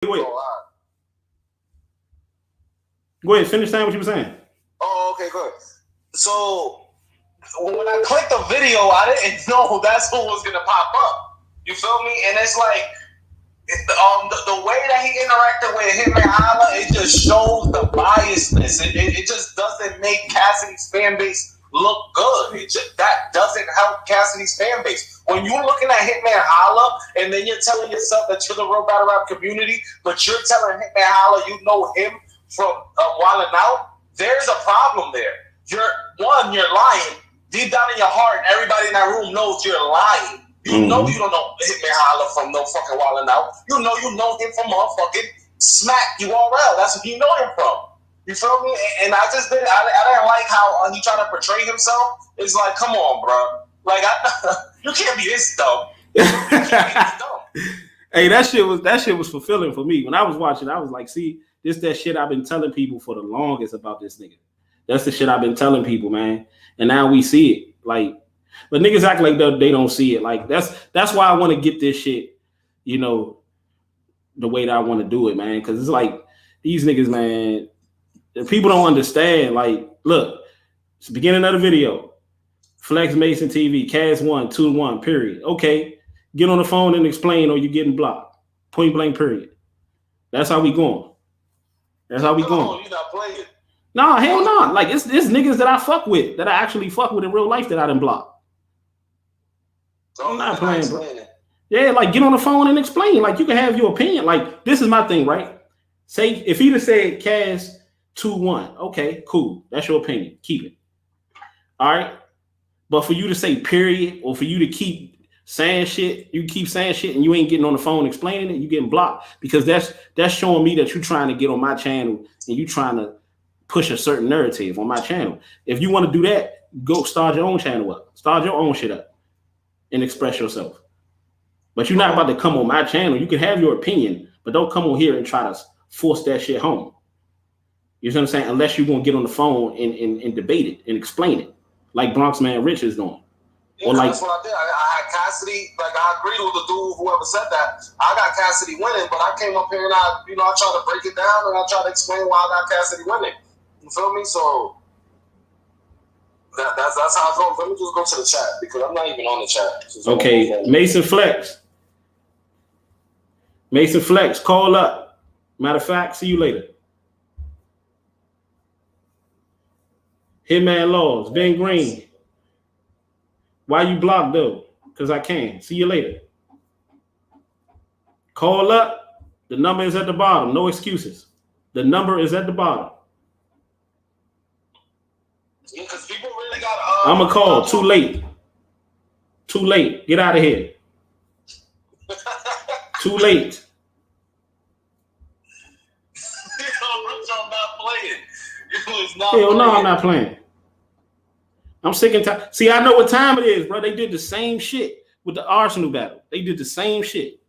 Wait. Go ahead, finish saying what you were saying. Oh, okay, good. So when I clicked the video, I didn't know that's what was gonna pop up. You feel me? And it's like the way that he interacted with him and Hala, it just shows the biasness. It just doesn't make Cassidy's fan base look good. That doesn't help Cassidy's fan base. When you're looking at Hitman Holla and then you're telling yourself that you're the real battle rap community, but you're telling Hitman Holla you know him from Wildin' Out, there's a problem there. You're lying. Deep down in your heart, everybody in that room knows you're lying. You know you don't know Hitman Holla from no fucking Wildin' Out. You know him from motherfucking Smack URL. That's what you know him from. You feel me? And I just didn't like how he tried to portray himself. It's like, come on, bro. Like, you can't be this dumb. Hey, that shit was fulfilling for me. When I was watching, I was like, see, this that shit I've been telling people for the longest about this nigga. That's the shit I've been telling people, man. And now we see it. Like, but niggas act like they don't see it. Like, that's why I want to get this shit, you know, the way that I want to do it, man. Because it's like, these niggas, man, people don't understand. Like, look, it's the beginning of the video. Flex Mason TV, Cass 1, 2-1, period. Okay, get on the phone and explain or you're getting blocked. Point blank, period. That's how we going. That's how we going. You're not playing. No, hell no. Like, it's niggas that I fuck with, that I actually fuck with in real life that I done block. I'm not playing, bro. Yeah, like, get on the phone and explain. Like, you can have your opinion. Like, this is my thing, right? Say, if he'd have said Cass 2-1, okay, cool. That's your opinion. Keep it. All right? But for you to say period, or for you to keep saying shit, you keep saying shit and you ain't getting on the phone explaining it, you getting blocked. Because that's showing me that you're trying to get on my channel and you trying to push a certain narrative on my channel. If you want to do that, go start your own channel up. Start your own shit up and express yourself. But you're not about to come on my channel. You can have your opinion, but don't come on here and try to force that shit home. You know what I'm saying? Unless you're going to get on the phone and debate it and explain it. Like Bronx Man Rich is doing. Yeah, or like, that's what I did. I had Cassidy, like I agreed with the dude, whoever said that. I got Cassidy winning, but I came up here and I tried to break it down and I tried to explain why I got Cassidy winning. You feel me? So that's how it goes. Let me just go to the chat because I'm not even on the chat. Okay, Mason Flex, call up. Matter of fact, see you later. Hitman Laws, Ben Green. Why you blocked though? Because I can. See you later. Call up. The number is at the bottom. No excuses. The number is at the bottom. Yeah, because people really got. I'm gonna call. Too late. Too late. Get out of here. Too late. I'm not playing. Hell no, I'm not playing. I'm sick and tired. See, I know what time it is, bro. They did the same shit with the Arsenal battle. They did the same shit.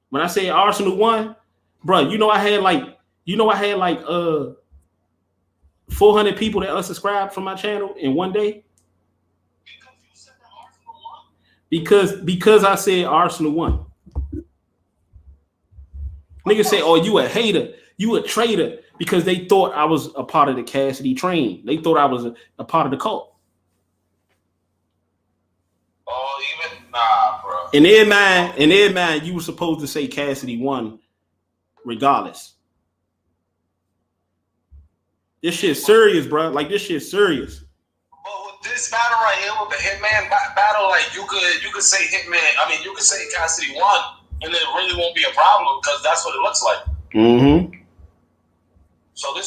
When I say Arsenal won, bro, I had like 400 people that unsubscribed from my channel in one day. Because I said Arsenal won. Niggas say, "Oh, you a hater, you a traitor," because they thought I was a part of the Cassidy train. They thought I was a part of the cult. Oh, even nah, bro. In their mind, you were supposed to say Cassidy won, regardless. This shit's serious, bro. Like, this shit's serious. But with this battle right here, with the Hitman battle, like you could say Hitman. I mean, you could say Cassidy won, and it really won't be a problem because that's what it looks like. Mm-hmm. So with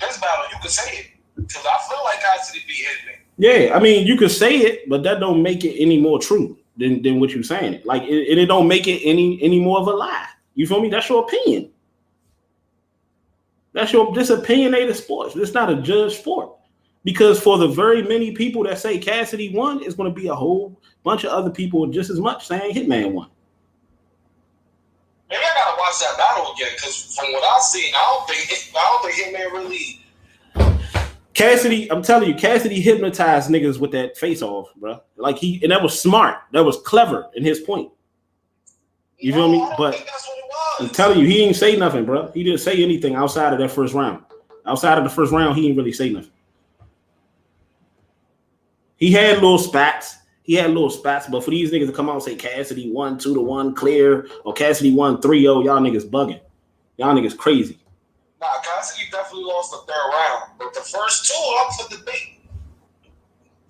this battle, you could say it because I feel like Cassidy beat Hitman. Yeah, I mean, you could say it, but that don't make it any more true than what you're saying. It like it don't make it any more of a lie. You feel me? That's your opinion. This opinionated sports. It's not a judged sport. Because for the very many people that say Cassidy won, it's going to be a whole bunch of other people just as much saying Hitman won. Maybe I gotta watch that battle again because from what I've seen, I don't think Hitman really. Cassidy, I'm telling you, Cassidy hypnotized niggas with that face off, bro. Like and that was smart. That was clever in his point. You feel me? But I'm telling you, he ain't say nothing, bro. He didn't say anything outside of that first round. Outside of the first round, he didn't really say nothing. He had little spats. But for these niggas to come out and say Cassidy won 2-1 clear or Cassidy won 3-0, y'all niggas bugging. Y'all niggas crazy. Nah, Cassidy definitely lost the third round, but the first two are up for debate.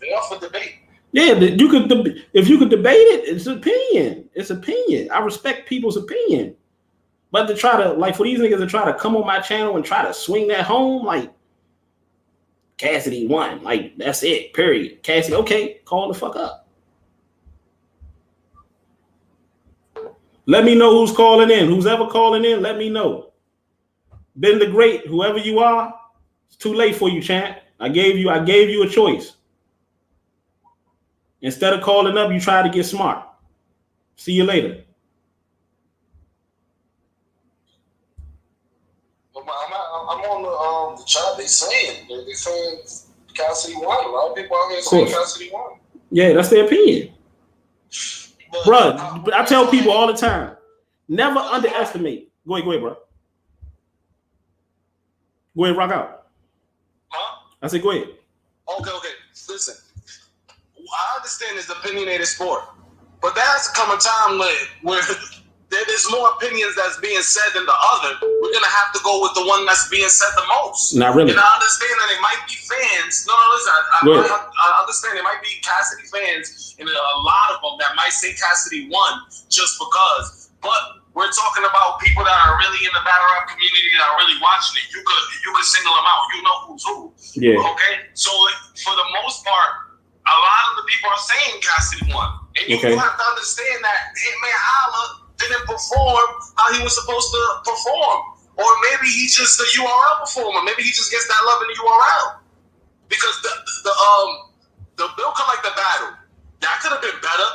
They're up for debate. Yeah, you could if you could debate it, it's opinion. It's opinion. I respect people's opinion. But to try to, like, for these niggas to try to come on my channel and try to swing that home, like, Cassidy won. Like, that's it, period. Cassidy, okay, call the fuck up. Let me know who's calling in. Who's ever calling in, let me know. Ben the Great, whoever you are, it's too late for you, champ. I gave you a choice. Instead of calling up, you try to get smart. See you later. I'm on the chat. They saying Cassidy won. A lot of people out here saying Cassidy won. Yeah, that's their opinion. Bruh, I tell people all the time, never underestimate. Go ahead, bro. Go ahead, rock out. Huh? I said, go ahead. Okay. Listen, I understand it's opinionated sport, but there has to come a time where there's more opinions that's being said than the other. We're gonna have to go with the one that's being said the most. Not really. And I understand that it might be fans. No, listen. I understand it might be Cassidy fans, and a lot of them that might say Cassidy won just because. But we're talking about people that are really in the battle rap community that are really watching it. You could single them out. You know who's who. Yeah. Okay. So for the most part, a lot of the people are saying Cassidy won, and you have to understand that Hitman Holla didn't perform how he was supposed to perform. Or maybe he's just a URL performer. Maybe he just gets that love in the URL. Because the Bill Collector battle, that could have been better.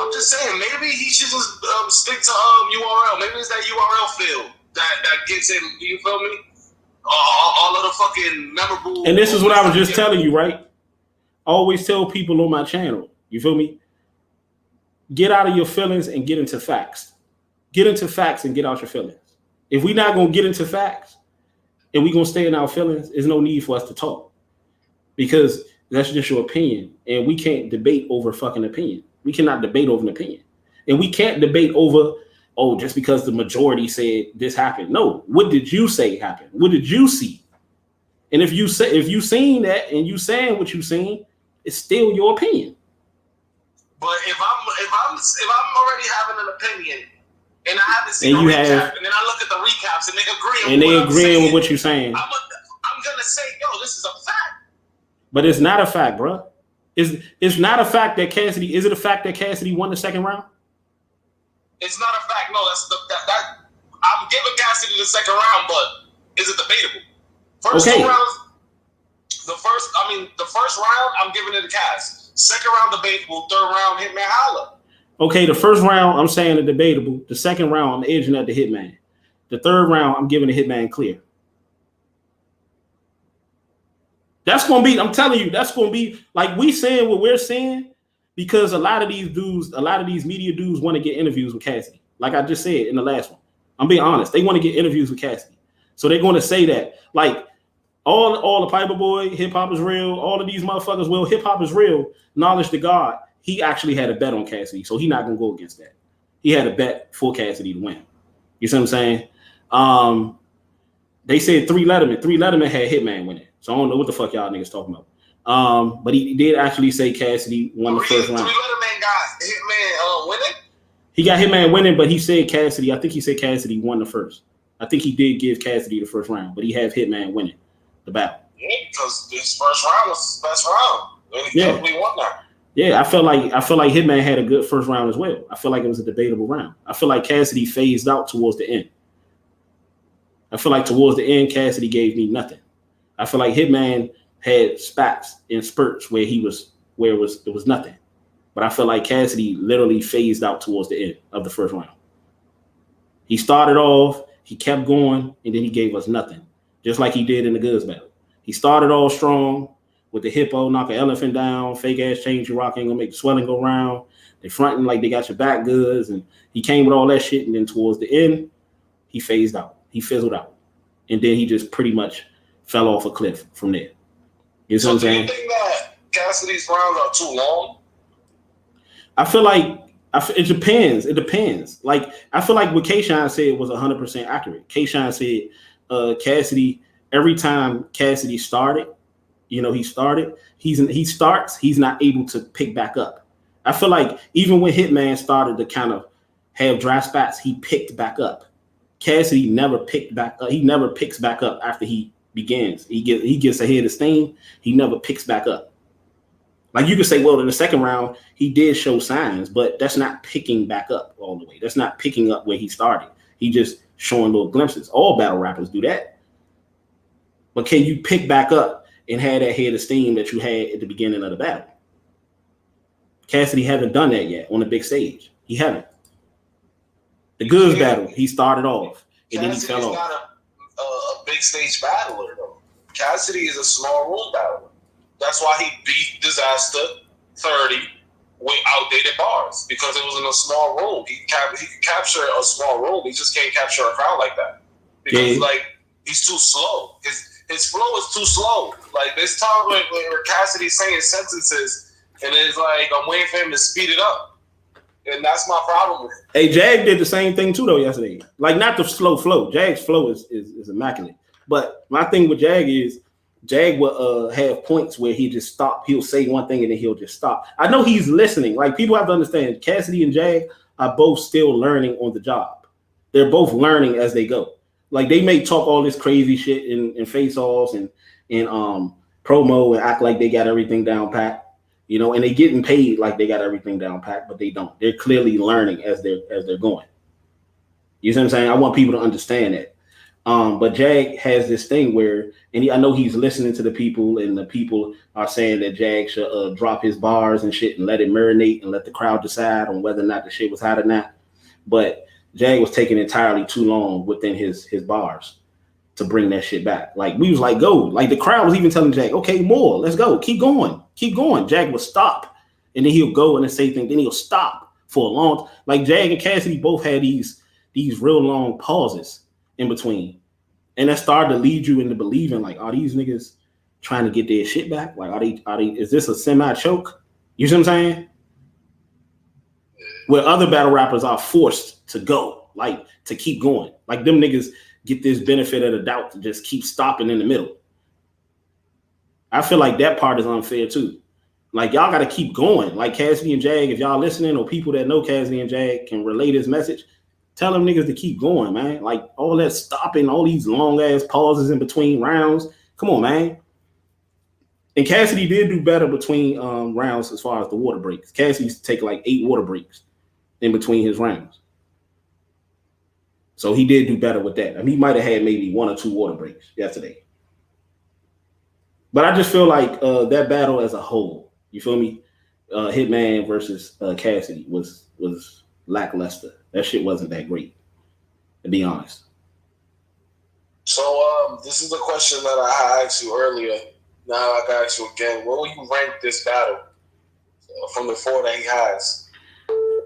I'm just saying, maybe he should just stick to URL. Maybe it's that URL field that gets him, you feel me? All of the fucking memorable. And this is what I was just telling you, right? I always tell people on my channel, you feel me? Get out of your feelings and get into facts. Get into facts and get out your feelings. If we're not going to get into facts and we're going to stay in our feelings, there's no need for us to talk. Because that's just your opinion. And we can't debate over fucking opinion. We cannot debate over an opinion. And we can't debate over, just because the majority said this happened. No. What did you say happened? What did you see? And if you seen that and you saying what you seen, it's still your opinion. But if I'm already having an opinion and I haven't seen a recap, and then I look at the recaps and they agreeing with what you're saying, I'm gonna say, yo, this is a fact. But it's not a fact, bro. It's not a fact that Cassidy. Is it a fact that Cassidy won the second round? It's not a fact. No, that I'm giving Cassidy the second round, but is it debatable? First two rounds. The first round, I'm giving it to Cass. Second round debatable, third round Hitman Holla. Okay, the first round I'm saying a debatable. The second round I'm edging at the Hitman. The third round I'm giving the Hitman clear. That's gonna be. I'm telling you, that's gonna be like we saying what we're saying because a lot of these media dudes want to get interviews with Cassidy. Like I just said in the last one, I'm being honest. They want to get interviews with Cassidy, so they're going to say that like. All the Piper Boy, hip hop is real. All of these motherfuckers, well, hip hop is real. Knowledge to God. He actually had a bet on Cassidy, so he's not gonna go against that. He had a bet for Cassidy to win. You see what I'm saying? They said 3 Letterman. 3 Letterman had Hitman winning, so I don't know what the fuck y'all niggas talking about. But he did actually say Cassidy won the first round. 3 Letterman got Hitman winning. He got Hitman winning, but he said Cassidy. I think he said Cassidy won the first. I think he did give Cassidy the first round, but he had Hitman winning the battle. Yeah, because this first round was his best round. And he definitely won that. Yeah, I feel like Hitman had a good first round as well. I feel like it was a debatable round. I feel like Cassidy phased out towards the end. I feel like towards the end, Cassidy gave me nothing. I feel like Hitman had spats and spurts where it was nothing. But I feel like Cassidy literally phased out towards the end of the first round. He started off, he kept going, and then he gave us nothing. Just like he did in the Goods battle. He started all strong with the hippo, knock an elephant down, fake ass chain you rock ain't gonna make the swelling go round. They fronting like they got your back goods, and he came with all that shit. And then towards the end, he phased out. He fizzled out, and then he just pretty much fell off a cliff from there. You know what I'm saying? Do you think that Cassidy's rounds are too long? I feel like it depends. It depends. Like I feel like what K-Shine said was 100% accurate. K-Shine said Cassidy, every time Cassidy started, you know, he starts, he's not able to pick back up. I feel like even when Hitman started to kind of have dry spots, he picked back up. Cassidy never picked back up. He never picks back up after he begins. He gets ahead of steam. He never picks back up. Like you could say, well, in the second round, he did show signs, but that's not picking back up all the way. That's not picking up where he started. He just showing little glimpses. All battle rappers do that. But can you pick back up and have that head of steam that you had at the beginning of the battle? Cassidy haven't done that yet on the big stage. He haven't. The Goods battle, he started off, and then he fell off. Cassidy's not a big stage battler, though. Cassidy is a small room battler. That's why he beat Disaster 30 with outdated bars, because it was in a small room. He could capture a small room. He just can't capture a crowd like that because he's too slow. His flow is too slow. Like this time where Cassidy's saying sentences, and it's like I'm waiting for him to speed it up, and that's my problem with it. Hey, Jag did the same thing too though yesterday. Like not the slow flow. Jag's flow is immaculate. But my thing with Jag is Jag will have points where he just stop. He'll say one thing and then he'll just stop. I know he's listening. Like people have to understand, Cassidy and Jag are both still learning on the job. They're both learning as they go. Like they may talk all this crazy shit in face-offs and promo and act like they got everything down pat, you know, and they getting paid like they got everything down pat, but they don't. They're clearly learning as they're going. You see what I'm saying? I want people to understand that. But Jag has this thing where, and I know he's listening to the people, and the people are saying that Jag should drop his bars and shit and let it marinate and let the crowd decide on whether or not the shit was hot or not. But Jag was taking entirely too long within his bars to bring that shit back. Like we was like, go. Like the crowd was even telling Jag, okay, more, let's go, keep going. Jag would stop, and then he'll go and then say things, then he'll stop for a long. Like Jag and Cassidy both had these real long pauses in between, and that started to lead you into believing like, are these niggas trying to get their shit back? Like, are they? Is this a semi choke? You see what I'm saying? Where other battle rappers are forced to go, like to keep going. Like them niggas get this benefit of the doubt to just keep stopping in the middle. I feel like that part is unfair too. Like y'all got to keep going. Like Cassidy and Jag, if y'all listening or people that know Cassidy and Jag can relay this message, tell them niggas to keep going, man. Like all that stopping, all these long ass pauses in between rounds. Come on, man. And Cassidy did do better between rounds as far as the water breaks. Cassidy used to take like 8 water breaks in between his rounds. So he did do better with that. I mean, he might have had maybe 1 or 2 water breaks yesterday. But I just feel like that battle as a whole, you feel me? Hitman versus Cassidy was lackluster. That shit wasn't that great, to be honest. So this is the question that I asked you earlier. Now I got ask you again. Where will you rank this battle from the 4 that he has?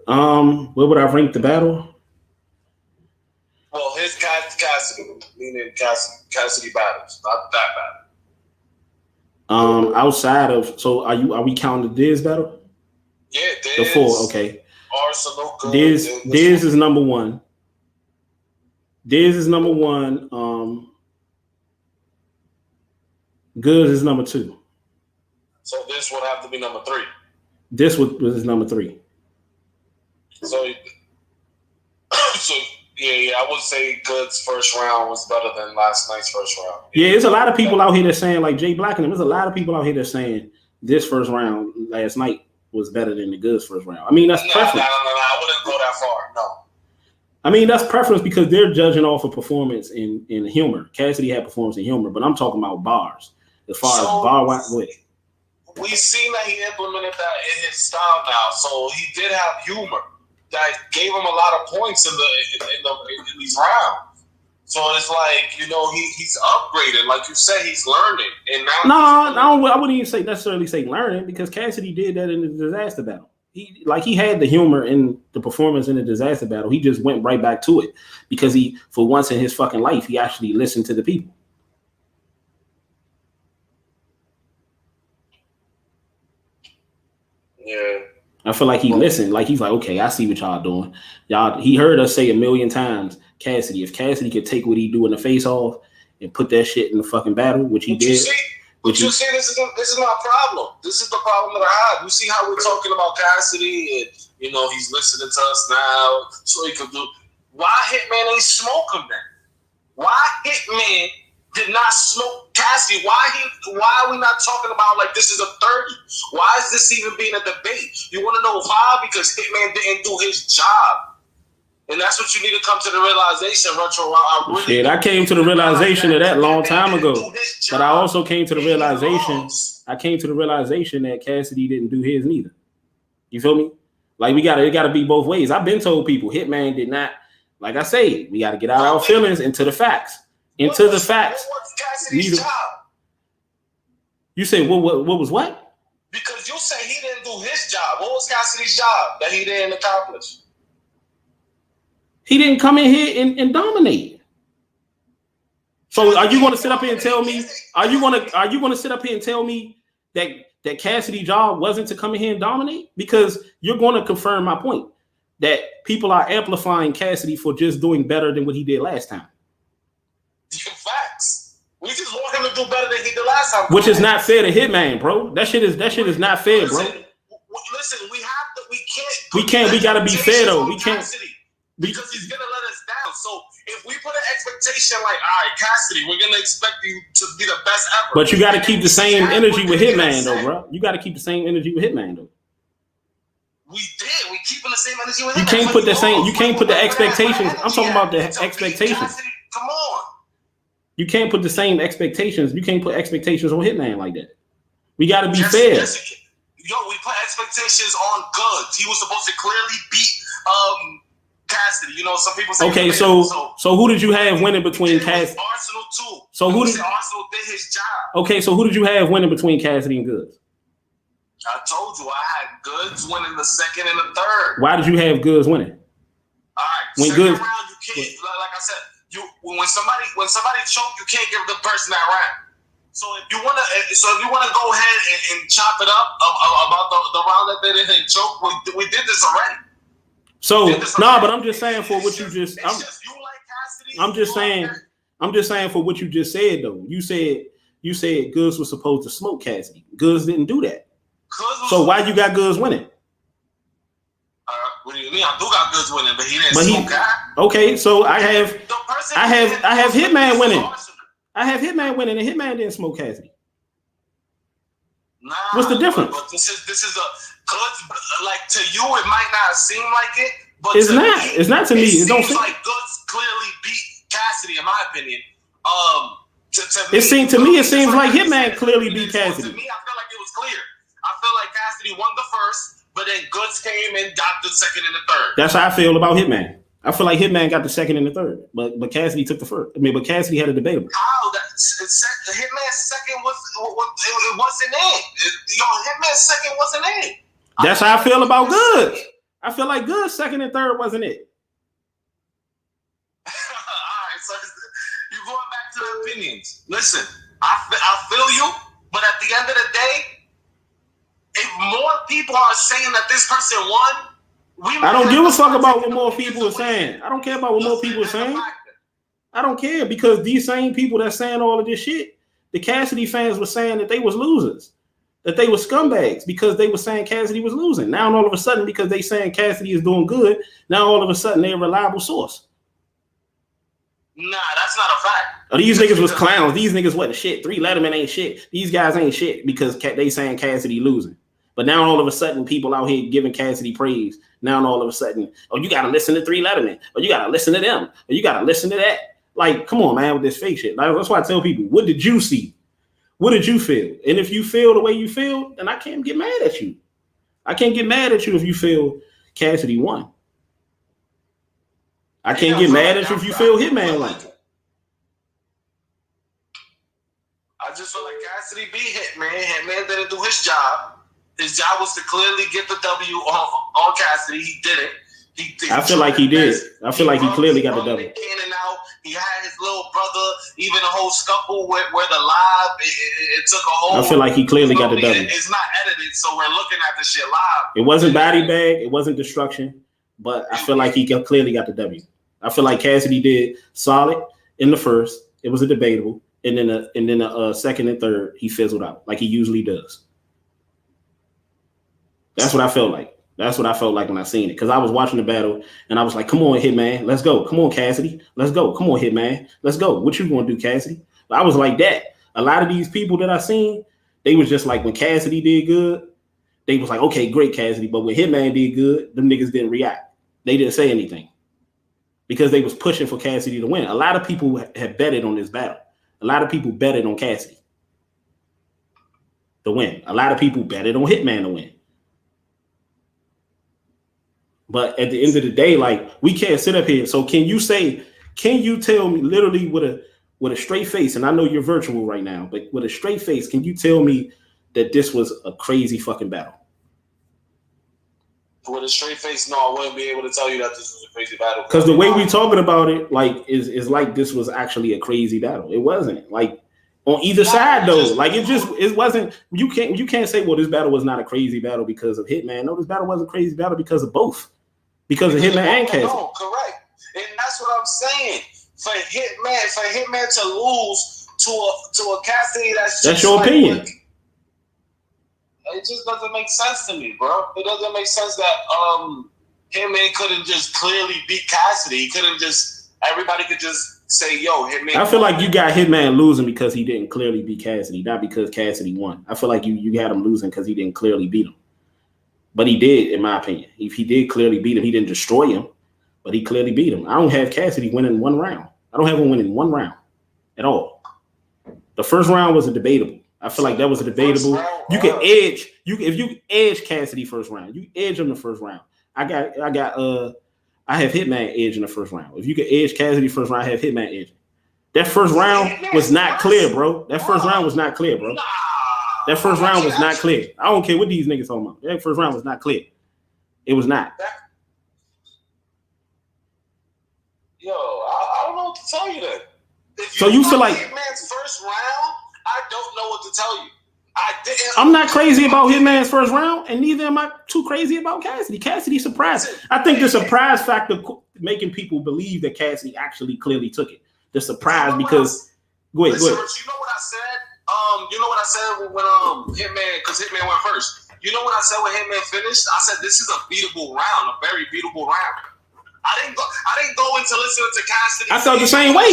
Where would I rank the battle? Well, his Cassidy, meaning Cassidy battles, not that battle. Outside of, so are we counting the Diz battle? Yeah, Diz. The 4, okay. Arsenal. Diz is number 1. Diz is number 1. Goods is number 2. So this would have to be number 3. This was his number 3. So yeah, I would say Goods' first round was better than last night's first round. Yeah, there's a lot of people out here that's saying, like Jay Black and them, there's a lot of people out here that's saying this first round last night was better than the Goods' first round. I mean, that's preference. No, I wouldn't go that far, no. I mean, that's preference because they're judging off of performance in humor. Cassidy had performance in humor, but I'm talking about bars. As far as bar with. We seen that he implemented that in his style now, so he did have humor that gave him a lot of points in these rounds. So it's like, you know, he's upgraded, like you said, he's learning. And now I wouldn't even necessarily say learning because Cassidy did that in the disaster battle. he had the humor in the performance in the disaster battle. He just went right back to it because he, for once in his fucking life, he actually listened to the people. Yeah. I feel like he listened. Like he's like, okay, I see what y'all doing. Y'all, he heard us say a million times, Cassidy. If Cassidy could take what he do in the face off and put that shit in the fucking battle, which he did. But you see, this is my problem. This is the problem that I have. You see how we're talking about Cassidy, and he's listening to us now, so he could do. Why Hitman ain't smoke him then? Why Hitman did not smoke Cassidy? Why are we not talking about like this is a 30? Why is this even being a debate? You want to know why? Because Hitman didn't do his job. And that's what you need to come to the realization, Retro. I came to the realization of that long time ago. But I also came to the realization. I came to the realization that Cassidy didn't do his neither. You feel me? Like it gotta be both ways. I've been told people Hitman did not, like I say, we gotta get out our feelings into the facts. What was Cassidy's job? You say what was what? Because you say he didn't do his job. What was Cassidy's job that he didn't accomplish? He didn't come in here and dominate. So are you going to sit up here and tell me? Are you going to sit up here and tell me that Cassidy's job wasn't to come in here and dominate? Because you're going to confirm my point that people are amplifying Cassidy for just doing better than what he did last time. Facts. We just want him to do better than he did last time. Which is not fair to Hitman, bro. That shit is not fair, bro. Listen, we can't. We gotta be fair though. We can't. Because he's gonna let us down. So if we put an expectation like, all right, Cassidy, we're gonna expect you to be the best ever. But you gotta keep the same energy with Hitman though, bro. You gotta keep the same energy with Hitman though. We did. We keeping the same energy with Hitman. You can't put the expectations. I'm talking about the expectations. Come on. You can't put the same expectations. You can't put expectations on Hitman like that. We gotta be fair. We put expectations on Goods. He was supposed to clearly beat Cassidy. Some people say. Okay, so who did you have winning between Cassidy? Arsenal too. So Arsenal did his job. Okay, so who did you have winning between Cassidy and Goods? I told you I had Goods winning the second and the third. Why did you have Goods winning? All right, when second Goods, round you can't. Like I said, when somebody choke, you can't give the person that round. So if you wanna go ahead and chop it up about the round that they didn't choke, we did this already. So but I'm just saying for what you just. I'm just saying for what you just said though. You said Goods was supposed to smoke Cassidy. Goods didn't do that. So why you got Goods winning? What do you mean? I do got Goods winning, but he didn't smoke that. Okay, so I have Hitman winning. I have Hitman winning, and Hitman didn't smoke Cassidy. Nah, what's the difference? But this is a Goods, like to you, it might not seem like it, but it's not. It's not to me. It don't seem like Goods clearly beat Cassidy, in my opinion. It seems like Hitman clearly beat Cassidy. To me, I feel like it was clear. I feel like Cassidy won the first, but then Goods came and got the second and the third. That's how I feel about Hitman. I feel like Hitman got the second and the third, but Cassidy took the first. But Cassidy had a debatable. How? Hitman's second it wasn't in. Hitman's second wasn't in. That's how I feel about Goods. I feel like Goods second and third wasn't it. All right, so you're going back to the opinions. Listen, I feel you, but at the end of the day, if more people are saying that this person won, I don't give a fuck about what more people are saying. I don't care about what more people are saying. I don't care because these same people that's saying all of this shit, the Cassidy fans were saying that they was losers, that they were scumbags because they were saying Cassidy was losing. Now all of a sudden, because they saying Cassidy is doing good, now all of a sudden they're a reliable source. Nah, that's not a fact. Oh, these niggas was clowns. These niggas wasn't shit. 3 Letterman ain't shit. These guys ain't shit because they saying Cassidy losing. But now all of a sudden, people out here giving Cassidy praise. Now all of a sudden, oh, you gotta listen to 3 Letterman, or you gotta listen to them, or you gotta listen to that. Like, come on, man, with this fake shit. Like, that's why I tell people, what did you see? What did you feel? And if you feel the way you feel, then I can't get mad at you. I can't get mad at you if you feel Cassidy won. I can't get mad at you if you feel Hitman won. I just feel like Cassidy beat Hitman. Hitman didn't do his job. His job was to clearly get the W on Cassidy. He did it. I feel like he did. I feel like he clearly got the W. Out. He had his little brother, even a whole scuffle where the live it took a whole. I feel like he clearly got the W. It's not edited, so we're looking at the shit live. It wasn't body bag. It wasn't destruction, but I feel like he clearly got the W. I feel like Cassidy did solid in the first. It was a debatable, and then the second and third he fizzled out like he usually does. That's what I felt like. That's what I felt like when I seen it. Because I was watching the battle and I was like, come on, Hitman, let's go. Come on, Cassidy, let's go. Come on, Hitman, let's go. What you gonna do, Cassidy? But I was like that. A lot of these people that I seen, they was just like when Cassidy did good, they was like, okay, great, Cassidy. But when Hitman did good, them niggas didn't react. They didn't say anything. Because they was pushing for Cassidy to win. A lot of people had betted on this battle. A lot of people betted on Cassidy to win. A lot of people betted on Hitman to win. But at the end of the day, like, we can't sit up here. So can you tell me literally with a straight face, and I know you're virtual right now, but with a straight face, can you tell me that this was a crazy fucking battle? With a straight face, no, I wouldn't be able to tell you that this was a crazy battle. Because the way we talking about it, like, is like this was actually a crazy battle. It wasn't. Like, on either side though, like it wasn't. You can't say, well, this battle was not a crazy battle because of Hitman. No, this battle was a crazy battle because of both. Because of Hitman and Cassidy. No, correct. And that's what I'm saying. For Hitman to lose to a Cassidy that's your opinion. It just doesn't make sense to me, bro. It doesn't make sense that Hitman couldn't just clearly beat Cassidy. He couldn't just everybody could just say, yo, Hitman. I feel like you got Hitman losing because he didn't clearly beat Cassidy, not because Cassidy won. I feel like you had him losing because he didn't clearly beat him. But he did, in my opinion. If he did clearly beat him, he didn't destroy him, but he clearly beat him. I don't have Cassidy winning one round. I don't have him winning one round at all. The first round was a debatable. I feel like that was a debatable. You can edge. If you edge Cassidy first round, you edge him the first round. I have Hitman edge in the first round. If you can edge Cassidy first round, I have Hitman edge. That first round was not clear, bro. That first round was not clear, bro. That first round was not clear. I don't care what these niggas talking about. That first round was not clear. It was not. Yo, I don't know what to tell you then. So you feel like Hitman's first round? I don't know what to tell you. I'm not crazy about Hitman's first round, and neither am I too crazy about Cassidy. Cassidy surprised. I think the surprise factor making people believe that Cassidy actually clearly took it. The surprise because go ahead. You know what I said? You know what I said when Hitman, because Hitman went first. You know what I said when Hitman finished? I said this is a beatable round, a very beatable round. I didn't go into listening to Cassidy. I felt the same way.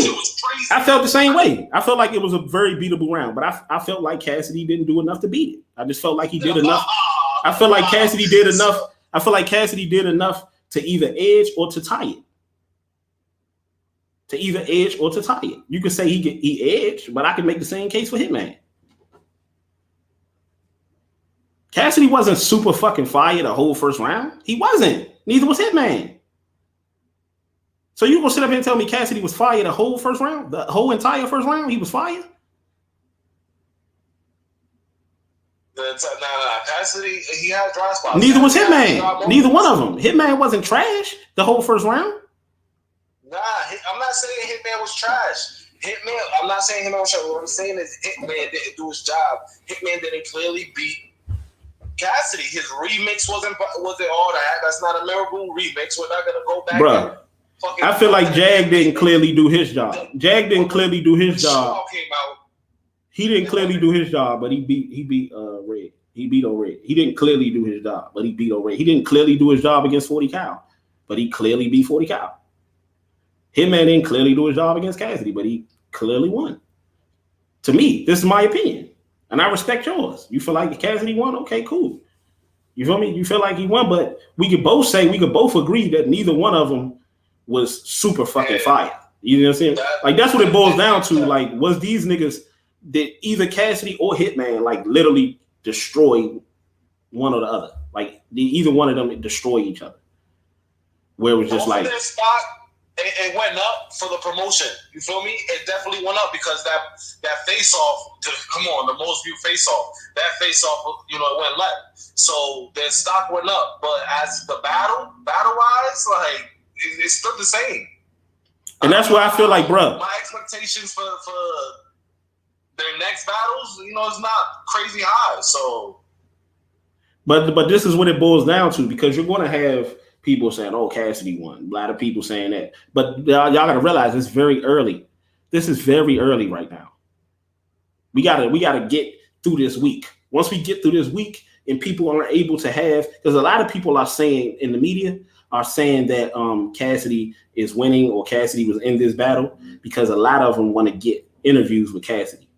I felt the same way. I felt like it was a very beatable round, but I felt like Cassidy didn't do enough to beat it. I just felt like he did enough. I felt like Cassidy did enough. I feel like Cassidy did enough to either edge or to tie it. To either edge or to tie it. You could say he edged, but I can make the same case for Hitman. Cassidy wasn't super fucking fire the whole first round. He wasn't. Neither was Hitman. So you gonna sit up here and tell me Cassidy was fire the whole first round? The whole entire first round? He was fire? Cassidy, he had dry spots. Neither was Hitman. Neither one of them. Hitman wasn't trash the whole first round. Nah, I'm not saying Hitman was trash. I'm not saying Hitman was trash. What I'm saying is Hitman didn't do his job. Hitman didn't clearly beat Cassidy. His remix wasn't all that. That's not a memorable remix. We're not gonna go back. Bruh, I feel like Jag didn't clearly do his job. Jag didn't clearly do his job. He didn't clearly do his job, but he beat Red. He beat Red. He didn't clearly do his job, but he beat Red. He didn't clearly do his job against 40 Cal, but he clearly beat 40 Cal. Hitman didn't clearly do his job against Cassidy, but he clearly won. To me, this is my opinion, and I respect yours. You feel like Cassidy won? Okay, cool. You feel me? You feel like he won, but we could both agree that neither one of them was super fucking fire. You know what I'm saying? Like, that's what it boils down to. Like, was these niggas, did either Cassidy or Hitman like literally destroy one or the other? Like, did either one of them destroy each other? Where it was just like it went up for the promotion. You feel me? It definitely went up because that face off. Come on, the most viewed face off. That face off, it went left. So their stock went up, but as the battle wise, like it's still the same. And that's why I feel like, bro, my expectations for their next battles, is not crazy high. So, but this is what it boils down to, because you're going to have people saying, "Oh, Cassidy won." A lot of people saying that, but y'all got to realize it's very early. This is very early right now. We gotta get through this week. Once we get through this week, and people are able to have, because a lot of people are saying in the media are saying that Cassidy is winning or Cassidy was in this battle, because a lot of them want to get interviews with Cassidy.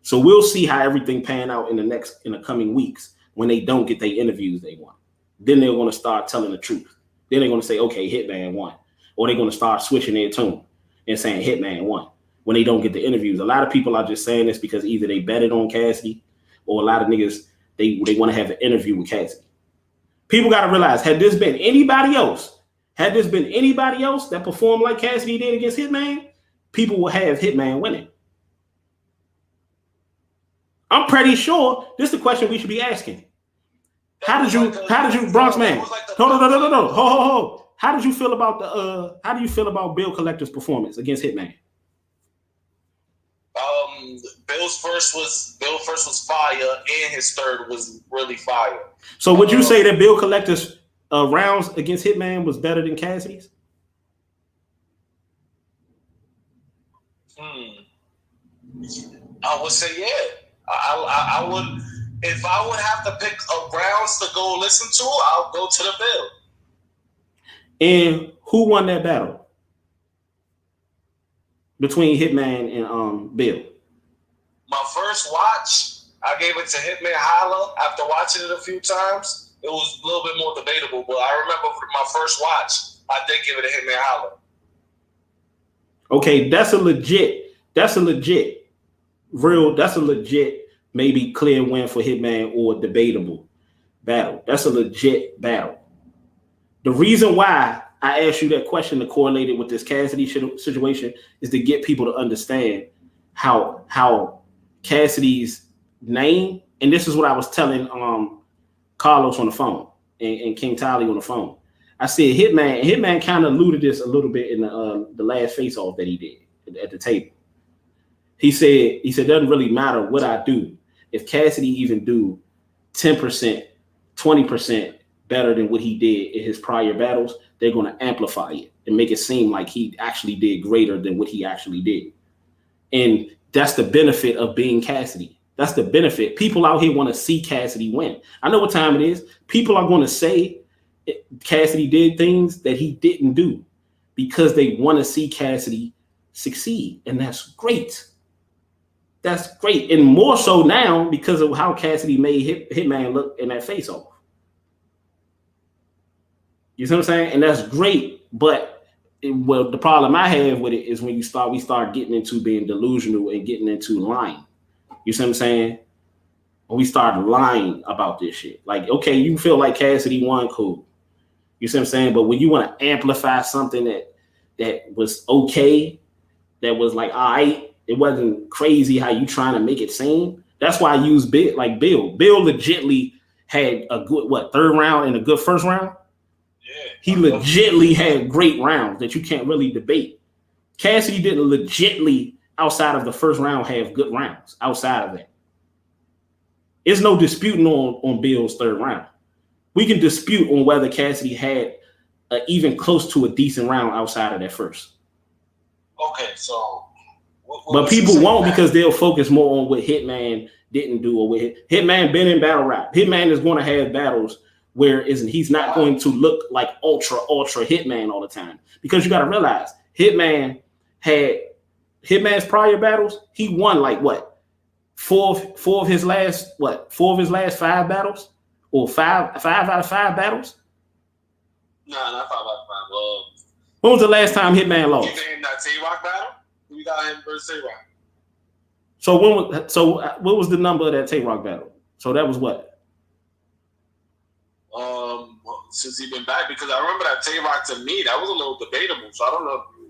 So we'll see how everything pan out in the coming weeks when they don't get their interviews they want. Then they're going to start telling the truth. Then they're going to say, okay, Hitman won. Or they're going to start switching their tune and saying Hitman won when they don't get the interviews. A lot of people are just saying this because either they betted on Cassidy or a lot of niggas, they want to have an interview with Cassidy. People got to realize, had this been anybody else that performed like Cassidy did against Hitman, people will have Hitman winning. I'm pretty sure this is the question we should be asking. How did you, Bronx man? No. Ho. How did you feel about Bill Collector's performance against Hitman? Bill's first was fire, and his third was really fire. So would you say that Bill Collector's rounds against Hitman was better than Cassidy's? I would say yeah. I would, if I would have to pick rounds to go listen to, I'll go to the Bill. And who won that battle between Hitman and Bill? My first watch, I gave it to Hitman Holla. After watching it a few times, it was a little bit more debatable. But I remember for my first watch, I did give it to Hitman Holla. Okay, that's a legit, maybe clear win for Hitman or debatable battle. That's a legit battle. The reason why I asked you that question to correlate it with this Cassidy situation is to get people to understand how Cassidy's name, and this is what I was telling Carlos on the phone and King Tolly on the phone. I said Hitman kind of alluded this a little bit in the last face-off that he did at the table. He said it doesn't really matter what I do. If Cassidy even do 10%, 20% better than what he did in his prior battles, they're going to amplify it and make it seem like he actually did greater than what he actually did. And that's the benefit of being Cassidy. That's the benefit. People out here want to see Cassidy win. I know what time it is. People are going to say Cassidy did things that he didn't do because they want to see Cassidy succeed. And that's great. That's great. And more so now because of how Cassidy made Hitman look in that face-off. You see what I'm saying? And that's great. But the problem I have with it is when we start getting into being delusional and getting into lying. You see what I'm saying? When we start lying about this shit. Like, okay, you feel like Cassidy won, cool. You see what I'm saying? But when you want to amplify something that was okay, that was like, all right, it wasn't crazy how you trying to make it seem. That's why I use Bill. Bill legitly had a good, third round and a good first round? Yeah. He legitly had great rounds that you can't really debate. Cassidy didn't legitly, outside of the first round, have good rounds outside of that. There's no disputing on Bill's third round. We can dispute on whether Cassidy had even close to a decent round outside of that first. Okay, so... But people won't because they'll focus more on what Hitman didn't do or what Hitman been in battle rap. Hitman is going to have battles where he's not going to look like ultra Hitman all the time. Because you got to realize Hitman's prior battles, he won like what? Four of his last 5 battles? Or five out of 5 battles? No, not 5 out of 5. When was the last time Hitman lost? You named that Tay-Rock battle? We got him versus Tay-Rock. So what was the number of that Tay-Rock battle? So that was what? Since he's been back, because I remember that Tay-Rock to me, that was a little debatable. So I don't know if you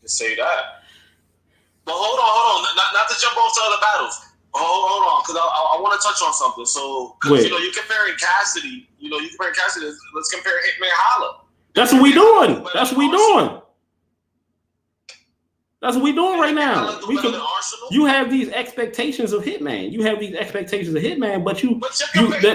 can say that. But hold on. Not to jump off to other battles. Hold on, because I want to touch on something. So, because you're comparing Cassidy. Let's compare Hitman Holla. That's what we doing. That's what we doing. That's what we doing right now. You have these expectations of Hitman. But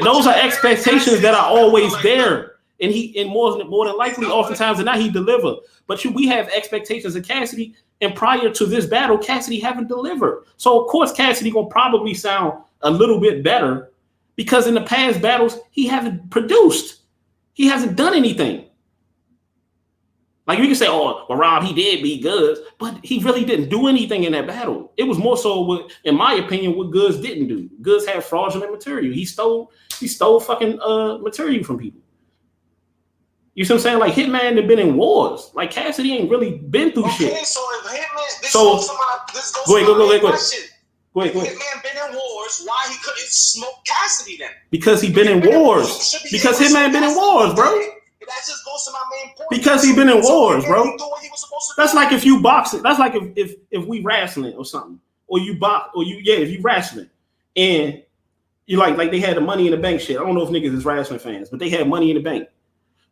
those are expectations that are always there. And more than likely, oftentimes than not, he deliver. But we have expectations of Cassidy, and prior to this battle, Cassidy haven't delivered. So of course, Cassidy gonna probably sound a little bit better because in the past battles, he hasn't produced. He hasn't done anything. Like you can say, oh, well, Rob, he did beat Goods, but he really didn't do anything in that battle. It was more so, in my opinion, what Goods didn't do. Goods had fraudulent material. He stole fucking material from people. You see what I'm saying? Like Hitman had been in wars. Like Cassidy ain't really been through shit. Okay, so if Hitman, this go ahead. Go ahead. Hitman been in wars, why he couldn't smoke Cassidy then? Because he been in wars. Because Hitman been in wars, bro. That just goes to my main point. Because he been in wars, bro. That's like if you boxing. That's like if we wrestling or something, or you box, or if you wrestling, and you like they had the Money in the Bank shit. I don't know if niggas is wrestling fans, but they had Money in the Bank.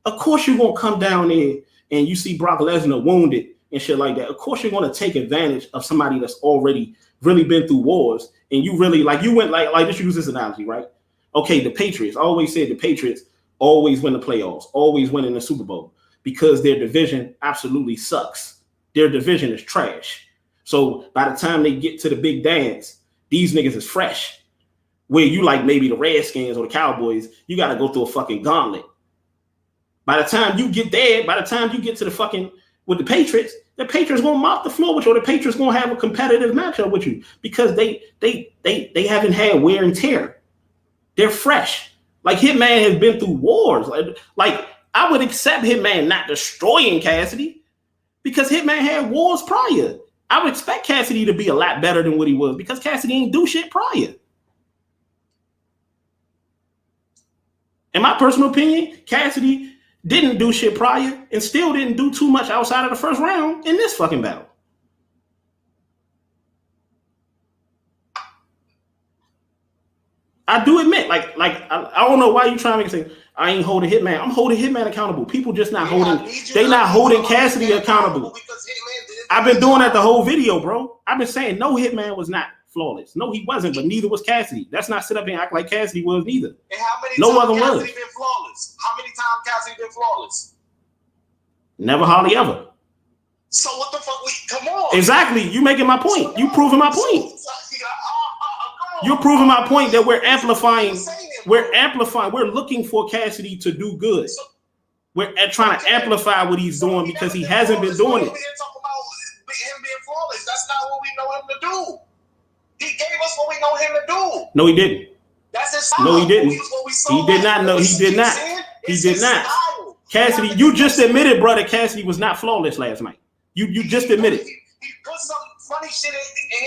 Of course, you're gonna come down there and you see Brock Lesnar wounded and shit like that. Of course, you're gonna take advantage of somebody that's already really been through wars, and you really you went like just use this analogy, right? Okay, the Patriots. I always said the Patriots always win the playoffs, always win in the Super Bowl because their division absolutely sucks. Their division is trash. So by the time they get to the big dance, these niggas is fresh. Where you like maybe the Redskins or the Cowboys, you got to go through a fucking gauntlet. By the time you get there, by the time you get to the fucking with the Patriots gonna mop the floor with you, or the Patriots gonna have a competitive matchup with you because they haven't had wear and tear. They're fresh. Like Hitman has been through wars. Like I would accept Hitman not destroying Cassidy because Hitman had wars prior. I would expect Cassidy to be a lot better than what he was because Cassidy ain't do shit prior. In my personal opinion, Cassidy didn't do shit prior and still didn't do too much outside of the first round in this fucking battle. I do admit, I don't know why you trying to say I ain't holding Hitman. I'm holding Hitman accountable. People just not holding. They not holding Cassidy accountable. I've been doing that the whole video, bro. I've been saying no, Hitman was not flawless. No, he wasn't, but neither was Cassidy. Let's not sit up and act like Cassidy was neither. And how many no times other Cassidy was. Been flawless? How many times Cassidy been flawless? Never, hardly ever. So what the fuck? Come on. Exactly. You making my point. You proving my point. You're proving my point that we're amplifying. We're amplifying. We're looking for Cassidy to do good. We're trying to amplify what he's doing because he hasn't been doing it. Him being flawless. That's not what we know him to do. He gave us what we know him to do. No, he didn't. That's his style. No, he didn't. He did not know. He did not. He did not. Cassidy, you just admitted, brother, Cassidy was not flawless last night. You just admitted. He put some funny shit in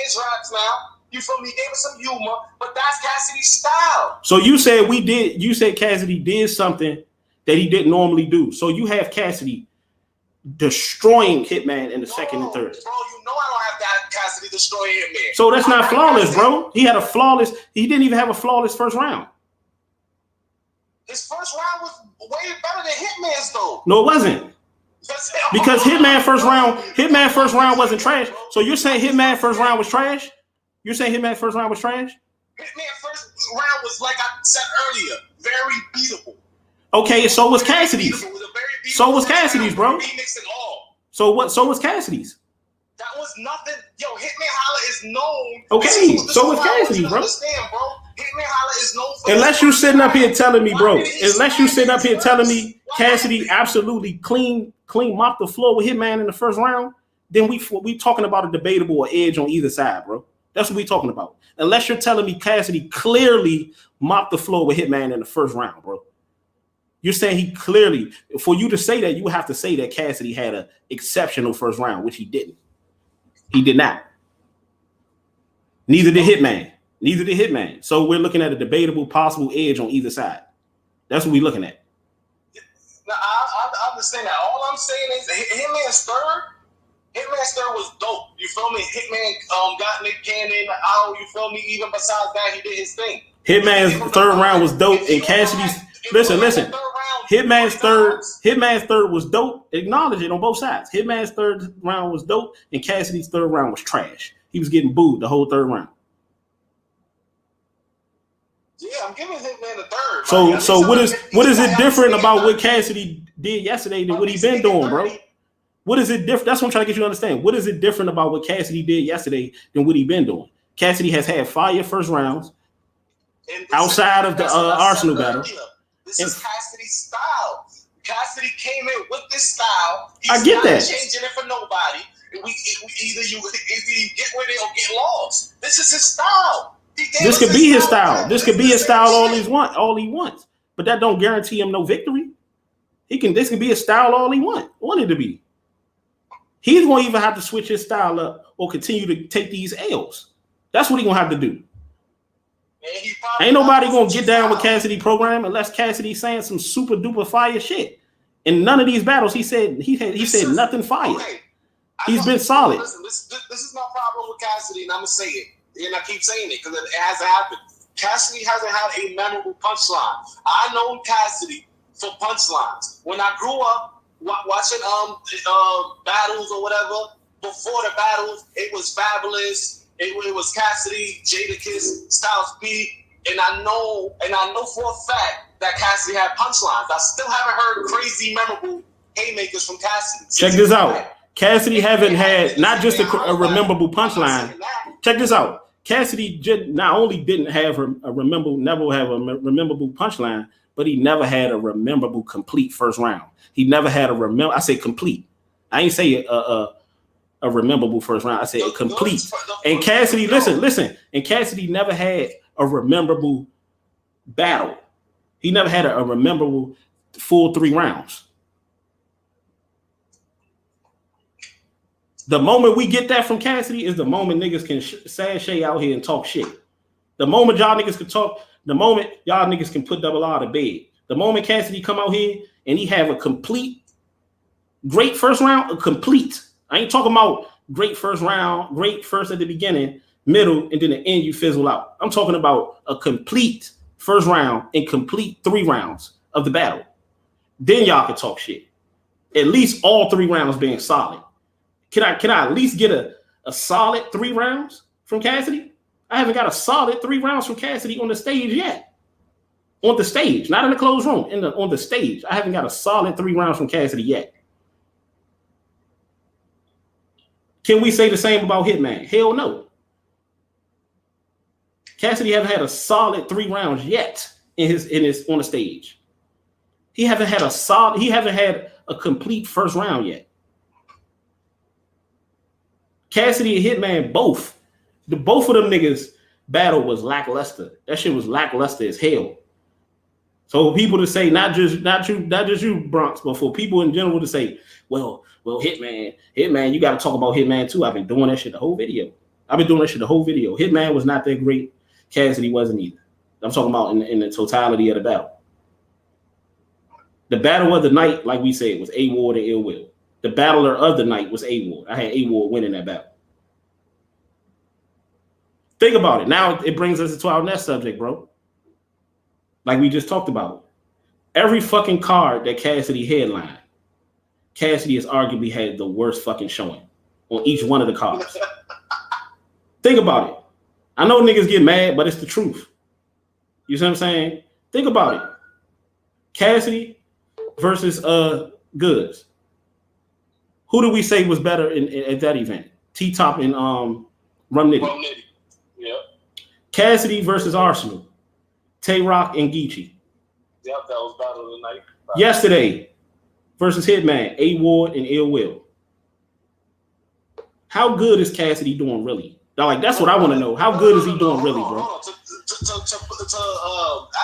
his raps now. You feel me? He gave us some humor, but that's Cassidy's style. So you said you said Cassidy did something that he didn't normally do. So you have Cassidy destroying Hitman in the second and third. Bro, you know I don't have that Cassidy destroying Hitman. So that's not flawless, bro. He didn't even have a flawless first round. His first round was way better than Hitman's though. No, it wasn't. Because Hitman first round wasn't trash. So you're saying Hitman first round was trash? You're saying Hitman first round was trash? Hitman first round was, like I said earlier, very beatable. Okay, so was Cassidy's. So was Cassidy's, bro. So was Cassidy's. That was nothing. Yo, Hitman Holla is known. Okay, so was Cassidy's, bro. Understand, bro. Hitman Holla is known for unless you sitting up here telling me, bro. Unless you sitting up here telling me Cassidy absolutely clean mopped the floor with Hitman in the first round, then we talking about a debatable edge on either side, bro. That's what we talking about. Unless you're telling me Cassidy clearly mopped the floor with Hitman in the first round, bro. You're saying he clearly, for you to say that, you have to say that Cassidy had an exceptional first round, which he didn't. He did not. Neither did Hitman. So we're looking at a debatable possible edge on either side. That's what we're looking at. No, I understand that. All I'm saying is Hitman's Hitman's third was dope. You feel me? Hitman got Nick Cannon out. You feel me? Even besides that, he did his thing. Hitman's third round was dope, and Cassidy's listen. Hitman's third was dope. Acknowledge it on both sides. Hitman's third round was dope, and Cassidy's third round was trash. He was getting booed the whole third round. Yeah, I'm giving Hitman the third. So what is it different about what Cassidy did yesterday than what he been doing, bro? What is it different? That's what I'm trying to get you to understand. What is it different about what Cassidy did yesterday than what he been doing? Cassidy has had fire first rounds outside of the Arsenal battle. This is Cassidy's style. Cassidy came in with this style. I get that. Changing it for nobody. Either you get with it or get lost. This is his style. This could be his style. This could be his style all he wants. But that don't guarantee him no victory. This can be his style all he wanted to be. He's going to either have to switch his style up or continue to take these L's. That's what he's going to have to do. Ain't nobody going to get down with Cassidy program unless Cassidy's saying some super duper fire shit. In none of these battles, he said nothing fire. Okay. He's been solid. Listen, this is my problem with Cassidy, and I'm going to say it. And I keep saying it because it hasn't happened. Cassidy hasn't had a memorable punchline. I know Cassidy for punchlines. When I grew up watching battles or whatever, before the battles, it was Fabulous, it was Cassidy, Jadakiss, Styles P, and I know for a fact that Cassidy had punchlines. I still haven't heard crazy memorable haymakers from Cassidy. Check this out. Cassidy haven't had not just a memorable punchline. Check this out. Cassidy not only didn't have never have a memorable punchline, but he never had a memorable complete first round. He never had I say complete. I ain't say a memorable first round. I say a complete. And Cassidy, listen. And Cassidy never had a memorable battle. He never had a memorable full 3 rounds. The moment we get that from Cassidy is the moment niggas can sashay out here and talk shit. The moment y'all niggas can talk, the moment y'all niggas can put Double R to bed. The moment Cassidy come out here and he have a complete, great first round, a complete. I ain't talking about great first round, great first at the beginning, middle, and then the end you fizzle out. I'm talking about a complete first round and complete 3 rounds of the battle. Then y'all can talk shit. At least all 3 rounds being solid. Can I at least get a solid 3 rounds from Cassidy? I haven't got a solid 3 rounds from Cassidy on the stage yet. On the stage, not in the closed room, on the stage. I haven't got a solid 3 rounds from Cassidy yet. Can we say the same about Hitman? Hell no. Cassidy haven't had a solid 3 rounds yet in his on the stage. He haven't had a complete first round yet. Cassidy and Hitman both of them niggas battle was lackluster. That shit was lackluster as hell. So people to say not just you Bronx, but for people in general to say, well, Hitman, you got to talk about Hitman too. I've been doing that shit the whole video. Hitman was not that great. Cassidy wasn't either. I'm talking about in the totality of the battle. The battle of the night, like we said, was A-Ward and Ill Will. The battler of the night was A-Ward. I had A-Ward winning that battle. Think about it. Now it brings us to our next subject, bro. Like we just talked about. Every fucking card that Cassidy headlined, Cassidy has arguably had the worst fucking showing on each one of the cards. Think about it. I know niggas get mad, but it's the truth. You see what I'm saying? Think about it. Cassidy versus Goods. Who do we say was better at that event? T-Top and Rum Nitty. Yep. Cassidy versus Arsenal. Tay-Rock and Geechee. Yep, that was battle of the night. Yesterday versus Hitman, A-Ward and Ill Will. How good is Cassidy doing really? Like that's what I want to know. How good is he doing really, bro?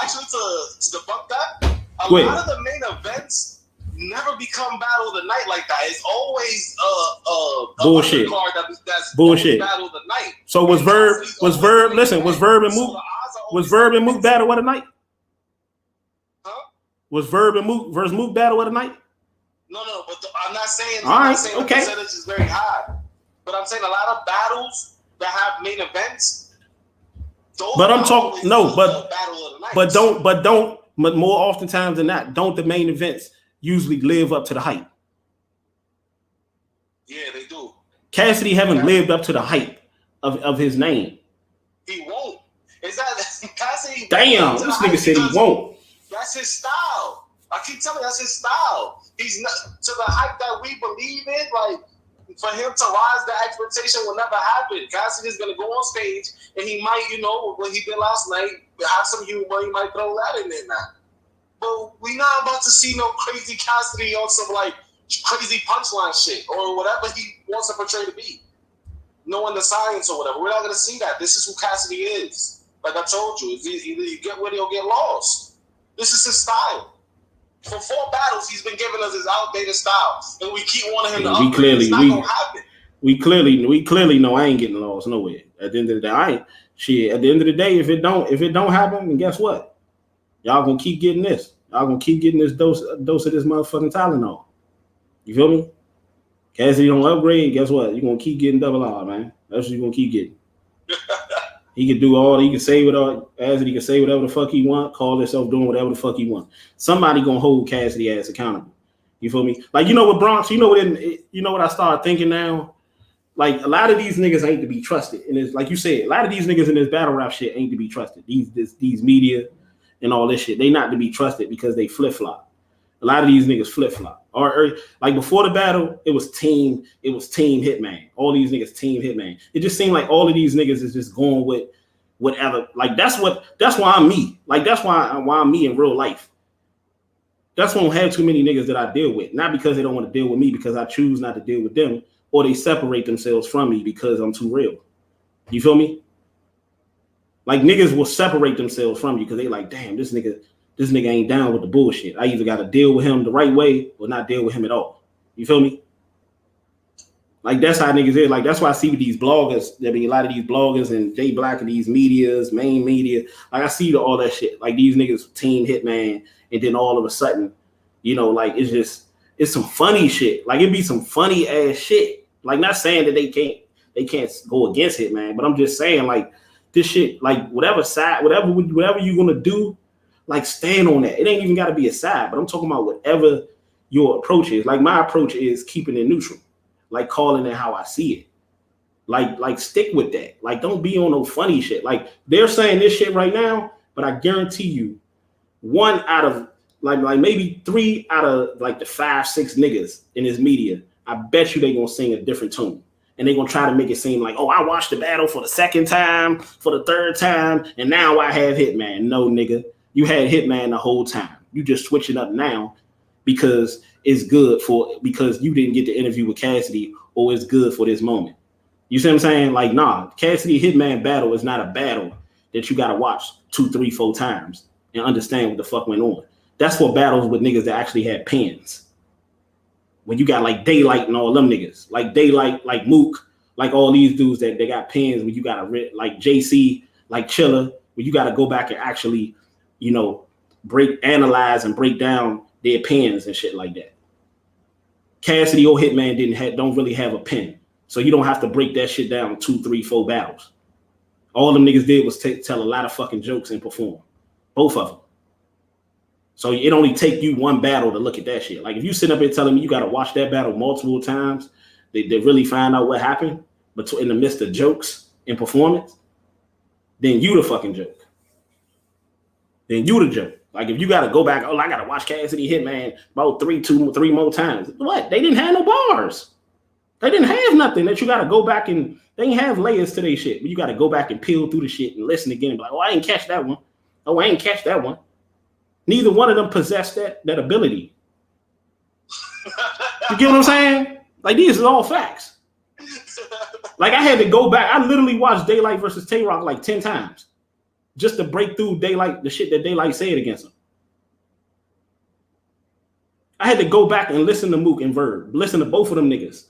Actually, to debunk that, a lot of the main events never become battle of the night like that. It's always bullshit. Card that's bullshit. Battle of the night. So was Verb and Mook battle of the night? Huh? Was Verb and Mook versus Mook battle of the night? No, but I'm not saying. All right, the percentage is very high. But I'm saying a lot of battles that have main events. But I'm talking but more oftentimes than not, don't the main events usually live up to the hype? Yeah, they do. Cassidy haven't lived up to the hype of his name. He won't. Is that Cassidy? Damn, this nigga said he won't. That's his style. I keep telling you, that's his style. He's not to the hype that we believe in. Like, for him to rise, the expectation will never happen. Cassidy is gonna go on stage and he might, what he did last night, have some humor. He might throw that in there now. But we not about to see no crazy Cassidy on some like crazy punchline shit or whatever he wants to portray to be. Knowing the science or whatever, we're not gonna see that. This is who Cassidy is. Like I told you, either you get with it or get lost. This is his style. For 4 battles, he's been giving us his outdated style, and we keep wanting him to upgrade. It's not gonna happen. We clearly know I ain't getting lost nowhere. At the end of the day, At the end of the day, if it don't happen, then guess what? Y'all gonna keep getting this. Y'all gonna keep getting this dose of this motherfucking Tylenol. You feel me? Cassidy don't upgrade. Guess what? You're gonna keep getting double R, man. That's what you're gonna keep getting. He can do all. He can say Cassidy can say whatever the fuck he want. Call himself doing whatever the fuck he want. Somebody gonna hold Cassidy ass accountable. You feel me? Like what Bronx. You know what I started thinking now. Like a lot of these niggas ain't to be trusted, and it's like you said, a lot of these niggas in this battle rap shit ain't to be trusted. These media and all this shit, they not to be trusted because they flip flop. A lot of these niggas flip flop. Or like before the battle, it was team Hitman. All these niggas team Hitman. It just seemed like all of these niggas is just going with whatever. Like that's why I'm me. Like that's why I'm me in real life. That's why I don't have too many niggas that I deal with. Not because they don't want to deal with me, because I choose not to deal with them, or they separate themselves from me because I'm too real. You feel me? Like niggas will separate themselves from you because they like, damn, this nigga ain't down with the bullshit. I either got to deal with him the right way or not deal with him at all. You feel me? Like that's how niggas is. Like that's why I see with these bloggers, there be a lot of these bloggers and Jay Black and these medias, main media. Like I see all that shit. Like these niggas team Hitman, and then all of a sudden, like it's some funny shit. Like it be some funny ass shit. Like not saying that they can't go against Hitman, but I'm just saying like this shit, like whatever you're gonna do. Like stand on that. It ain't even got to be a side, but I'm talking about whatever your approach is. Like my approach is keeping it neutral, like calling it how I see it. Like stick with that. Like don't be on no funny shit. Like they're saying this shit right now, but I guarantee you, 1 out of like maybe 3 out of like the 5, 6 niggas in this media, I bet you they gonna sing a different tune. And they're going to try to make it seem like, oh, I watched the battle for the 2nd time, for the 3rd time, and now I have Hitman. No, nigga. You had Hitman the whole time. You just switch it up now because it's good because you didn't get the interview with Cassidy, or it's good for this moment. You see what I'm saying? Like, nah, Cassidy Hitman battle is not a battle that you got to watch 2, 3, 4 times and understand what the fuck went on. That's for battles with niggas that actually had pens. When you got like Daylight and all them niggas, like Daylight, like Mook, like all these dudes that they got pens when you got to like JC, like Chiller, where you got to go back and actually, analyze and break down their pens and shit like that. Cassidy or Hitman don't really have a pen, so you don't have to break that shit down 2, 3, 4 battles. All them niggas did was tell a lot of fucking jokes and perform, both of them. So it only take you 1 battle to look at that shit. Like if you sit up here telling me you got to watch that battle multiple times, they really find out what happened, but in the midst of jokes and performance, then you the fucking joke. Then you the joke. Like if you got to go back, I got to watch Cassidy Hitman about 3 more times. What? They didn't have no bars. They didn't have nothing that you got to go back and they didn't have layers to their shit. But you got to go back and peel through the shit and listen again and be like, oh, I ain't catch that one. Oh, I ain't catch that one. Neither one of them possessed that ability. You get what I'm saying? Like these are all facts. Like I had to go back. I literally watched Daylight versus Tay-Rock like 10 times just to break through Daylight, the shit that Daylight said against him. I had to go back and listen to Mook and Verb, listen to both of them niggas,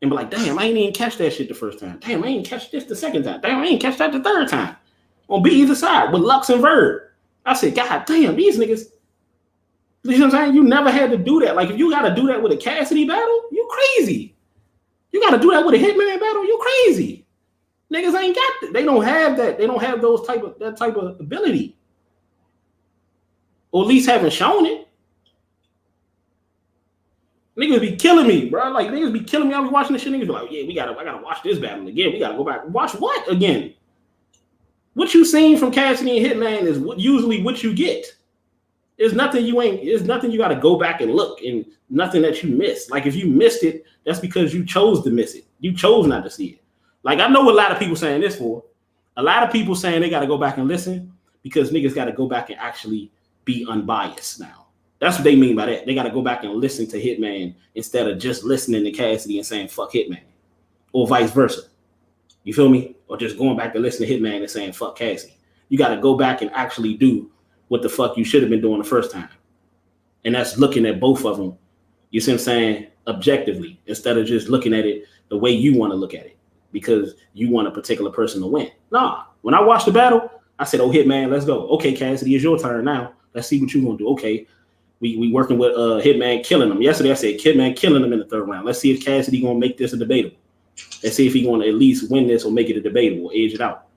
and be like, damn, I ain't even catch that shit the first time. Damn, I ain't catch this the second time. Damn, I ain't catch that the 3rd time. On be either side with Lux and Verb. I said, God damn, these niggas. You know what I'm saying? You never had to do that. Like, if you got to do that with a Cassidy battle, you crazy. You got to do that with a Hitman battle? You crazy. Niggas ain't got that. They don't have that. They don't have that type of ability. Or at least haven't shown it. Niggas be killing me, bro. Like, niggas be killing me. I be watching this shit. Niggas be like, yeah, I gotta watch this battle again. We gotta go back. Watch what again? What you seen from Cassidy and Hitman is usually what you get. There's nothing you gotta go back and look, and nothing that you missed. Like, if you missed it, that's because you chose to miss it. You chose not to see it. Like, I know what a lot of people saying this for. A lot of people saying they gotta go back and listen because niggas gotta go back and actually be unbiased now. That's what they mean by that. They got to go back and listen to Hitman instead of just listening to Cassidy and saying, fuck Hitman. Or vice versa. You feel me? Or just going back to listen to Hitman and saying, fuck Cassidy. You got to go back and actually do what the fuck you should have been doing the first time. And that's looking at both of them, you see what I'm saying, objectively, instead of just looking at it the way you want to look at it because you want a particular person to win. Nah. When I watched the battle, I said, oh, Hitman, let's go. Okay, Cassidy, it's your turn now. Let's see what you're going to do. Okay. We working with Hitman killing him. Yesterday I said Hitman killing him in the third round. Let's see if Cassidy gonna make this a debatable. Let's see if he gonna at least win this or make it a debatable, edge it out.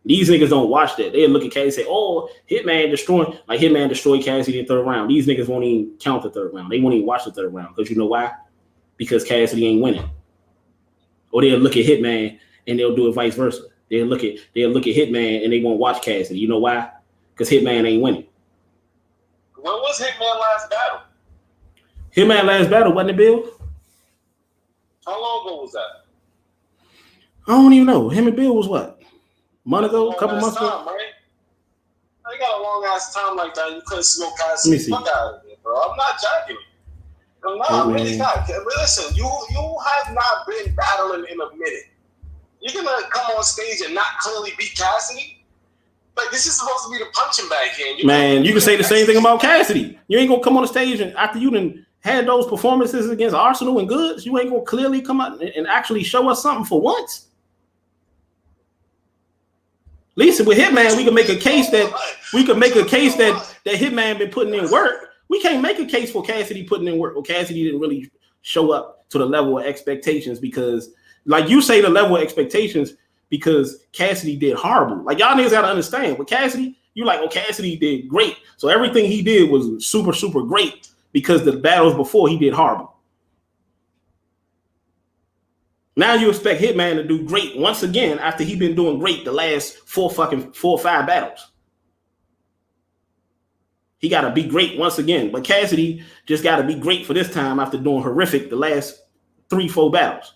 These niggas don't watch that. They look at Cassidy and say, oh, Hitman destroyed Cassidy in the third round. These niggas won't even count the third round. They won't even watch the third round. Because you know why? Because Cassidy ain't winning. Or they'll look at Hitman and they'll do it vice versa. They'll look at Hitman and they won't watch Cassidy. You know why? Because Hitman ain't winning. When was Hitman last battle? Hitman last battle, wasn't it, Bill? How long ago was that? I don't even know. Him and Bill was what? A month ago? A couple months ago? Right? I got a long ass time like that. You couldn't smoke Cassidy. Fuck out of here, bro. I'm not jacking it. I'm not. Really not. Listen, you have not been battling in a minute. You're gonna come on stage and not clearly beat Cassidy? Like, this is supposed to be the punching bag here. You can say the same thing about Cassidy. You ain't gonna come on the stage and after you done had those performances against Arsenal and Goods, you ain't gonna clearly come out and actually show us something for once. At least with Hitman, we can make a case that Hitman been putting in work. We can't make a case for Cassidy putting in work. Well, Cassidy didn't really show up to the level of expectations because, like you say, the level of expectations. Because Cassidy did horrible. Like, y'all niggas gotta understand. With Cassidy, you like, oh, Cassidy did great. So everything he did was super, super great because the battles before he did horrible. Now you expect Hitman to do great once again after he been doing great the last 4 or 5 battles. He gotta be great once again. But Cassidy just gotta be great for this time after doing horrific the last 3, 4 battles.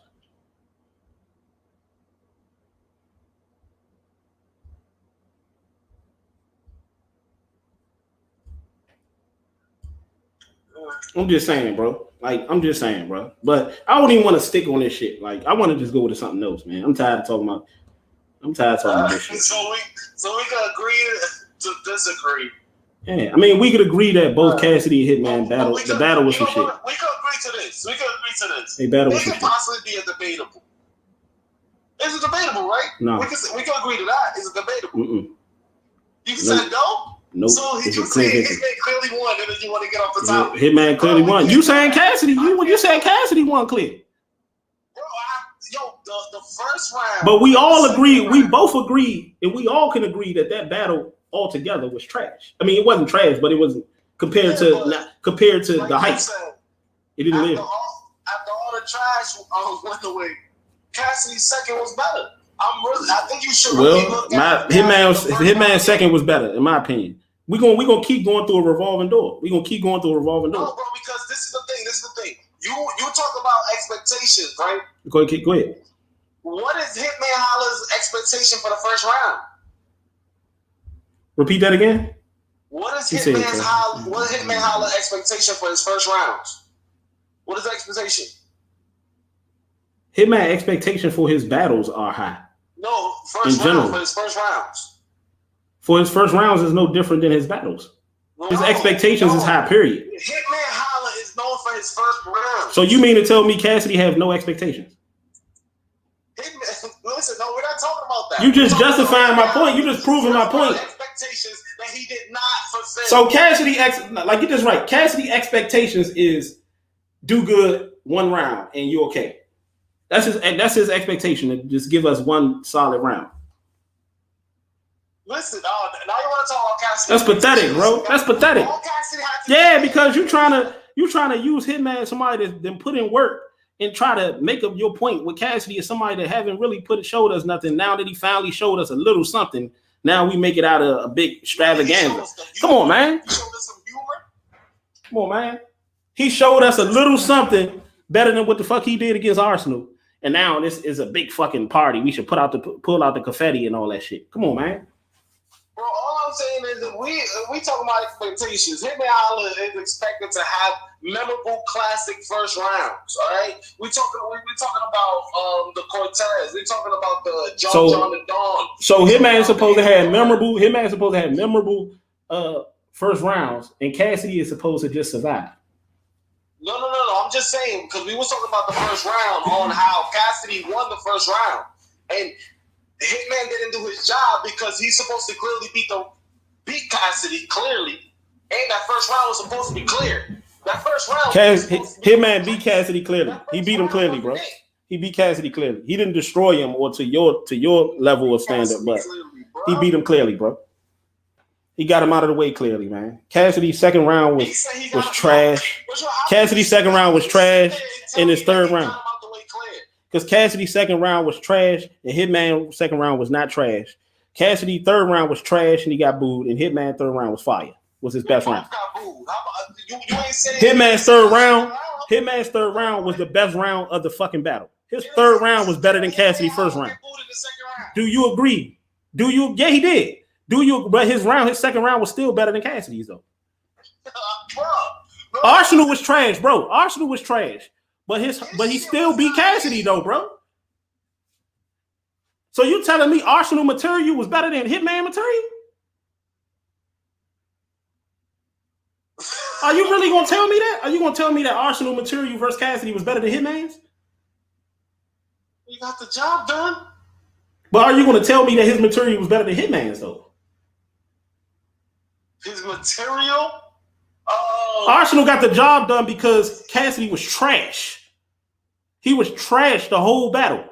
I'm just saying, bro. But I don't even want to stick on this shit. Like, I want to just go to something else, man. I'm tired of talking about this shit. So we can agree to disagree. Yeah, I mean, we could agree that both Cassidy and Hitman battle. The battle was some shit. We could agree to this. They battle was some shit. It could possibly be a debatable. Is it debatable, right? No. We can agree to that. Is it debatable? Mm-mm. You said no? Nope. So you say Hitman clearly won, and then you want to get off the topic. Hitman clearly won. You saying Cassidy? You said Cassidy won clear. Bro, the first round. But we all agree. We both agree, and we all can agree that battle altogether was trash. I mean, it wasn't trash, but it was compared to like the hype. It didn't live. After all the trash went away, Cassidy's second was better. I think you should. Well, Hitman's second was better, in my opinion. We gonna keep going through a revolving door. We gonna keep going through a revolving door. No, bro, because this is the thing. You talk about expectations, right? Go ahead. What is Hitman Holla's expectation for the first round? Repeat that again. What is Hitman Holla's expectation for his first rounds? What is the expectation? Hitman expectation for his battles are high. No, for his first rounds. For his first rounds is no different than his battles. His expectations is high, period. Hitman Holla is known for his first round. So you mean to tell me Cassidy have no expectations? Listen, no, we're not talking about that. You just justifying my point. You just proving my point. Expectations that he did not fulfill. So Cassidy, like you just right. Cassidy expectations is do good one round and you okay. That's his expectation to just give us one solid round. Listen, now you want to talk about Cassidy? That's pathetic, bro. That's pathetic. Yeah, because you trying to use Hitman, somebody that then put in work and try to make up your point with Cassidy is somebody that haven't really showed us nothing. Now that he finally showed us a little something, now we make it out of a big extravaganza. Come on, man. Come on, man. He showed us a little something better than what the fuck he did against Arsenal. And now this is a big fucking party. We should pull out the confetti and all that shit. Come on, man. Bro, all I'm saying is that we talking about expectations. Hitman Holla is expected to have memorable classic first rounds. All right, we talking about the Cortez. We talking about the John and Dawn. So Hitman is supposed to have memorable. Hitman is supposed to have memorable first rounds, and Cassidy is supposed to just survive. No. I'm just saying because we was talking about the first round on how Cassidy won the first round, and Hitman didn't do his job because he's supposed to clearly beat Cassidy clearly, and that first round was supposed to be clear. That first round, Hitman beat Cassidy clearly. He beat him clearly, bro. He beat Cassidy clearly. He didn't destroy him or to your level of standard, but he beat him clearly, bro. He got him out of the way clearly, man. Cassidy's second round was trash. Cassidy's second round was trash in his third round. Because Cassidy's second round was trash and Hitman's second round was not trash. Cassidy's third round was trash and he got booed, and Hitman's third round was fire. Was his best round. Hitman's third round was the best round of the fucking battle. His third round was better than Cassidy's first round. Do you agree? Yeah, he did. But his second round was still better than Cassidy's though. Arsenal was trash, bro. Arsenal was trash. But he still beat Cassidy though, bro. So you telling me Arsenal material was better than Hitman material? Are you really gonna tell me that? Are you gonna tell me that Arsenal material versus Cassidy was better than Hitman's? You got the job done. But are you gonna tell me that his material was better than Hitman's though? His material? Arsenal got the job done because Cassidy was trash. He was trash the whole battle.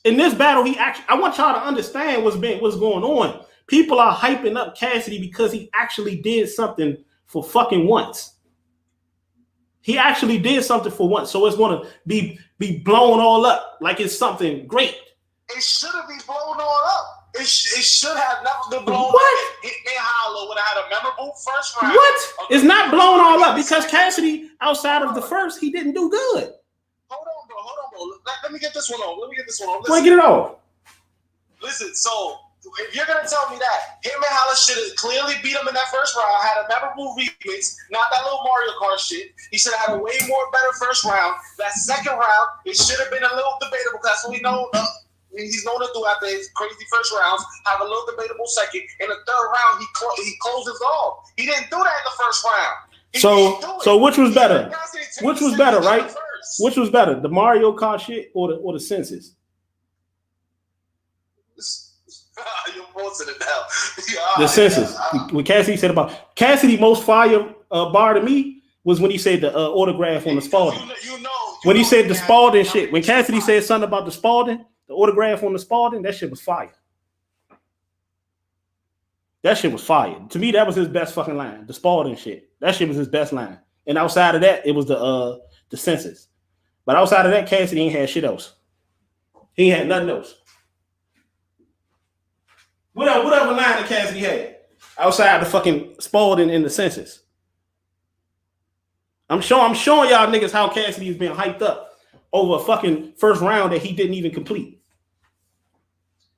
In this battle, I want y'all to understand what's going on. People are hyping up Cassidy because he actually did something for fucking once. He actually did something for once. So it's going to be blown all up like it's something great. It shouldn't be blown all up. It should have never been blown what? up. Hitman Holla would have had a memorable first round. What? It's not blown all up because Cassidy, outside of the first, he didn't do good. Hold on, bro. Let me get this one on. Listen, get it off. Listen, so if you're going to tell me that Hitman Holla should have clearly beat him in that first round, had a memorable remix, not that little Mario Kart shit. He should have had a way more better first round. That second round, it should have been a little debatable because we know he's known to do after his crazy first rounds, have a little debatable second. In the third round, he closes off. He didn't do that in the first round. So which was better? Which was better, right? Which was better, the Mario Kart shit or the Senses? You're forcing it now. The Senses. What Cassidy said about Cassidy most fire bar to me was when he said the autograph on the Spalding. When he said the Spalding shit. When Cassidy said something about the Spalding, the autograph on the Spalding, that shit was fire. That shit was fire. To me, that was his best fucking line. The Spalding shit. That shit was his best line. And outside of that, it was the Senses. But outside of that, Cassidy ain't had shit else. He ain't had nothing else. Whatever line that Cassidy had outside the fucking Spalding and the Senses. I'm showing y'all niggas how Cassidy is being hyped up over a fucking first round that he didn't even complete.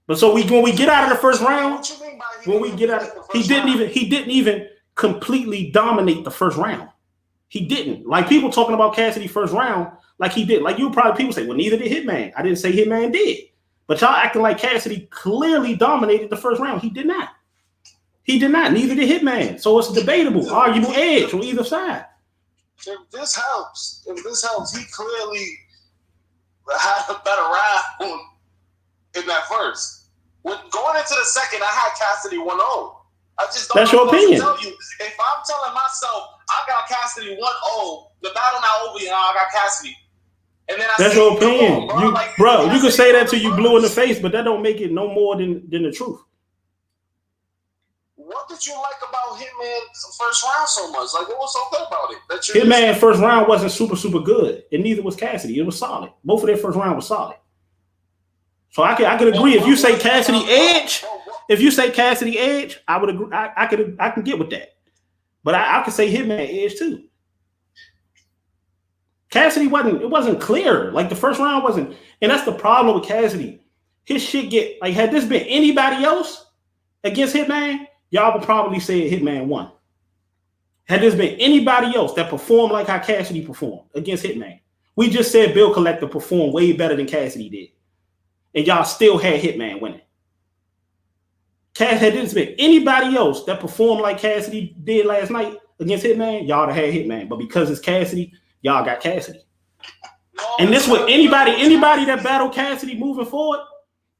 But so when we get out of the first round, he didn't even completely dominate the first round. He didn't. Like people talking about Cassidy first round, like he did. Like people say, well, neither did Hitman. I didn't say Hitman did. But y'all acting like Cassidy clearly dominated the first round. He did not. Neither did Hitman. So it's debatable, arguable edge on either side. If this helps, he clearly had a better round in that first. Going into the second, I had Cassidy 1-0. I just don't That's know your opinion. Tell you. If I'm telling myself I got Cassidy 1-0, the battle not over, I got Cassidy. And then that's your opinion. Bro, you can say that till you blue in the face, but that don't make it no more than the truth. What did you like about Hitman's first round so much? Like, what was so good about it? Hitman's first round wasn't super good, and neither was Cassidy. It was solid. Both of their first round was solid. So I could agree. If you say Cassidy Edge, I would agree. I can get with that. But I could say Hitman Edge too. Cassidy wasn't clear. Like the first round wasn't, and that's the problem with Cassidy. His shit get like, had this been anybody else against Hitman, y'all would probably say Hitman won. Had this been anybody else that performed like how Cassidy performed against Hitman, we just said Bill Collector performed way better than Cassidy did. And y'all still had Hitman winning. Had this been anybody else that performed like Cassidy did last night against Hitman, y'all would have had Hitman. But because it's Cassidy, y'all got Cassidy. And this with anybody that battle Cassidy moving forward,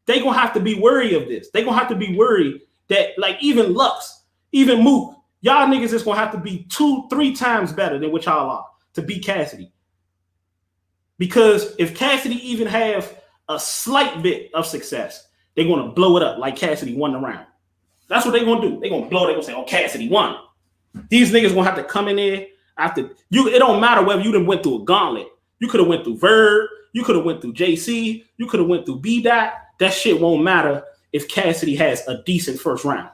they gonna have to be worried of this. They gonna have to be worried that like even Lux, even Mook, y'all niggas is gonna have to be 2-3 times better than what y'all are to beat Cassidy. Because if Cassidy even have a slight bit of success, they're going to blow it up like Cassidy won the round. That's what they're going to do. They're going to blow it. They're going to say, oh, Cassidy won. These niggas going to have to come in there after you. It don't matter whether you done went through a gauntlet. You could have went through Verb. You could have went through JC. You could have went through B-Dot. That shit won't matter if Cassidy has a decent first round.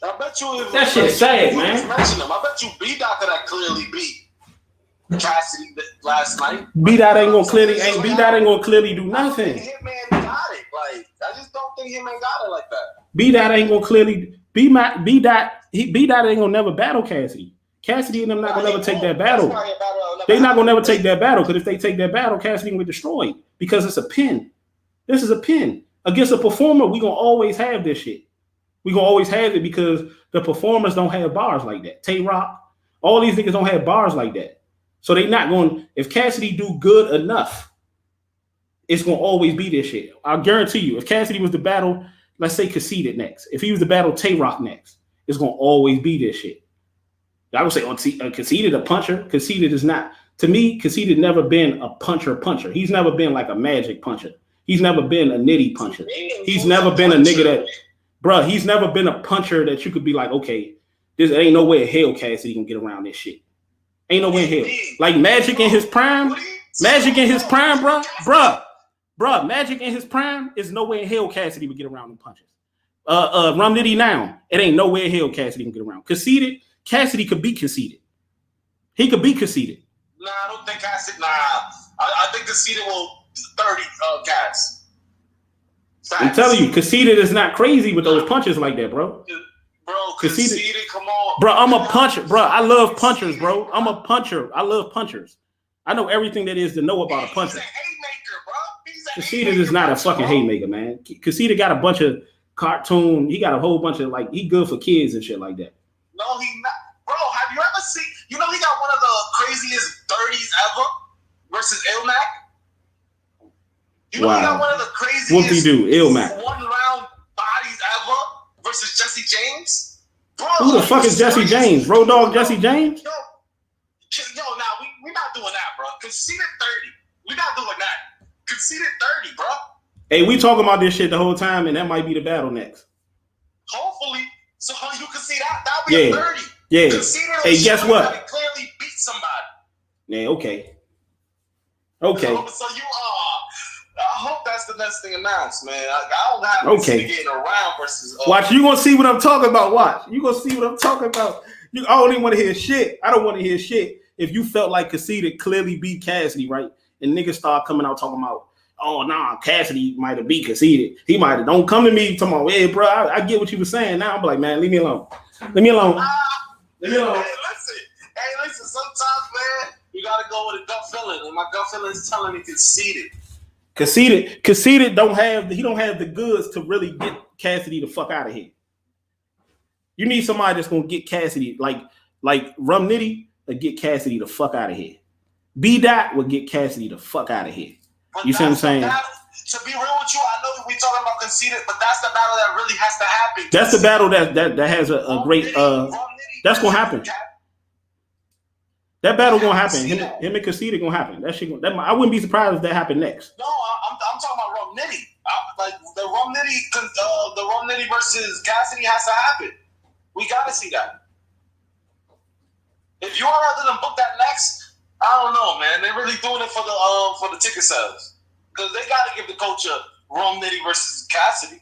I bet you that shit's sad, man. I bet you B-Dot could have clearly beat Cassidy last night. B-Dot ain't gonna clearly do nothing. Hitman got it. Like, I just don't think Hitman got it like that. B-Dot ain't gonna clearly B-Dot ain't gonna never battle Cassidy. Cassidy and them not gonna never take that battle. They not gonna never take that battle, because if they take that battle, Cassidy gonna get destroyed because it's a pin. This is a pin. Against a performer, we gonna always have this shit. We gonna always have it because the performers don't have bars like that. Tay Rock, all these niggas don't have bars like that. So they not going, if Cassidy do good enough, it's going to always be this shit. I guarantee you, if Cassidy was the battle, let's say Cassidy next. If he was the battle Tay Rock next, it's going to always be this shit. I would say, Cassidy the puncher. Cassidy is not. To me, Cassidy never been a puncher. He's never been like a magic puncher. He's never been a nitty puncher. He's never been a nigga that, bruh, he's never been a puncher that you could be like, okay, this ain't no way in hell Cassidy can get around this shit. Ain't no way in hell. Like Magic in his prime, bro. Magic in his prime is no way in hell Cassidy would get around them punches. Rum Nitty now, it ain't no way in hell Cassidy can get around. Cassidy could be conceited. He could be conceited. Nah, I don't think Cassidy. Nah, I think Cassidy will 30 cats. I'm telling you, Cassidy is not crazy with those punches like that, bro. Bro, Cassidy, come on. Bro, I'm a puncher. Bro, I love punchers, bro. I'm a puncher. I love punchers. I know everything that is to know about a puncher. He's a haymaker, bro. Cassidy is not a fucking haymaker, man. Cassidy got a bunch of cartoon. He got a whole bunch of, like, he good for kids and shit like that. No, he not. Bro, have you ever seen, he got one of the craziest 30s ever versus Ilmac? He got one of the craziest what did he do? Ilmac. one-round bodies ever versus Jesse James? Bro, who the fuck is Jesse James? Road Dogg Jesse James? Yo, now we're not doing that, bro. Conceded 30. We're not doing that. Conceded 30, bro. Hey, we talking about this shit the whole time, and that might be the battle next. Hopefully. So you can see that. That'll be a 30. Yeah. Conceded, hey, guess what? He clearly beat somebody. Yeah, okay. Okay. So you I hope that's the next thing announced, man. I don't have to getting around versus. Watch, you gonna see what I'm talking about. Watch, you gonna see what I'm talking about. I don't even want to hear shit. I don't want to hear shit. If you felt like Cassidy clearly beat Cassidy, right? And niggas start coming out talking about, oh nah, Cassidy might have beat Cassidy. He might have. Don't come to me talking about, hey, bro, I get what you were saying. Now I'm like, man, leave me alone. Leave me alone. Leave me alone. Hey, listen. Sometimes, man, you gotta go with a gut feeling, and my gut feeling is telling me Cassidy. Cassidy don't have the goods to really get Cassidy the fuck out of here. You need somebody that's gonna get Cassidy like Rum Nitty to get Cassidy the fuck out of here. B-Dot will get Cassidy the fuck out of here. But you see what I'm saying? To be real with you, I know we talking about conceded, but that's the battle that really has to happen. That's the battle that has a great that's gonna happen. That battle gonna happen. Him and Cassidy gonna happen. That shit. I wouldn't be surprised if that happened next. No, I'm talking about Rum Nitty. Like the Rum Nitty versus Cassidy has to happen. We gotta see that. If you are rather than book that next, I don't know, man. They're really doing it for the ticket sales because they gotta give the culture Rum Nitty versus Cassidy.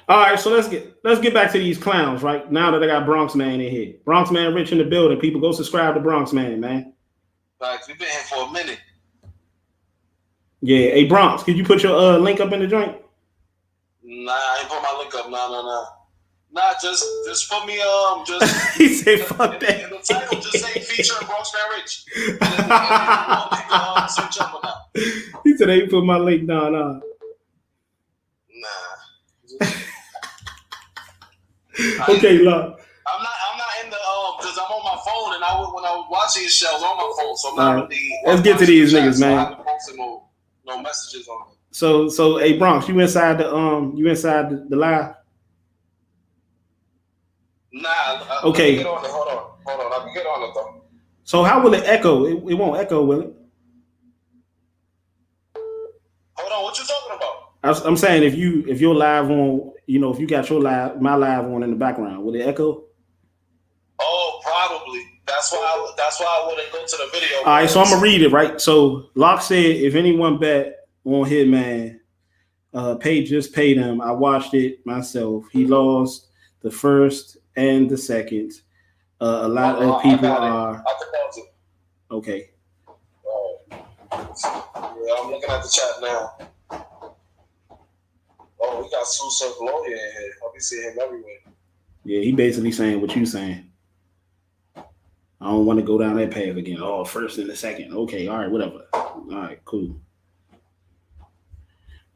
All right, so let's get back to these clowns, right? Now that I got Bronx Man in here. Bronx Man Rich in the building. People go subscribe to Bronx Man, man. Like, we've been here for a minute. Yeah. Hey, Bronx, could you put your link up in the joint? Nah, I ain't put my link up. Nah. Nah, just put me just he said fuck that. In the title, just say featuring Bronx Man Rich. Search up on that. He said they put my link down. Nah. Okay, look. I'm not in the because I'm on my phone and when I was watching his show, I was on my phone, so I'm not really. Let's get to these niggas, man. I haven't posted no messages on them. So hey Bronx, you inside the live? Nah. Okay. Hold on. I can get on it though. So how will it echo? It won't echo, will it? Hold on. What you talking about? I'm saying if you're live on, if you got my live on in the background, will it echo? Oh, probably. That's why I wouldn't go to the video. All right, so I'm gonna read it, right? So Locke said, if anyone bet on Hitman, just paid him. I watched it myself. He lost the first and the second. A lot of people are. Okay. Yeah, I'm looking at the chat now. Oh, we got Sue Surf Lawyer in here. I'll be seeing him everywhere. Yeah, he basically saying what you saying. I don't want to go down that path again. Oh, first and the second. Okay, all right, whatever. All right, cool.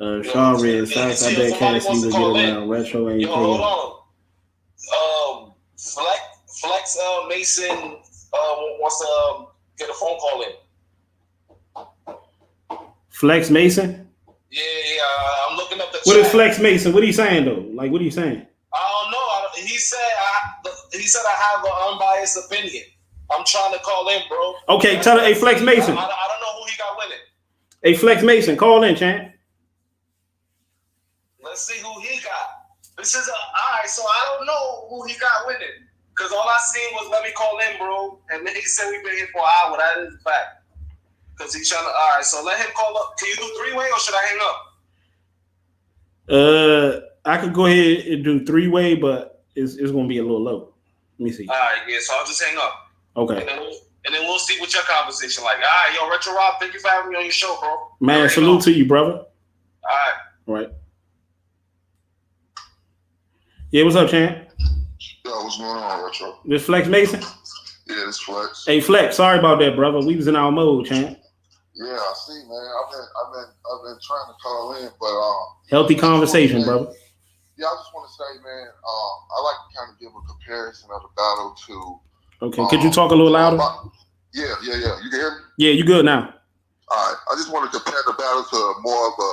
Sean Red, Sacks, I bet Cassidy will get around. Retro ain't hold on. Flex Mason wants to get a phone call in. Flex Mason? Yeah, I'm looking up the What chat. is Flex Mason? What are you saying though? Like, what are you saying? I don't know. He said I have an unbiased opinion. I'm trying to call in, bro. Okay, tell her, hey, Flex Mason. I don't know who he got winning. Hey, Flex Mason, call in, champ. Let's see who he got. This is all right, so I don't know who he got winning. Because all I seen was let me call in, bro. And then he said we've been here for an hour. That is a fact. Because he's trying to, all right, so let him call up. Can you do three-way or should I hang up? I could go ahead and do three-way, but it's going to be a little low. Let me see. All right, yeah, so I'll just hang up. Okay. And then we'll see what your conversation like. All right, yo, Retro Rob, thank you for having me on your show, bro. Man, salute to you, brother. All right. All right. Yeah, what's up, champ? Yo, what's going on, Retro? This Flex Mason? Yeah, this Flex. Hey, Flex, sorry about that, brother. We was in our mode, champ. Yeah, I see, man. I've been trying to call in, but healthy conversation, brother. Yeah, I just want to say, man, I like to kind of give a comparison of the battle to. Okay, could you talk a little louder? Yeah. You can hear me? Yeah, you good now. All right. I just want to compare the battle to more of a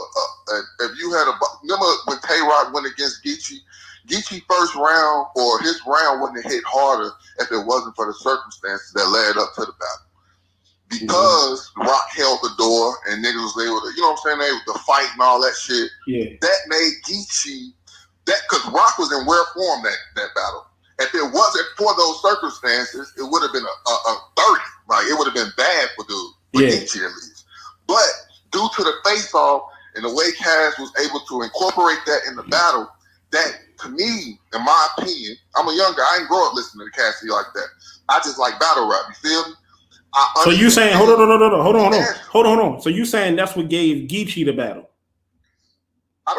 if you had remember when Tay-Rock went against Geechee first round or his round wouldn't have hit harder if it wasn't for the circumstances that led up to the battle. Because Rock held the door and niggas was able to, you know what I'm saying, they able to fight and all that shit. Yeah. That made Geechee, because Rock was in rare form that battle. If it wasn't for those circumstances, it would have been a 30. Like, it would have been bad for Geechee at least. But due to the face-off and the way Cass was able to incorporate that in the battle, that, to me, in my opinion, I'm a young guy. I didn't grow up listening to Cassidy like that. I just like battle rap. You feel me? So you saying hold on. So you saying that's what gave Geechee the battle? I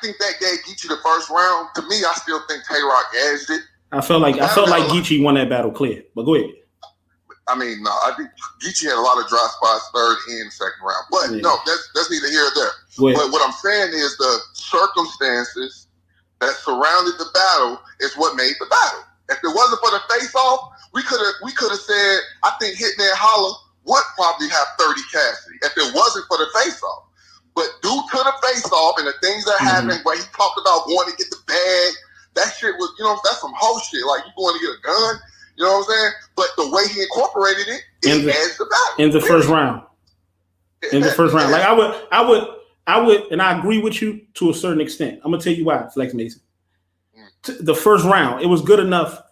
think that gave Geechee the first round. To me, I still think Tay-Rock edged it. I felt like Geechee won that battle clear. But go ahead. I mean, no, I think Geechee had a lot of dry spots third and second round. But no, that's neither here nor there. But what I'm saying is the circumstances that surrounded the battle is what made the battle. If it wasn't for the face-off, we could have said, I think Hitman Holla would probably have 30 Cassidy if it wasn't for the face-off. But due to the face-off and the things that happened, where he talked about going to get the bag, that shit was, that's some hoe shit. Like, you going to get a gun? You know what I'm saying? But the way he incorporated it, it adds the battle. In the first round. In the first round. Like I would, and I agree with you to a certain extent. I'm gonna tell you why, Flex Mason. The first round, it was good enough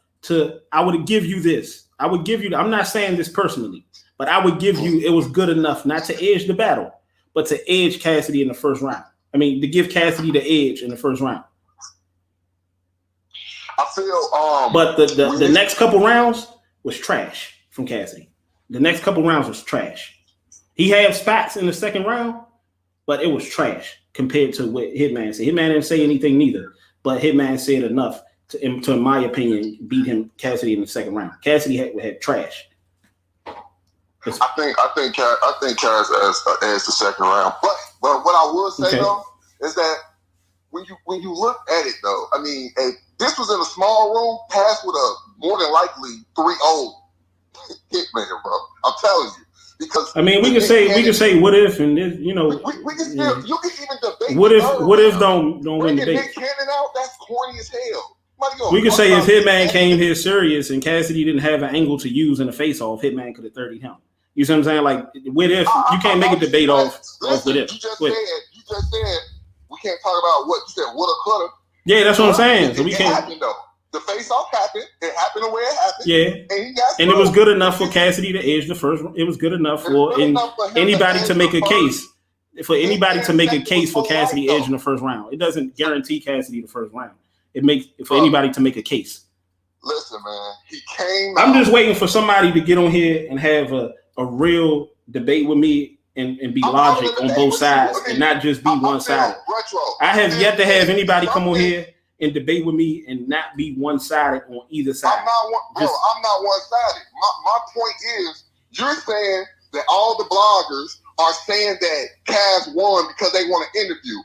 I would give you this. I would give you, I'm not saying this personally, but I would give you, it was good enough not to edge the battle, but to edge Cassidy in the first round. I mean, to give Cassidy the edge in the first round. I feel but the next couple rounds was trash from Cassidy. The next couple rounds was trash. He had spots in the second round, but it was trash compared to what Hitman said. Hitman didn't say anything neither, but Hitman said enough to in my opinion, beat him Cassidy in the second round. Cassidy had trash. I think Cass as the second round. But what I will say though is that when you look at it though, I mean, this was in a small room. Cass would have more than likely 3-0 Hitman, bro. I'm telling you. Because I mean, we can say what if, and this, you know, we can still, you can even debate. What if don't win the debate? Nick Cannon out, that's corny as hell. We can say if Hitman came here serious and Cassidy didn't have an angle to use in a face-off, Hitman could have 30'd him. You see what I'm saying? Like, what if you can't make a debate off what if? You just said we can't talk about what you said. Woulda, coulda. Yeah, that's what I'm saying. So we can't. Happened, though. The face-off happened. It happened the way it happened. Yeah, and it was good enough for Cassidy to edge the first. It was good enough for anybody to make a case. For anybody to make a case for Cassidy edging the first round. It doesn't guarantee Cassidy the first round. It makes for anybody to make a case. Listen, man, he came. I'm just waiting for somebody to get on here and have a real debate with me and be logic on both sides and not just be one-sided. I have yet to have anybody come on here and debate with me and not be one-sided on either side. I'm not one-sided. My point is, you're saying that all the bloggers are saying that Cass won because they want an interview.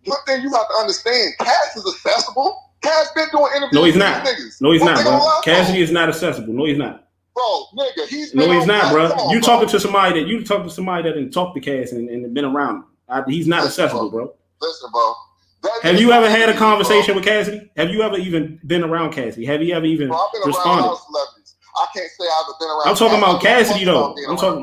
But then you have to understand, Cass is accessible. Cass been doing interviews. No, he's not. No, he's not, bro. Cassidy is not accessible. No, he's not. Bro, nigga, he's not, bro. You talking to somebody that didn't talk to Cass and been around him. He's not accessible, bro. Listen, bro. Have you ever had a conversation with Cassidy? Have you ever even been around Cassidy? Have you ever even responded? I can't say I've been around. I'm talking about Cassidy though. I'm talking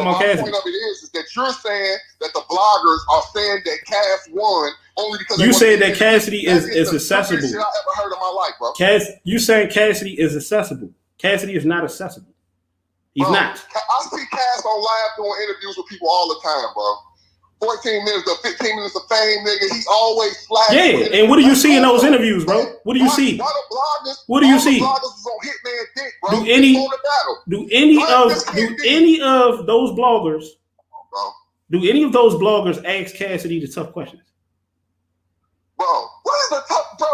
about Cassidy. The point of it is that you're saying that the bloggers are saying that Cass won only because you said that Cassidy is accessible. Shit I ever heard in my life, bro. You saying Cassidy is accessible? Cassidy is not accessible. He's not. I see Cass on live doing interviews with people all the time, bro. 14 minutes to 15 minutes of fame, nigga. He always flags. Yeah, and what do you see in those interviews, bro? What do you see? What do you see? Do any of those bloggers? Do any of those bloggers ask Cassidy the tough questions? Bro, what is the tough? Bro,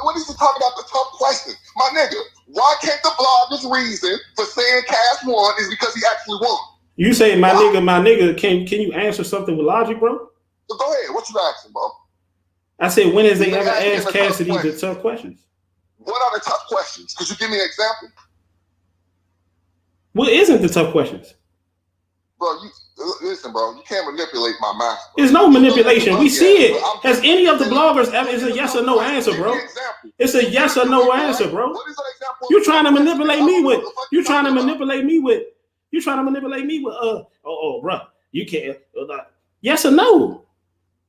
what is he talking about? The tough questions, my nigga. Why can't the bloggers' reason for saying Cass won is because he actually won? You say, my nigga, can you answer something with logic, bro? So go ahead. What you asking, bro? I said, when has they ever asked Cassidy the tough questions? What are the tough questions? Could you give me an example? What isn't the tough questions? Bro, listen, bro. You can't manipulate my mind. There's no manipulation. We see it. Has any of the bloggers ever? It's a yes or no answer, bro. It's a yes or no answer, bro. You're trying to manipulate me with. You're trying to manipulate me with. Bro, you can't. Yes or no?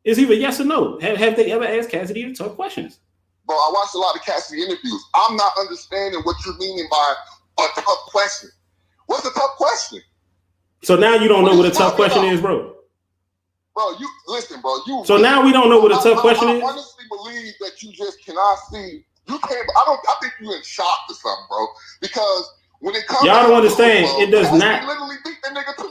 It's either yes or no. Have they ever asked Cassidy the tough questions? Bro, I watched a lot of Cassidy interviews. I'm not understanding what you're meaning by a tough question. What's a tough question? So now you don't know what a tough question is, bro. Bro, you listen, bro. So now we don't know what a tough question is. I honestly believe that you just cannot see. You can't. I think you're in shock or something, bro. Because when it comes, y'all don't understand. It does not.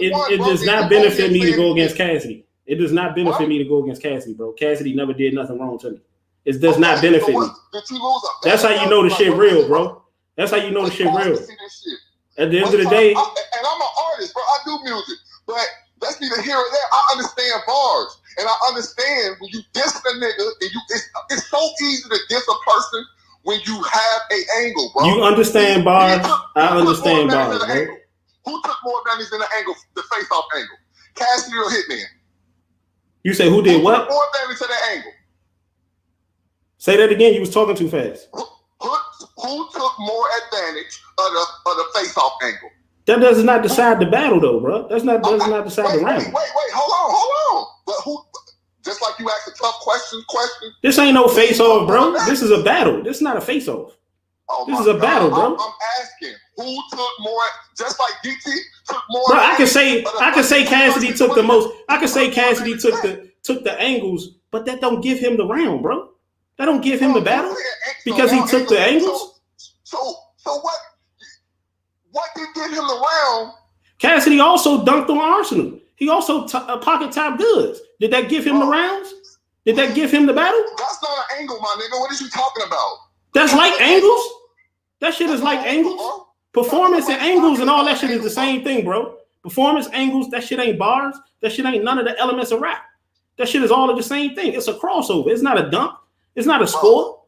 It does not benefit me to go against Cassidy. It does not benefit me to go against Cassidy, bro. Cassidy never did nothing wrong to me. It does not benefit me. That's how you know the shit real, bro. That's how you know the shit real. At the end of the day, and I'm an artist, bro. I do music, but that's neither here or there. I understand bars, and I understand when you diss a nigga, and it's so easy to diss a person when you have a angle, bro. You understand bars. I understand bars, bro. Who took more advantage in the angle, the face-off angle? Cassidy or Hitman? You say who did what? Took more advantage to that angle. Say that again. You was talking too fast. Who who took more advantage of the face-off angle. That does not decide the battle, though, bro. Does not decide the round. Wait, hold on. But who? Just like you asked a tough question. This ain't no face-off, bro. This is a battle. This is not a face-off. Oh, this is a battle, bro. I'm asking who took more. Just like DT took more. Bro, I can say Cassidy took the most. I can say Cassidy took the angles, but that don't give him the round, bro. That don't give him the battle because he took the angles. So what? What did give him the round? Cassidy also dunked on Arsenal. He also pocket top goods. Did that give him the rounds? Did that give him the battle? That's not an angle, my nigga. What are you talking about? That's like angles. That shit is like angles. Performance and angles and all that shit is the same thing, bro. Performance, angles, that shit ain't bars. That shit ain't none of the elements of rap. That shit is all of the same thing. It's a crossover. It's not a dunk. It's not a score.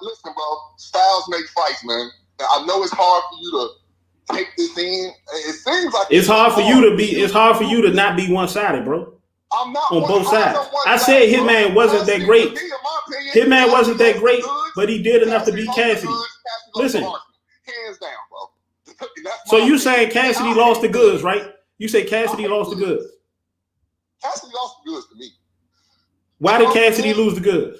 Listen, bro. Styles make fights, man. I know it's hard for you to take this in. It seems like it's hard for you to be. It's hard for you to not be one-sided, bro. I'm not on both sides. I said Hitman wasn't that great. Hitman wasn't that great, but he did enough to beat Cassidy. Listen. Hands down, bro. So you saying Cassidy lost the goods, right? You say Cassidy lost the goods. Cassidy lost the goods to me. Why did Cassidy lose the goods?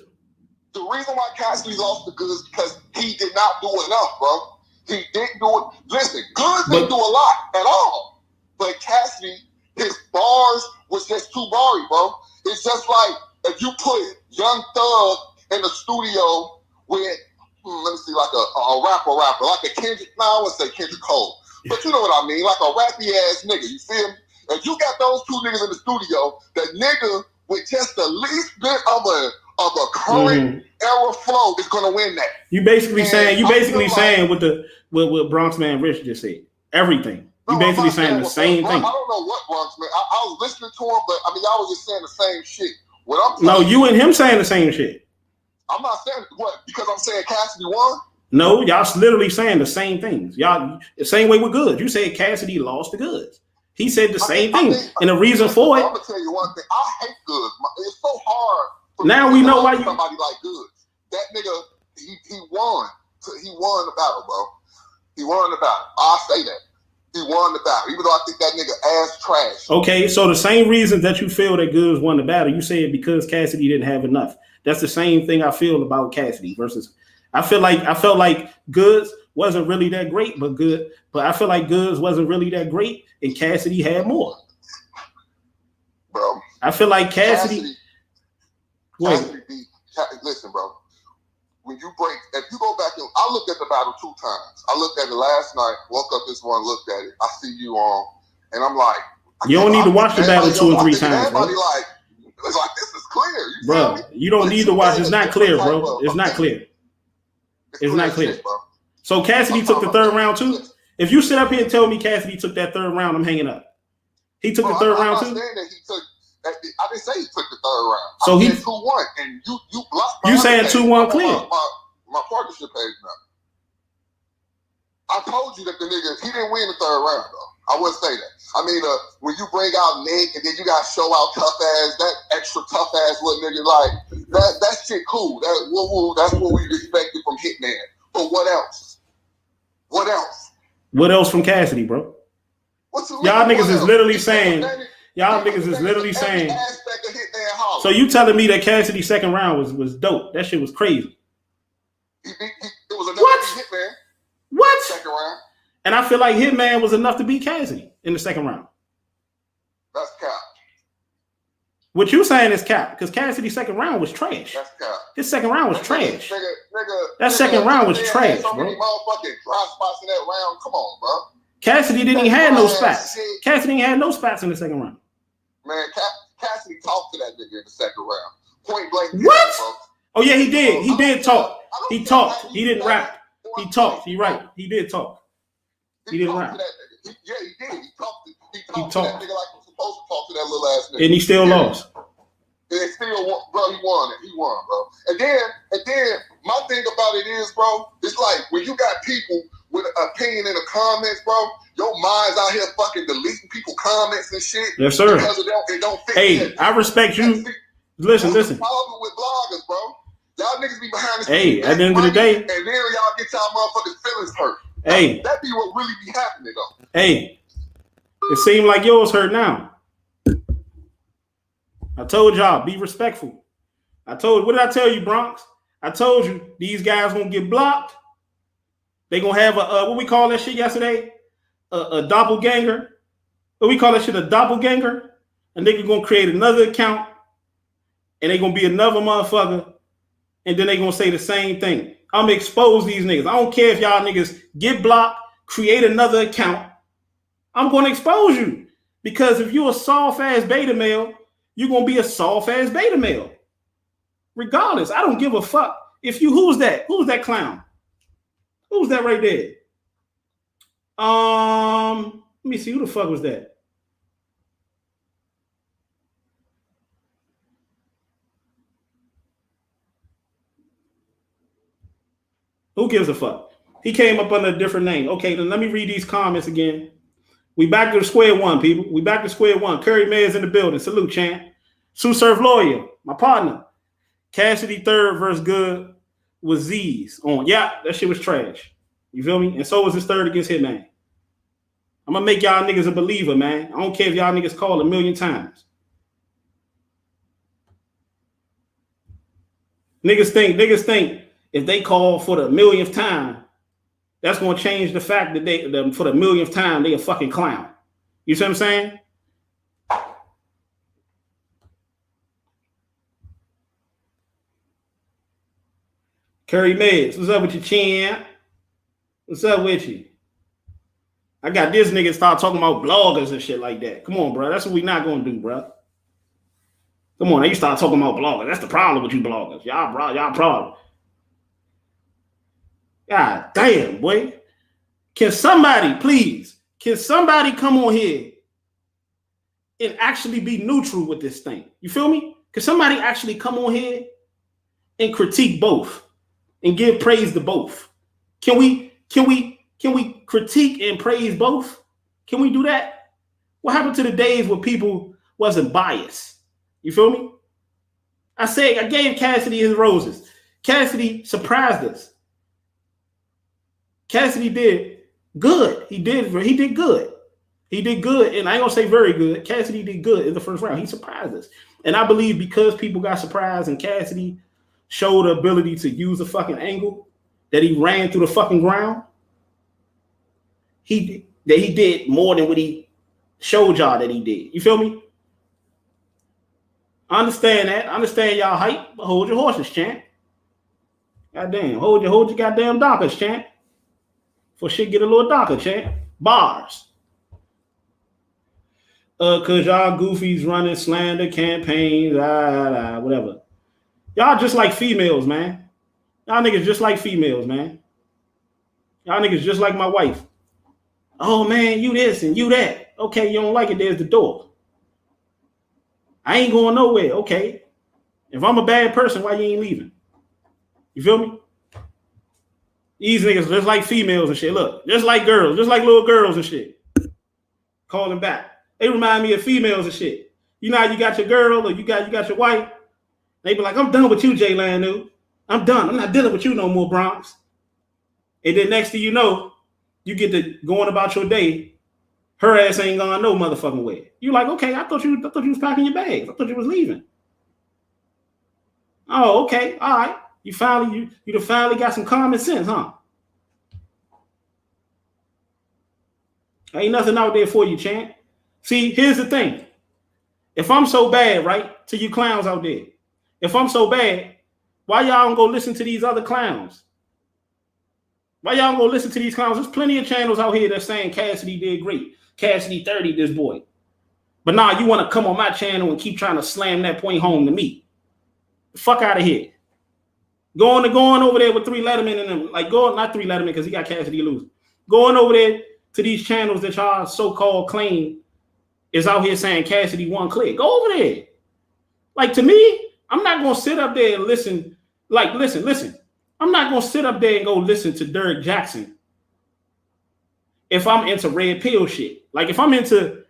The reason why Cassidy lost the goods is because he did not do enough, bro. He didn't do it. Listen, Goods didn't do a lot at all. But Cassidy, his bars was just too bary, bro. It's just like if you put Young Thug in the studio with, let me see, like a rapper, like a Kendrick. No, I wouldn't say Kendrick Cole, but you know what I mean, like a rappy ass nigga. You feel me? If you got those two niggas in the studio, the nigga with just the least bit of a current era flow is gonna win that. You basically saying what Bronx Man Rich just said. Everything. You basically saying the same thing. I don't know what Bronx Man. I was listening to him, but I mean, y'all was just saying the same shit. No, you and him saying the same shit. I'm not saying what because I'm saying Cassidy won. No, y'all literally saying the same things. Y'all the same way with Goods. You said Cassidy lost the goods. He said the same thing, and the reason for it. I'm gonna tell you one thing. I hate Goods. It's so hard. Now we know why you. Somebody like Goods. That nigga, he won. He won the battle, bro. He won the battle. I'll say that. He won the battle, even though I think that nigga ass trash. Okay, so the same reason that you feel that Goods won the battle, you said because Cassidy didn't have enough. That's the same thing I feel about Cassidy versus. I felt like Goods wasn't really that great, but I feel like Goods wasn't really that great, and Cassidy had more. Bro, I feel like Cassidy listen, bro. When you if you go back and I looked at the battle 2 times. I looked at it last night, woke up this morning, looked at it. I see you on, and I'm like, you don't need to watch the battle 2 or 3 times. Everybody it's like this is clear, bro. You don't need to watch. It's not clear, bro. It's not clear. It's not clear. Shit, bro. So Cassidy took the 3rd round too. If you sit up here and tell me Cassidy took that 3rd round, I'm hanging up. He took the 3rd round too. I didn't say he took the 3rd round. So he 2-1, and you blocked. You saying 2-1 clear? My partnership page now. I told you that the nigga he didn't win the 3rd round though. I wouldn't say that. I mean, when you bring out Nick and then you got to show out tough ass, that extra tough ass little nigga, like that shit cool. That's what we expected from Hitman. But what else? What else? What else from Cassidy, bro? Y'all niggas is literally saying. Y'all niggas is literally saying. So you telling me that Cassidy's 2nd round was dope? That shit was crazy. It was enough to beat Hitman. What? 2nd round. And I feel like Hitman was enough to beat Cassidy in the 2nd round. That's cap. What you saying is cap, because Cassidy's 2nd round was trash. That's cap. His 2nd round was trash. That nigga, 2nd round was trash, so bro. many motherfucking dry spots in that round. Come on, bro. Cassidy didn't even have no spots. Cassidy didn't have no spots in the 2nd round. Man, Cassidy talked to that nigga in the 2nd round. Point blank. What? Oh yeah, he did. He did talk. He talked. He didn't rap. He talked. He right. He did talk. He didn't rap. Yeah, he did. He talked to that nigga like he was supposed to talk to that little ass nigga. And he still lost. And still, bro, he won it. He won, bro. And then my thing about it is, bro, it's like when you got people with an opinion in the comments, bro, your mind's out here fucking deleting people's comments and shit. Yes, sir. Because it don't fit. Hey, I respect you. Listen. That's the problem with bloggers, bro. Y'all niggas be behind the scenes. Hey, at the end of the day, and then y'all get y'all motherfuckers feelings hurt. Hey, that be what really be happening though. Hey, it seemed like yours hurt now. I told y'all, be respectful. What did I tell you, Bronx? I told you these guys gonna get blocked. They gonna have a what we call that shit yesterday? A doppelganger. What we call that shit, a doppelganger? And they gonna create another account, and they gonna be another motherfucker, and then they gonna say the same thing. I'm gonna expose these niggas. I don't care if y'all niggas get blocked, create another account. I'm gonna expose you. Because if you're a soft-ass beta male, you're gonna be a soft-ass beta male. Regardless, I don't give a fuck. If you, who's that? Who's that clown? Who's that right there? Let me see, who the fuck was that? Who gives a fuck? He came up under a different name. Okay, then let me read these comments again. We back to square one, people. We back to square one. Curry Mayer's in the building. Salute, champ. Sue Surf Lawyer, my partner. Cassidy third versus Good with Z's on. Yeah, that shit was trash. You feel me? And so was his third against Hitman. I'm gonna make y'all niggas a believer, man. I don't care if y'all niggas call 1,000,000 times. Niggas think if they call for the 1,000,000th time, that's gonna change the fact that for the 1,000,000th time they a fucking clown. You see what I'm saying? Curry Meds, what's up with your chin? What's up with you? I got this nigga start talking about bloggers and shit like that. Come on, bro. That's what we not gonna do, bro. Come on, now you start talking about bloggers. That's the problem with you bloggers. Y'all problem. God damn, boy. Can somebody come on here and actually be neutral with this thing? You feel me? Can somebody actually come on here and critique both and give praise to both? Can we critique and praise both? Can we do that? What happened to the days where people wasn't biased? You feel me? I gave Cassidy his roses. Cassidy surprised us. Cassidy did good. He did good. He did good, and I ain't gonna say very good. Cassidy did good in the first round. He surprised us. And I believe because people got surprised and Cassidy showed the ability to use a fucking angle that he ran through the fucking ground, he did more than what he showed y'all that he did. You feel me? I understand that. I understand y'all hype, but hold your horses, champ. Goddamn, hold your goddamn dockers, champ. For shit get a little darker, champ. Bars. Cause y'all goofies running slander campaigns, whatever. Y'all just like females, man. Y'all niggas just like females, man. Y'all niggas just like my wife. Oh man, you this and you that. Okay, you don't like it, there's the door. I ain't going nowhere. Okay. If I'm a bad person, why you ain't leaving? You feel me? These niggas just like females and shit. Look, just like girls, just like little girls and shit. Calling back. They remind me of females and shit. You know how you got your girl or you got your wife? They be like, I'm done with you, Jay Lanu. I'm done. I'm not dealing with you no more, Bronx. And then next thing you know, you get to going about your day. Her ass ain't gone no motherfucking way. You like, okay, I thought you was packing your bags. I thought you was leaving. Oh, okay, all right. You finally got some common sense, huh? Ain't nothing out there for you, champ. See, here's the thing. If I'm so bad, right, to you clowns out there, if I'm so bad, why y'all don't go listen to these other clowns? Why y'all don't go listen to these clowns? There's plenty of channels out here that's saying Cassidy did great. Cassidy 30 this boy. But nah, you want to come on my channel and keep trying to slam that point home to me. The fuck out of here. Going over there with 3 Letterman and them. Like, not 3 Letterman because he got Cassidy losing. Going over there to these channels that y'all so-called claim is out here saying Cassidy one click. Go over there. Like, to me, I'm not going to sit up there and listen. Like, listen. I'm not going to sit up there and go listen to Derek Jackson if I'm into red pill shit. Like, if I'm into,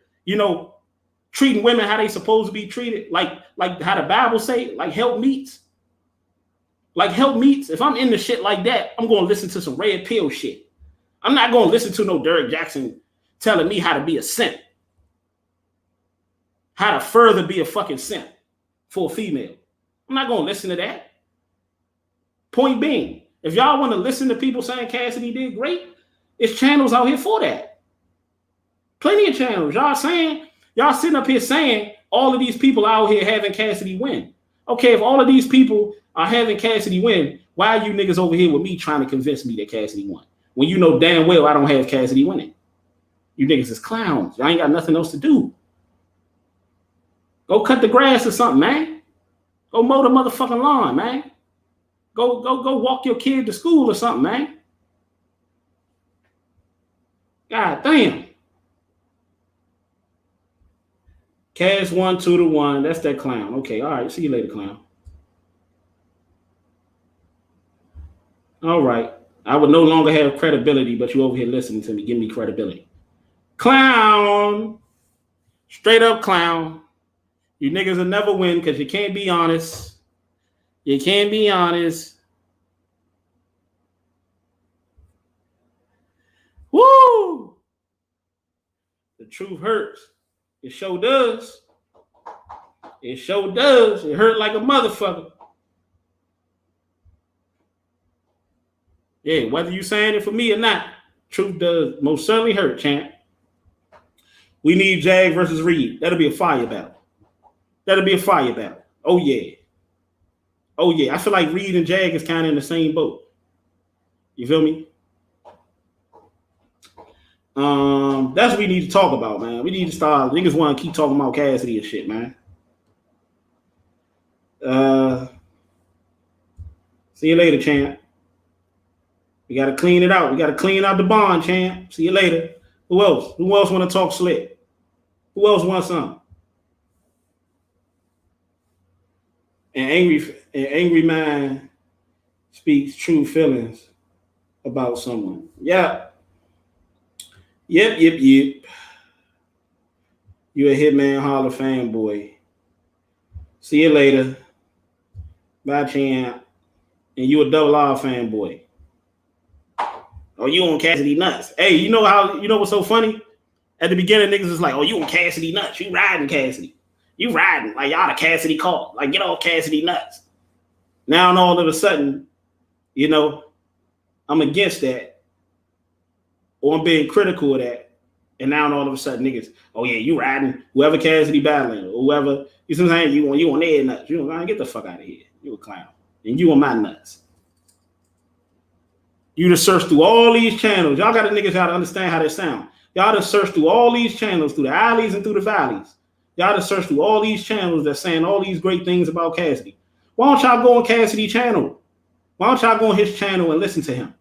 treating women how they supposed to be treated, like how the Bible say, like help meets. Like help meets, if I'm into shit like that, I'm going to listen to some red pill shit. I'm not going to listen to no Derek Jackson telling me how to be a simp. How to further be a fucking simp for a female. I'm not going to listen to that. Point being, if y'all want to listen to people saying Cassidy did great, it's channels out here for that. Plenty of channels. Y'all sitting up here saying all of these people out here having Cassidy win. Okay, if all of these people are having Cassidy win, why are you niggas over here with me trying to convince me that Cassidy won? When you know damn well I don't have Cassidy winning. You niggas is clowns. Y'all ain't got nothing else to do. Go cut the grass or something, man. Go mow the motherfucking lawn, man. Go walk your kid to school or something, man. God damn. Cass 1, 2 to 1. That's that clown. Okay, all right. See you later, clown. All right. I would no longer have credibility, but you over here listening to me. Give me credibility. Clown. Straight up clown. You niggas will never win because you can't be honest. You can't be honest. Woo! The truth hurts. It sure does. It sure does. It hurt like a motherfucker. Yeah, whether you saying it for me or not, truth does most certainly hurt, champ. We need Jag versus Reed. That'll be a fire battle. That'll be a fire battle. Oh, yeah. Oh, yeah. I feel like Reed and Jag is kind of in the same boat. You feel me? That's what we need to talk about, man. We need to start. Niggas want to keep talking about Cassidy and shit, man. See you later, champ. We got to clean it out. We got to clean out the bond, champ. See you later. Who else? Who else want to talk slick? Who else wants something? An angry man speaks true feelings about someone. Yeah. Yep. You a Hitman Hall of Fame boy. See you later. Bye, champ. And you a Double R fanboy. Oh, you on Cassidy nuts. Hey, you know what's so funny? At the beginning, niggas is like, oh, you on Cassidy nuts. You riding Cassidy. You riding. Like, y'all the Cassidy call. Like, get off Cassidy nuts. Now, and all of a sudden, I'm against that. Or I'm being critical of that. And now, and all of a sudden, niggas, oh, yeah, you riding. Whoever Cassidy battling. Or whoever. You see what I'm saying? You on their nuts. You on, get the fuck out of here. You a clown. And you on my nuts. You just search through all these channels. Y'all got the niggas how to understand how they sound. Y'all just search through all these channels, through the alleys and through the valleys. Y'all just search through all these channels that's saying all these great things about Cassidy. Why don't y'all go on Cassidy's channel? Why don't y'all go on his channel and listen to him?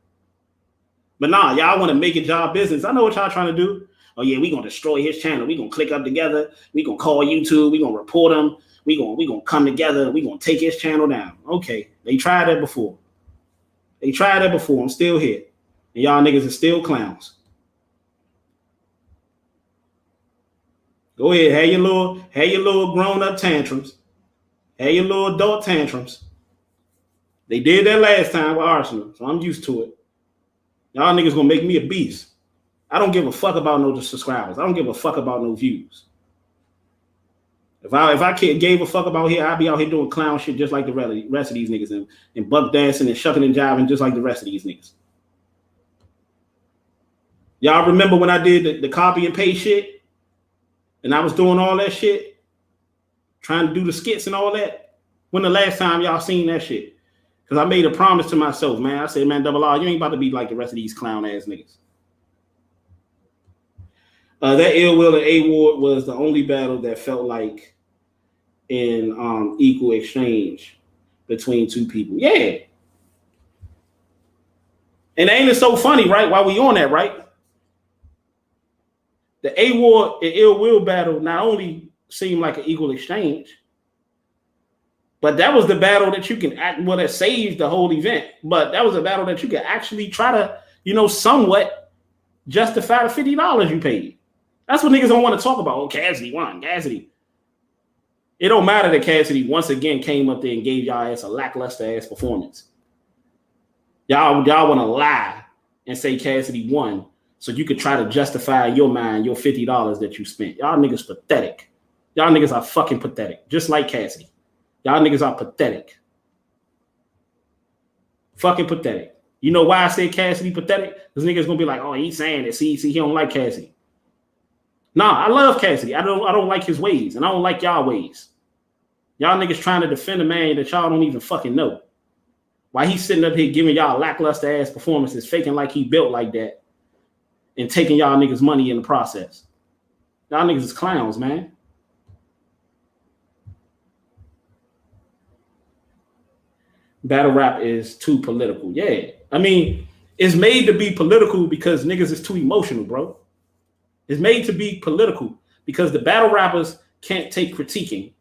But nah, y'all want to make it y'all business. I know what y'all trying to do. Oh yeah, we gonna destroy his channel. We gonna click up together. We gonna call YouTube. We gonna report him. We gonna come together. We gonna take his channel down. Okay, they tried that before. They tried that before. I'm still here. And y'all niggas are still clowns. Go ahead. Have your little grown-up tantrums. Have your little adult tantrums. They did that last time with Arsenal, so I'm used to it. Y'all niggas gonna make me a beast. I don't give a fuck about no subscribers. I don't give a fuck about no views. If I gave a fuck about here, I'd be out here doing clown shit just like the rest of these niggas and buck dancing and shucking and jiving just like the rest of these niggas. Y'all remember when I did the copy and paste shit? And I was doing all that shit? Trying to do the skits and all that? When the last time y'all seen that shit? Because I made a promise to myself, man. I said, man, Double R, you ain't about to be like the rest of these clown-ass niggas. That Ill Will and A-Ward was the only battle that felt like in equal exchange between two people. Yeah. And ain't it so funny, right? While we on that, right? The A-Ward and Ill Will battle not only seemed like an equal exchange, but that was the battle that you can that saved the whole event. But that was a battle that you could actually try to, somewhat justify the $50 you paid. That's what niggas don't want to talk about. Oh, Cassidy won. Cassidy. It don't matter that Cassidy once again came up there and gave y'all ass a lackluster ass performance. Y'all want to lie and say Cassidy won so you could try to justify in your mind your $50 that you spent. Y'all niggas pathetic. Y'all niggas are fucking pathetic. Just like Cassidy. Y'all niggas are pathetic. Fucking pathetic. You know why I say Cassidy pathetic? Because niggas gonna be like, oh, he's saying it. See, he don't like Cassidy. Nah, I love Cassidy. I don't like his ways, and I don't like y'all ways. Y'all niggas trying to defend a man that y'all don't even fucking know. Why he's sitting up here giving y'all lackluster ass performances, faking like he built like that, and taking y'all niggas money in the process. Y'all niggas is clowns, man. Battle rap is too political. Yeah. I mean, it's made to be political because niggas is too emotional, bro. It's made to be political because the battle rappers can't take critiquing,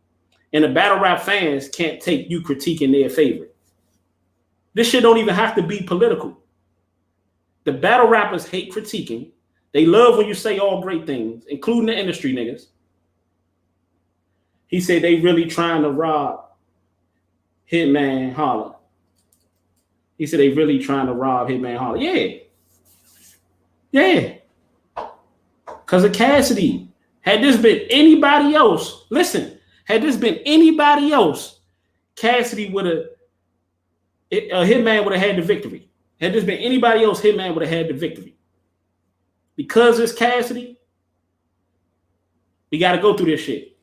and the battle rap fans can't take you critiquing their favorite. This shit don't even have to be political. The battle rappers hate critiquing. They love when you say all great things, including the industry niggas. He said they really trying to rob Hitman Holla. He said they really trying to rob Hitman Holla. Yeah. Yeah. Because of Cassidy. Had this been anybody else, listen, had this been anybody else, Cassidy would have, Hitman would have had the victory. Had this been anybody else, Hitman would have had the victory. Because it's Cassidy, we got to go through this shit.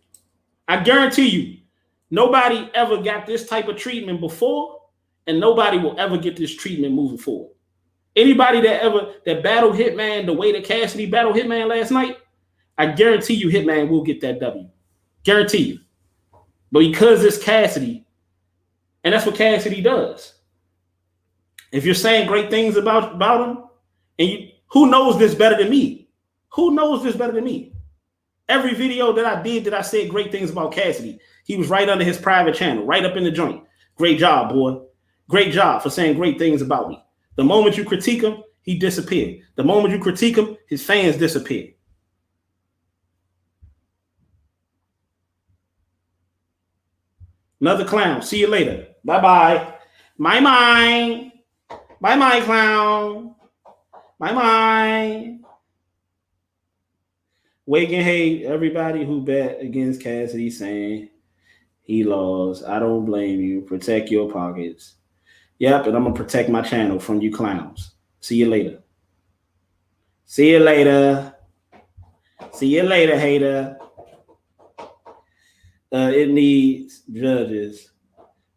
I guarantee you, nobody ever got this type of treatment before, and nobody will ever get this treatment moving forward. Anybody that battled Hitman the way that Cassidy battled Hitman last night, I guarantee you Hitman will get that W. Guarantee you. But because it's Cassidy, and that's what Cassidy does. If you're saying great things about him, and who knows this better than me? Who knows this better than me? Every video that I did that I said great things about Cassidy, he was right under his private channel, right up in the joint. Great job, boy. Great job for saying great things about me. The moment you critique him, he disappeared. The moment you critique him, his fans disappear. Another clown. See you later. Bye-bye. Bye-bye. Bye-bye, clown. Bye-bye. Wake and hate everybody who bet against Cassidy saying he lost. I don't blame you. Protect your pockets. Yep, and I'm going to protect my channel from you clowns. See you later. See you later. See you later, hater. It needs judges,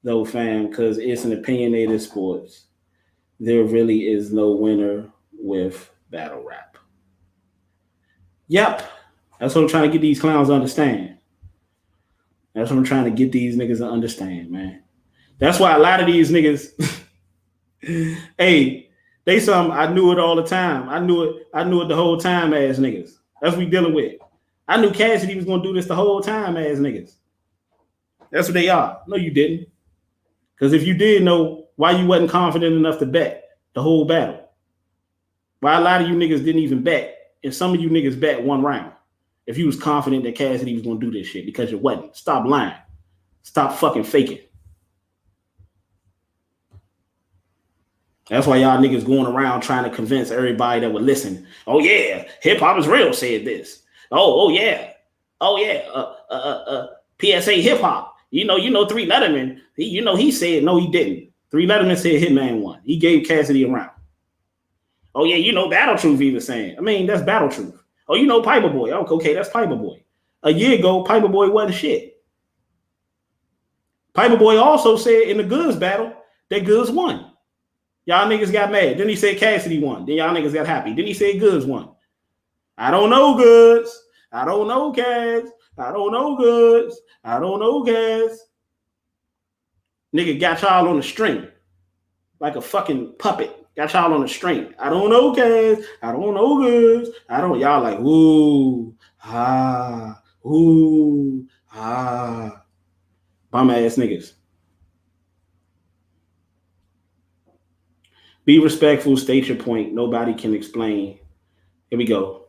though, fam, because it's an opinionated sports. There really is no winner with battle rap. Yep. That's what I'm trying to get these clowns to understand. That's what I'm trying to get these niggas to understand, man. That's why a lot of these niggas, hey, they some I knew it all the time. I knew it the whole time, ass niggas. That's what we dealing with. I knew Cassidy was gonna do this the whole time, ass niggas. That's what they are. No, you didn't. Because if you did know, why you wasn't confident enough to bet the whole battle? Why a lot of you niggas didn't even bet, and some of you niggas bet one round. If you was confident that Cassidy was gonna do this shit, because you wasn't. Stop lying. Stop fucking faking. That's why y'all niggas going around trying to convince everybody that would listen. Oh yeah, hip hop is real said this. Oh yeah. PSA hip hop. You know, 3 Letterman. He said no, he didn't. 3 Letterman said Hitman won. He gave Cassidy a round. Oh yeah, Battle Truth even saying. I mean, that's Battle Truth. Oh, Piper Boy. Okay, that's Piper Boy. A year ago, Piper Boy wasn't shit. Piper Boy also said in the Goods battle that Goods won. Y'all niggas got mad. Then he said Cassidy won. Then y'all niggas got happy. Then he said Goods won. I don't know Goods. I don't know Cass. I don't know Goods. I don't know Cass. Nigga got y'all on the string like a fucking puppet. Got y'all on the string. I don't know Cass. I don't know Goods. Y'all like, ooh, ah, ooh, ah. Bum ass niggas. Be respectful, state your point. Nobody can explain. Here we go.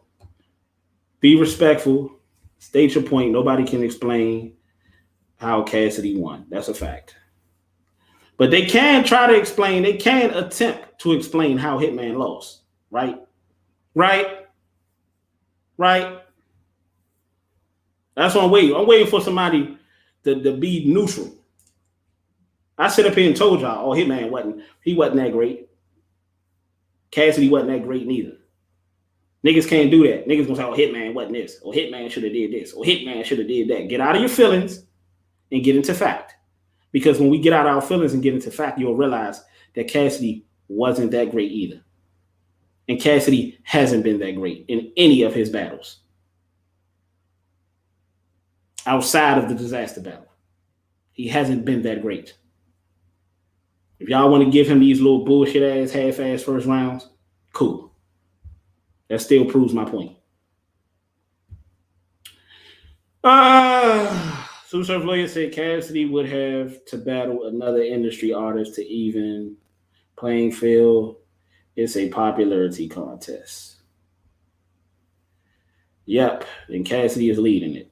Be respectful, state your point. Nobody can explain how Cassidy won. That's a fact. But they can try to explain, they can attempt to explain how Hitman lost. Right? That's what I'm waiting. I'm waiting for somebody to be neutral. I sit up here and told y'all, Hitman wasn't that great. Cassidy wasn't that great neither. Niggas can't do that. Niggas gonna say, Hitman wasn't this, or Hitman should have did this, or Hitman should have did that. Get out of your feelings and get into fact. Because when we get out of our feelings and get into fact, you'll realize that Cassidy wasn't that great either. And Cassidy hasn't been that great in any of his battles. Outside of the disaster battle. He hasn't been that great. If y'all want to give him these little bullshit ass, half-ass first rounds, cool. That still proves my point. Sue Surf Lawyer said Cassidy would have to battle another industry artist to even playing field. It's a popularity contest. Yep, and Cassidy is leading it.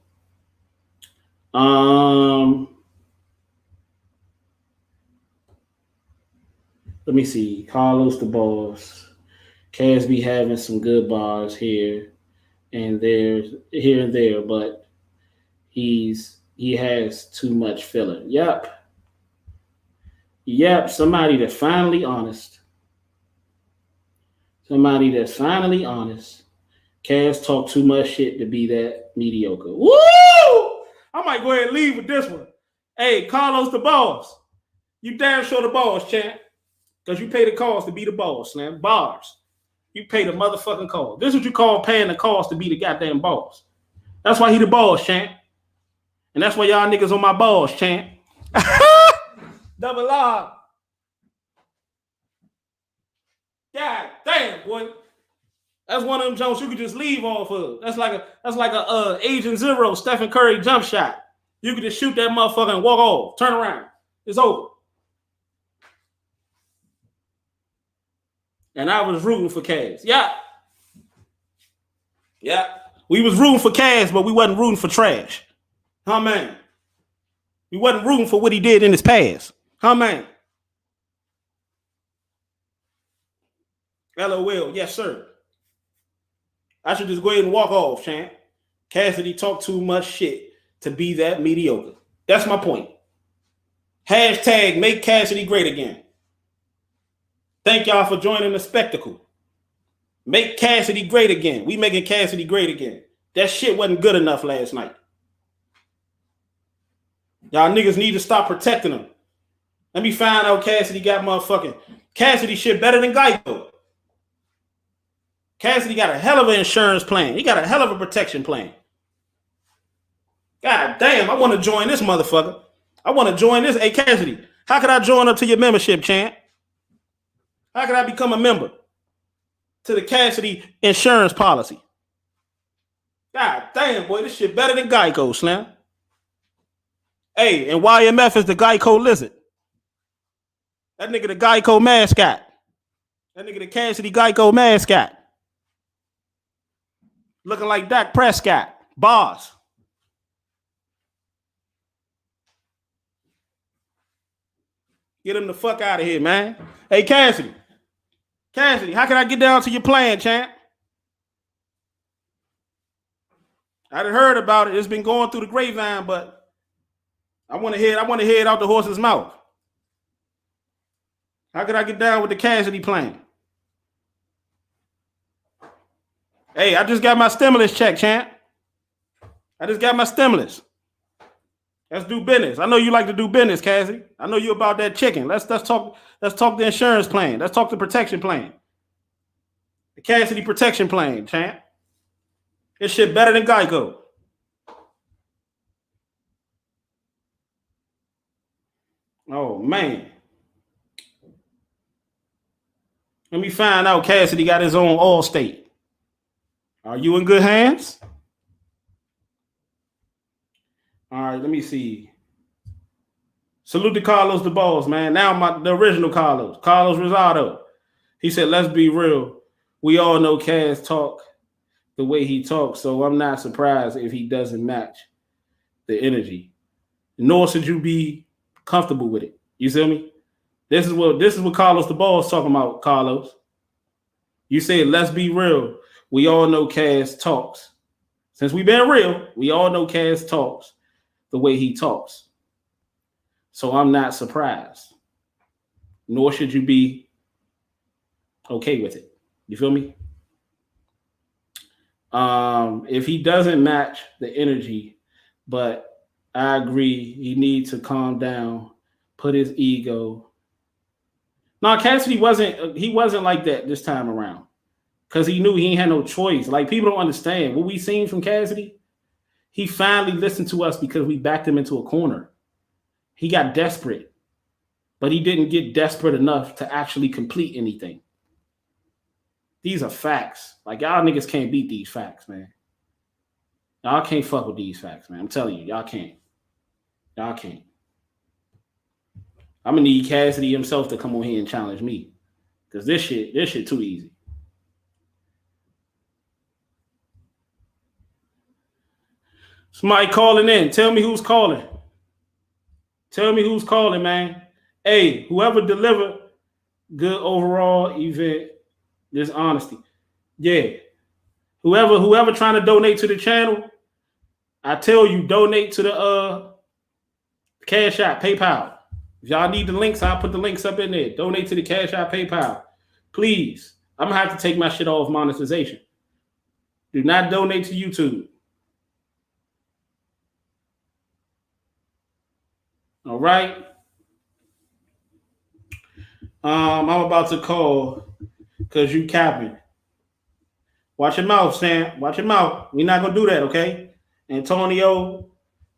Let me see. Carlos the Boss. Cassidy having some good bars here and there, but he has too much filler. Yep. Somebody that's finally honest. Cass talk too much shit to be that mediocre. Woo! I might go ahead and leave with this one. Hey, Carlos the Boss. You damn sure the boss, champ. Because you pay the cost to be the boss, man. Bars. You pay the motherfucking cost. This is what you call paying the cost to be the goddamn boss. That's why he the boss, champ. And that's why y'all niggas on my balls, champ. Double R. God damn, boy. That's one of them jumps you could just leave off of. That's like a Agent Zero Stephen Curry jump shot. You could just shoot that motherfucker and walk off. Turn around. It's over. And I was rooting for Cass. Yeah. We was rooting for Cass, but we wasn't rooting for trash. Huh, man? We wasn't rooting for what he did in his past. Huh, man? LOL. Yes, sir. I should just go ahead and walk off, champ. Cassidy talked too much shit to be that mediocre. That's my point. Hashtag make Cassidy great again. Thank y'all for joining the spectacle. Make Cassidy great again. We making Cassidy great again. That shit wasn't good enough last night. Y'all niggas need to stop protecting him. Let me find out Cassidy got motherfucking Cassidy shit better than Geico. Cassidy got a hell of an insurance plan. He got a hell of a protection plan. God damn, I want to join this motherfucker. I want to join this. Hey, Cassidy, how could I join up to your membership, champ? How could I become a member to the Cassidy insurance policy? God damn, boy, this shit better than Geico, Slam. Hey, and YMF is the Geico lizard. That nigga the Geico mascot. That nigga the Cassidy Geico mascot. Looking like Dak Prescott. Bars. Get him the fuck out of here, man. Hey, Cassidy. Cassidy, how can I get down to your plan, champ? I done heard about it. It's been going through the grapevine, but I want to hear out the horse's mouth. How can I get down with the Cassidy plan? Hey, I just got my stimulus check, champ. I just got my stimulus. Let's do business. I know you like to do business, Cassidy. I know you about that chicken. Let's talk the insurance plan. Let's talk the protection plan. The Cassidy protection plan, champ. This shit better than Geico. Oh, man. Let me find out Cassidy got his own Allstate. Are you in good hands? All right, let me see. Salute to Carlos the Boss, man. Now the original Carlos Rosado. He said, let's be real. We all know Cass talk the way he talks, so I'm not surprised if he doesn't match the energy. nor should you be comfortable with it. You see me? This is what Carlos the Ball's talking about, Carlos. You said, let's be real. We all know Cass talks. Since we've been real, we all know Cass talks the way he talks. So I'm not surprised. Nor should you be okay with it. You feel me? If he doesn't match the energy, but I agree, he needs to calm down, put his ego. No, Cassidy wasn't like that this time around. Because he knew he ain't had no choice. Like, people don't understand. What we seen from Cassidy, he finally listened to us because we backed him into a corner. He got desperate. But he didn't get desperate enough to actually complete anything. These are facts. Like, y'all niggas can't beat these facts, man. Y'all can't fuck with these facts, man. I'm telling you, y'all can't. Y'all can't. I'm gonna need Cassidy himself to come on here and challenge me. Because this shit too easy. Somebody calling in. Tell me who's calling. Tell me who's calling, man. Hey, whoever delivered good overall event, this honesty. Yeah. Whoever trying to donate to the channel, I tell you, donate to the Cash App, PayPal. If y'all need the links, I'll put the links up in there. Donate to the Cash App, PayPal. Please. I'm going to have to take my shit off monetization. Do not donate to YouTube. All right. I'm about to call because you capping. Watch your mouth, Sam. Watch your mouth. We're not going to do that, okay? Antonio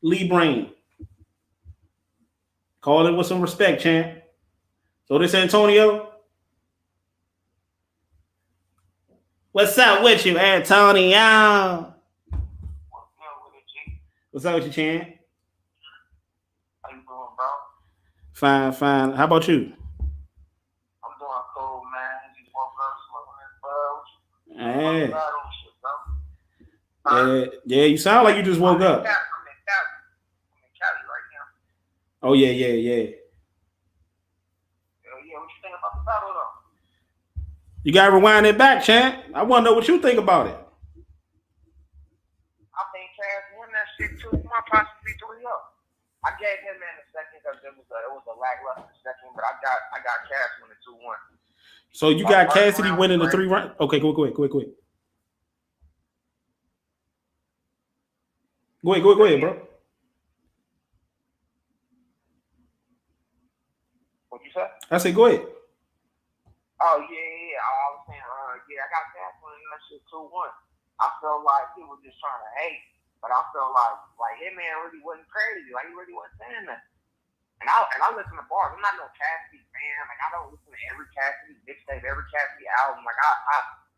Lee Brain. Call it with some respect, champ. So this Antonio. What's up with you, Antonio? What's up with you, champ? How you doing, bro? Fine, fine. How about you? I'm doing cool, man. Just woke up smoking this bud. Yeah, you sound like you just woke up. I'm in Cali right now. Oh, yeah. Yeah, what you think about the battle, though? You got to rewind it back, champ. I want to know what you think about it. I think Cass won that shit 2-1, possibly 3-0. I gave him in a second because it was a lackluster second, but I got Cass winning 2-1. So you got Cassidy winning the 3 round. Okay, quick. Go ahead, bro. What you say? I said, go ahead. Oh yeah. I was saying, I got Cass winning that shit 2-1. I felt like he was just trying to hate, but I felt like his man really wasn't crazy. Like, he really wasn't saying that. And I listen to bars. I'm not no Cassidy fan. Like, I don't listen to every Cassidy mixtape, every Cassidy album. Like,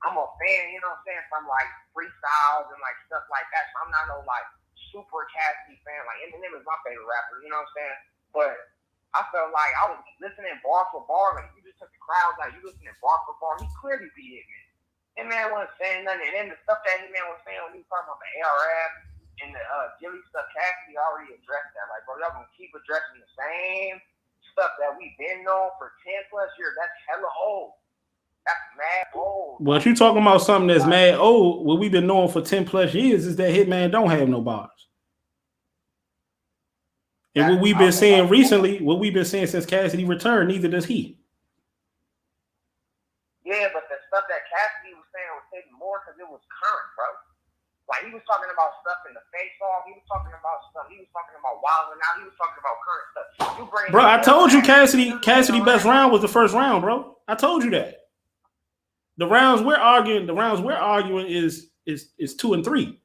I'm a fan, you know what I'm saying, from like freestyles and like stuff like that. So I'm not no like super Cassidy fan. Like, Eminem is my favorite rapper, you know what I'm saying? But I felt like I was listening bar for bar. Like, you just took the crowds out. You listening bar for bar. He clearly beat Hitman. Hitman wasn't saying nothing. And then the stuff that Hitman was saying when he was talking about the ARF and the Gilly stuff, Cassidy already addressed that. Like, bro, y'all gonna keep addressing the same stuff that we've been on for 10 plus years. That's hella old. That's mad old. Well, if you talking about something that's mad old, what we've been knowing for 10 plus years is that Hitman don't have no bars. And what we've been saying recently, what we've been saying since Cassidy returned, neither does he. Yeah, but the stuff that Cassidy was saying was hitting more because it was current, bro. Like, he was talking about stuff in the face-off. He was talking about stuff. He was talking about wilding out. He was talking about current stuff. Bro, I told you Cassidy best round was the first round, bro. I told you that. The rounds we're arguing is 2 and 3.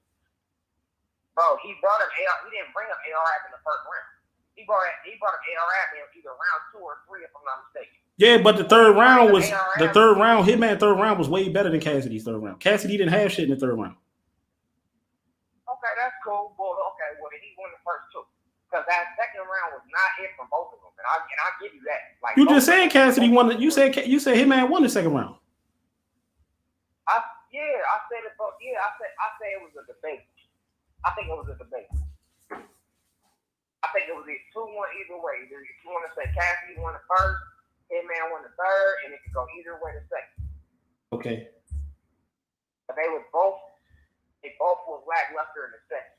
Bro, he brought up AR. He didn't bring up ARF in the first round. He brought up ARF in either round 2 or 3, if I'm not mistaken. Yeah, but the third round, Hitman third round was way better than Cassidy's third round. Cassidy didn't have shit in the third round. Okay, that's cool. Well, he won the first 2. Because that second round was not it for both of them. And I give you that. Like, you just said Cassidy won. You said Hitman won the second round. I said it. Yeah, I said it was a debate. I think it was a debate. could be 2-1 either way. Either if you want to say Cassidy won the first, Hitman won the third, and it could go either way the second. Okay. But they both was lackluster in the second.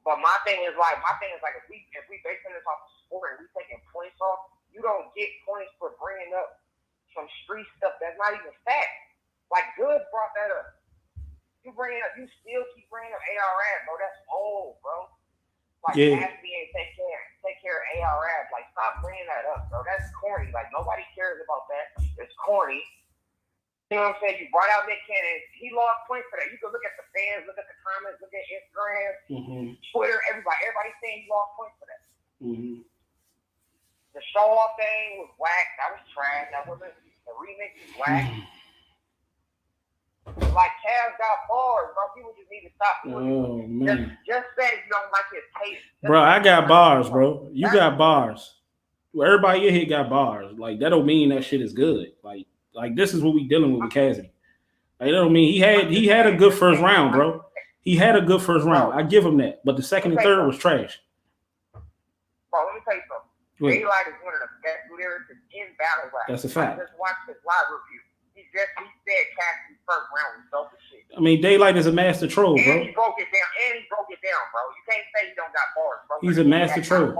But my thing is like if we basing this off the sport and we taking points off, you don't get points for bringing up some street stuff that's not even facts. Like Good brought that up. You still keep bringing up ARS, bro. That's old, bro. Like Cassidy ain't take care of ARS. Like stop bringing that up, bro. That's corny. Like nobody cares about that. It's corny. You know what I'm saying? You brought out Nick Cannon. He lost points for that. You can look at the fans, look at the comments, look at Instagram, Twitter, everybody saying he lost points for that. Mm-hmm. The show off thing was whack. That was trash. That wasn't the remix was whack. Like Cavs got bars, bro. People just need to stop. Oh man. Just say you don't like his taste. Bro, I got bars, bro. You got bars. Well, everybody in here got bars. Like that don't mean that shit is good. Like this is what we dealing with Cassidy. Like, that don't mean he had a good first round, bro. He had a good first round. I give him that. But the second and third was trash. Bro, let me tell you something. Daylight is one of the best lyricists in battle rap. That's a fact. I just watched his live review. He said Cassidy's first round was dope as shit. I mean, Daylight is a master troll, bro. And he broke it down, bro. You can't say he don't got bars, bro. He's a master troll.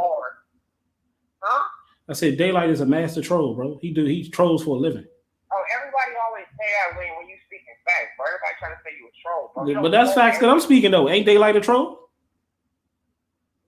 Huh? I said Daylight is a master troll, bro. He trolls for a living. Oh, everybody always say that when you speaking facts, bro. Everybody trying to say you a troll, bro. But that's facts that I'm speaking though. Ain't Daylight a troll?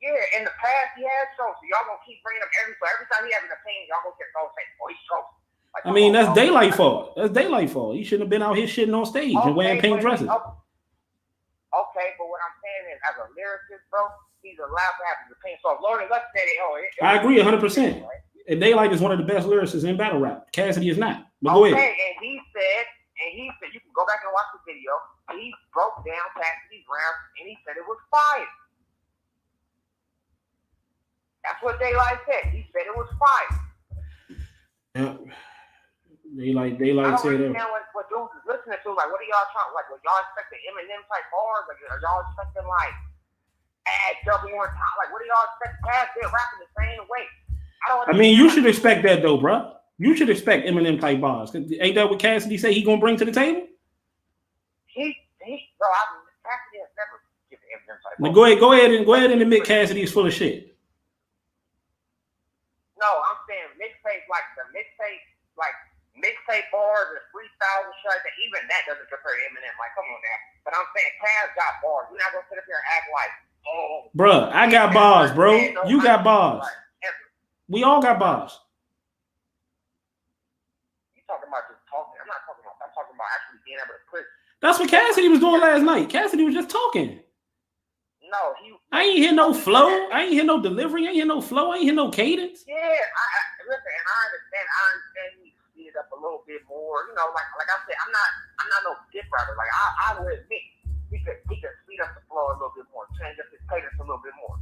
Yeah, in the past he has trolls, so y'all gonna keep bringing up every time he has an opinion, y'all gonna get trolls saying, "Oh, he's trolling." Like, I mean, that's Daylight fault. That's Daylight fault. He shouldn't have been out here shitting on stage and wearing pink dresses. Okay, but what I'm saying is, as a lyricist, bro, he's allowed to have his opinion. So if Lord Lux said it, I agree 100%. And Daylight is one of the best lyricists in battle rap. Cassidy is not. But go ahead. And he said, you can go back and watch the video. He broke down Cassidy's round, and he said it was fire. That's what Daylight said. He said it was fire. Yeah. Daylight said that. I don't understand what dudes is listening to. Like, what are y'all trying? Like, were y'all expecting Eminem type bars? Like, are y'all expecting like add double on top? Like, what are y'all expecting? They're rapping the same way. I mean, you should expect that though, bro. You should expect Eminem type bars. Ain't that what Cassidy say he gonna bring to the table? Cassidy has never given Eminem type bars. Go ahead and admit Cassidy is full of shit. No, I'm saying mixtape bars and freestyle and shit. Even that doesn't compare to Eminem. Like, come on now. But I'm saying Cass got bars. We're not gonna sit up here and act like, oh, bruh, I got bars, bro. You got bars. We all got bars. You talking about just talking? I'm talking about actually being able to put. That's what Cassidy was doing last night. Cassidy was just talking. No, I ain't hear no flow. I ain't hear no delivery. I ain't hear no flow. I ain't hear no cadence. Yeah, listen, and I understand you speed it up a little bit more. You know, like I said, I'm not no dick writer. Like I will admit, he could speed up the flow a little bit more, change up his cadence a little bit more.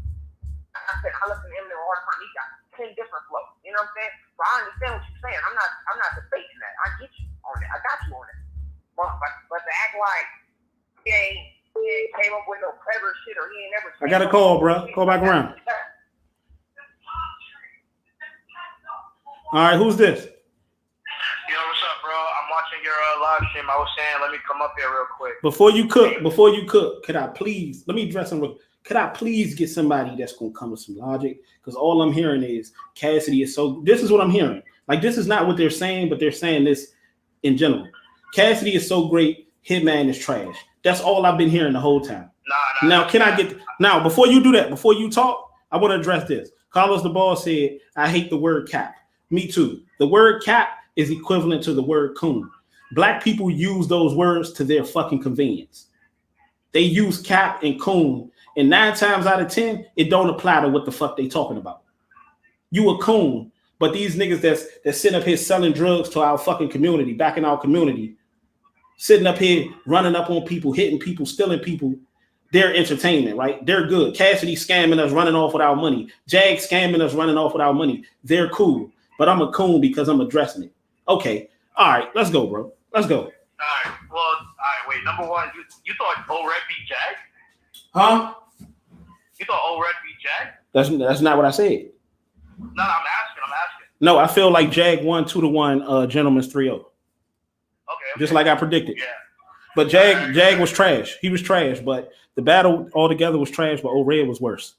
Like I said, I listen to Eminem all the time. He got 10 different flows. You know what I'm saying? So I understand what you're saying. I'm not debating that. I get you on that. I got you on that. But to act like he ain't came up with no clever shit or he ain't never. I got a call, bro. Call back around. All right, who's this? Yo, what's up, bro? I'm watching your live stream. I was saying, let me come up here real quick. Before you cook, could I please, let me address some. Could I please get somebody that's gonna come with some logic? Because all I'm hearing is Cassidy is so. This is what I'm hearing. Like, this is not what they're saying, but they're saying this in general. Cassidy is so great. Hitman is trash. That's all I've been hearing the whole time. Now, before you do that, before you talk, I want to address this. Carlos the Ball said, I hate the word cap. Me too. The word cap is equivalent to the word coon. Black people use those words to their fucking convenience. They use cap and coon, and 9 times out of 10, it don't apply to what the fuck they talking about. You a coon, but these niggas that's sitting up here selling drugs to our fucking community, back in our community, sitting up here, running up on people, hitting people, stealing people, they're entertainment, right? They're good. Cassidy scamming us, running off with our money. Jag scamming us, running off with our money. They're cool. But I'm a coon because I'm addressing it. Okay. All right. Let's go, bro. Let's go. All right. Well, all right. Wait. Number one, you thought O-Red beat Jag? Huh? You thought O-Red beat Jag? That's not what I said. No, I'm asking. No, I feel like Jag won 2-1. Gentleman's 3-0. Okay. Just like I predicted. Yeah. But Jag was trash. He was trash, but the battle altogether was trash. But Red was worse.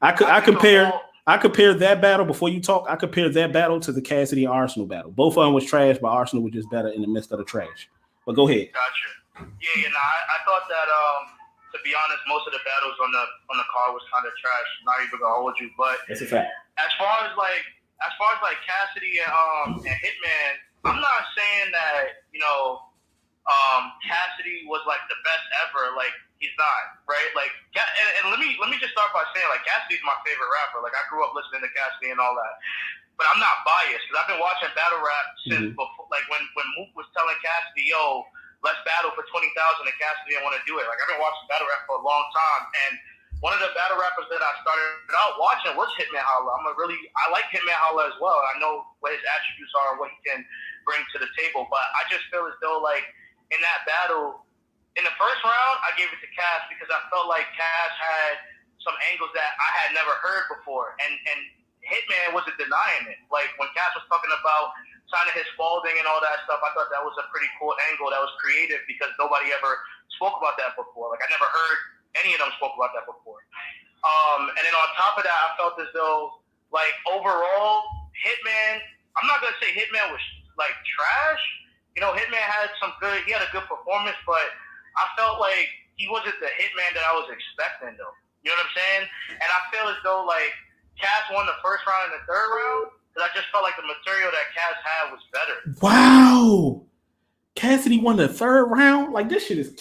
I compare that battle before you talk. I compare that battle to the Cassidy and Arsenal battle. Both of them was trash, but Arsenal was just better in the midst of the trash. But go ahead. Gotcha. Yeah. I thought that to be honest, most of the battles on the card was kind of trash. Not even gonna hold you, but that's a fact. As far as Cassidy and Hitman, I'm not saying that Cassidy was like the best ever. Like he's not, right? Like, and let me just start by saying like Cassidy's my favorite rapper. Like I grew up listening to Cassidy and all that, but I'm not biased because I've been watching battle rap since before. Like when Mook was telling Cassidy, "Yo, let's battle for 20,000," and Cassidy didn't want to do it. Like I've been watching battle rap for a long time, and one of the battle rappers that I started out watching was Hitman Holla. I like Hitman Holla as well. I know what his attributes are and what he can bring to the table, but I just feel as though like in that battle, in the first round, I gave it to Cass because I felt like Cass had some angles that I had never heard before, and Hitman wasn't denying it. Like when Cass was talking about signing his Spalding and all that stuff, I thought that was a pretty cool angle that was creative because nobody ever spoke about that before. Like I never heard any of them spoke about that before. And then on top of that, I felt as though, like, overall, Hitman, I'm not going to say Hitman was, like, trash. Hitman had he had a good performance, but I felt like he wasn't the Hitman that I was expecting, though. You know what I'm saying? And I feel as though, like, Cass won the first round and the third round because I just felt like the material that Cass had was better. Wow. Cassidy won the third round? Like, this shit is...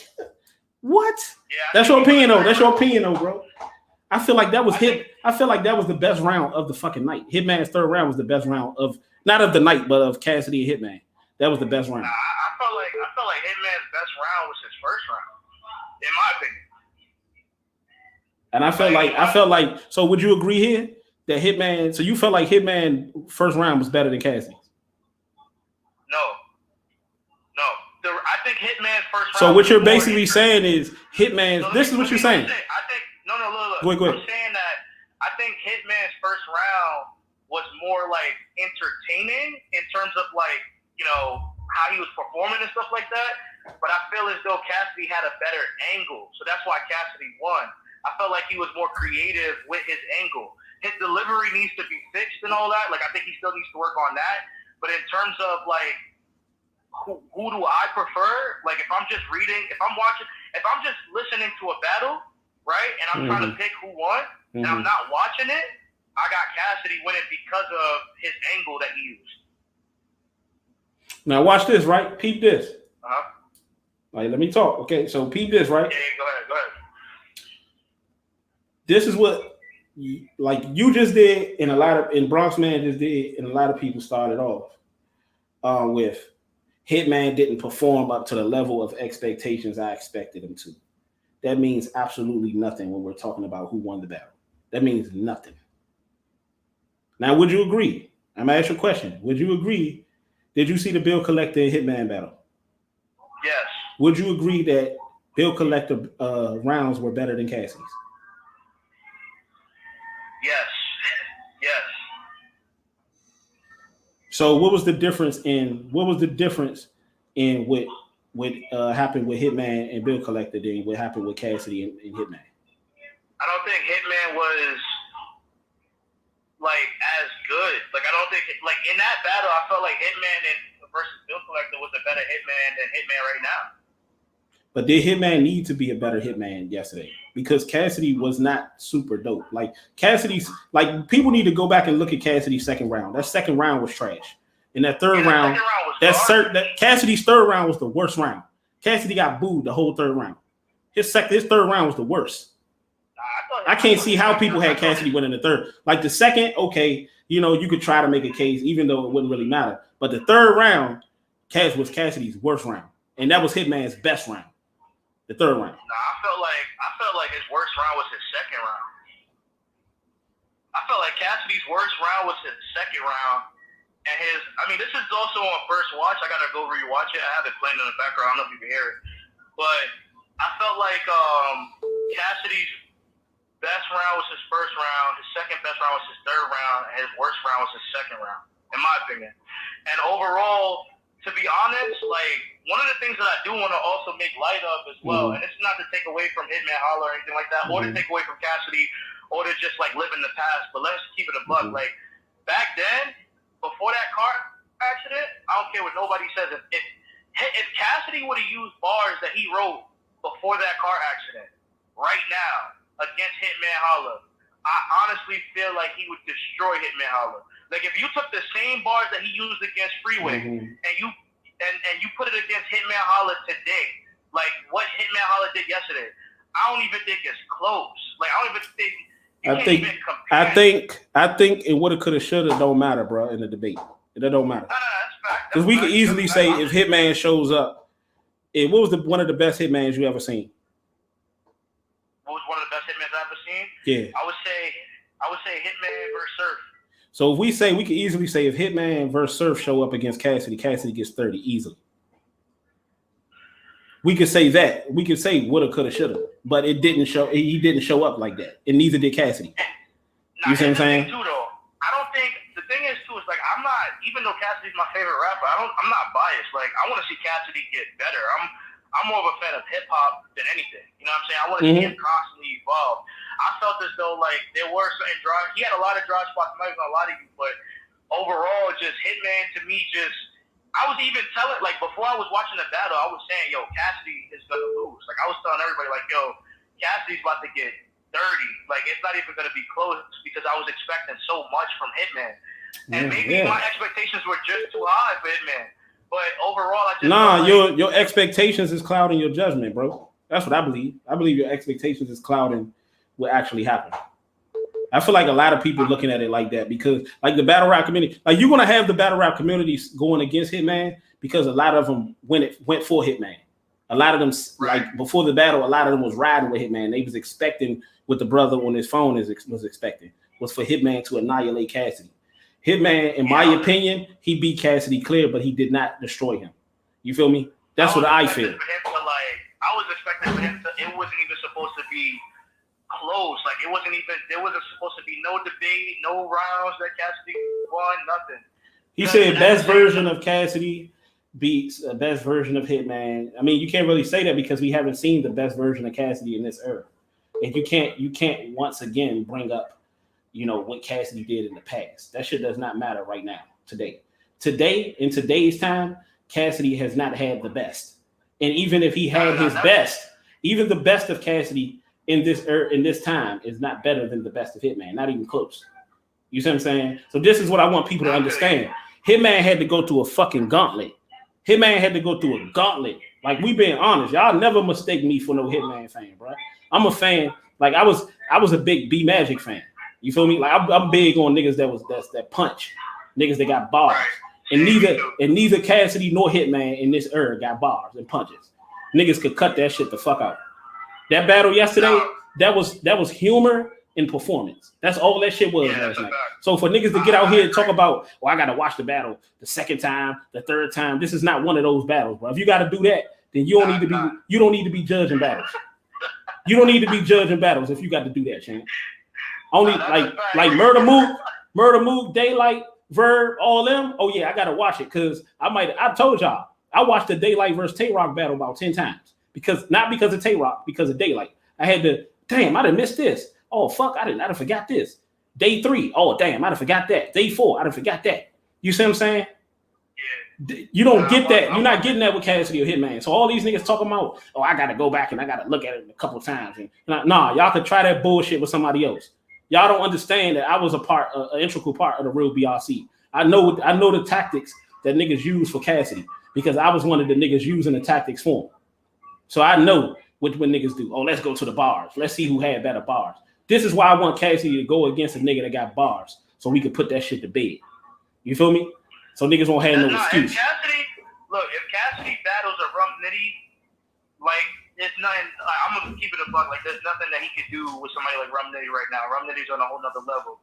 What? Yeah, that's your opinion, though. Bro. I feel like that was I feel like that was the best round of the fucking night. Hitman's third round was the best round of not of the night, but of Cassidy and Hitman. That was the best round. I felt like Hitman's best round was his first round, in my opinion. And I felt like. So would you agree here that Hitman? So you felt like Hitman first round was better than Cassidy's? No. I think Hitman first round. So what you're basically saying is Hitman. This is what you're saying. I think look. Go ahead. I'm saying that I think Hitman's first round was more like entertaining in terms of like how he was performing and stuff like that. But I feel as though Cassidy had a better angle, so that's why Cassidy won. I felt like he was more creative with his angle. His delivery needs to be fixed and all that. Like I think he still needs to work on that. But in terms of like who do I prefer? Like if I'm just listening to a battle, right, and I'm trying to pick who won, and I'm not watching it, I got Cassidy winning because of his angle that he used. Now watch this, right? Peep this. Like, let me talk. Okay, so peep this, right? Yeah, go ahead. This is what like you just did, and Bronx Man just did, and a lot of people started off with Hitman didn't perform up to the level of expectations I expected him to. That means absolutely nothing when we're talking about who won the battle. That means nothing. Now, would you agree? I'm gonna ask you a question. Would you agree? Did you see the Bill Collector and Hitman battle? Yes. Would you agree that Bill Collector rounds were better than Cassidy's? Yes. So what was the difference in what happened with Hitman and Bill Collector than what happened with Cassidy and Hitman? I don't think Hitman was like as good. Like I don't think like in that battle I felt like Hitman versus Bill Collector was a better Hitman than Hitman right now. But did Hitman need to be a better Hitman yesterday? Because Cassidy was not super dope. Like Cassidy's, like people need to go back and look at Cassidy's second round. That second round was trash. And that third round, Cassidy's third round was the worst round. Cassidy got booed the whole third round. His third round was the worst. I can't see how people had Cassidy winning the third. Like the second, okay, you could try to make a case, even though it wouldn't really matter. But the third round, was Cassidy's worst round, and that was Hitman's best round. The third round. I felt like his worst round was his second round. I felt like Cassidy's worst round was his second round, and this is also on first watch. I gotta go rewatch it. I have it playing in the background. I don't know if you can hear it, but I felt like Cassidy's best round was his first round, his second best round was his third round, and his worst round was his second round, in my opinion. And overall, to be honest, like, one of the things that I do want to also make light of as well, and it's not to take away from Hitman Holler or anything like that, or to take away from Cassidy, or to just, like, live in the past, but let's keep it a buck. Like, back then, before that car accident, I don't care what nobody says. If Cassidy would have used bars that he wrote before that car accident, right now, against Hitman Holler, I honestly feel like he would destroy Hitman Holler. Like, if you took the same bars that he used against Freeway and you put it against Hitman Holler today, like what Hitman Holler did yesterday, I don't even think it's close. Like, I don't even think I think it woulda, coulda, shoulda don't matter, bro. In the debate, it don't matter. Because we could easily say if Hitman shows up, what was one of the best Hitmans you ever seen? What was one of the best Hitmans I've ever seen? Yeah, I would say Hitman versus Surf. So if we could easily say if Hitman versus Surf show up against Cassidy, Cassidy gets 30 easily. We could say that. We could say woulda, coulda, shoulda, but it didn't show. He didn't show up like that, and neither did Cassidy. You see what I'm saying? Too, though, I don't think the thing is too is like I'm not. Even though Cassidy's my favorite rapper, I'm not biased. Like I want to see Cassidy get better. I'm more of a fan of hip hop than anything. You know what I'm saying? I want to see him constantly evolve. I felt as though like there were certain drives. He had a lot of drive spots. I'm not even gonna lie to you, but overall, just Hitman to me just. I was even telling, like, before I was watching the battle, I was saying, yo, Cassidy is going to lose. Like, I was telling everybody, like, yo, Cassidy's about to get 30. Like, it's not even going to be close because I was expecting so much from Hitman. And maybe my expectations were just too high for Hitman. But overall, I just... your expectations is clouding your judgment, bro. That's what I believe. I believe your expectations is clouding what actually happened. I feel like a lot of people looking at it like that because, like, the battle rap community, like, you're gonna have the battle rap communities going against Hitman because a lot of them went for Hitman. A lot of them, like, before the battle, a lot of them was riding with Hitman. They was expecting what the brother on his phone was expecting was for Hitman to annihilate Cassidy. Hitman, in my opinion, he beat Cassidy clear, but he did not destroy him. You feel me? That's what I feel. I was expecting for him to. It wasn't even supposed to be close. Like, it wasn't even, there wasn't supposed to be no debate, no rounds that Cassidy won, nothing. He said best version of Cassidy beats the best version of Hitman. I mean, you can't really say that because we haven't seen the best version of Cassidy in this era. And you can't once again bring up, you know, what Cassidy did in the past. That shit does not matter right now, today. Today, in today's time, Cassidy has not had the best. And even if he had his best, even the best of Cassidy in this time is not better than the best of Hitman, not even close. You see what I'm saying? So this is what I want people to understand. Hitman had to go through a fucking gauntlet. Hitman had to go through a gauntlet. Like, we being honest, y'all never mistake me for no Hitman fan, bro. I'm a fan. Like, I was a big B Magic fan. You feel me? Like, I'm big on niggas that punch, niggas that got bars, and neither Cassidy nor Hitman in this era got bars and punches. Niggas could cut that shit the fuck out. That battle yesterday, that was humor and performance. That's all that shit was last night. So for niggas to get out here and talk about, well, I gotta watch the battle the second time, the third time. This is not one of those battles, bro. If you gotta do that, then you don't need to be judging battles. You don't need to be judging battles if you got to do that, Shane. Only like Murder Move, Daylight, Verb, all them. Oh yeah, I gotta watch it because I told y'all I watched the Daylight versus Tay Rock battle about 10 times. Not because of Tay Rock, because of Daylight. I had to, damn, I done missed this. Oh, fuck, I done forgot this. Day 3, oh, damn, I done forgot that. Day 4, I done forgot that. You see what I'm saying? Yeah. You don't get that. You're not getting that with Cassidy or Hitman. So all these niggas talking about, oh, I got to go back and I got to look at it a couple times. And nah, y'all could try that bullshit with somebody else. Y'all don't understand that I was an integral part of the real BRC. I know the tactics that niggas use for Cassidy because I was one of the niggas using the tactics for him. So I know what niggas do. Oh, let's go to the bars. Let's see who had better bars. This is why I want Cassidy to go against a nigga that got bars so we can put that shit to bed. You feel me? So niggas won't have no excuse. If Cassidy battles a Rum Nitty, like, it's nothing. I'm gonna keep it a buck. Like, there's nothing that he could do with somebody like Rum Nitty right now. Rum Nitty's on a whole nother level.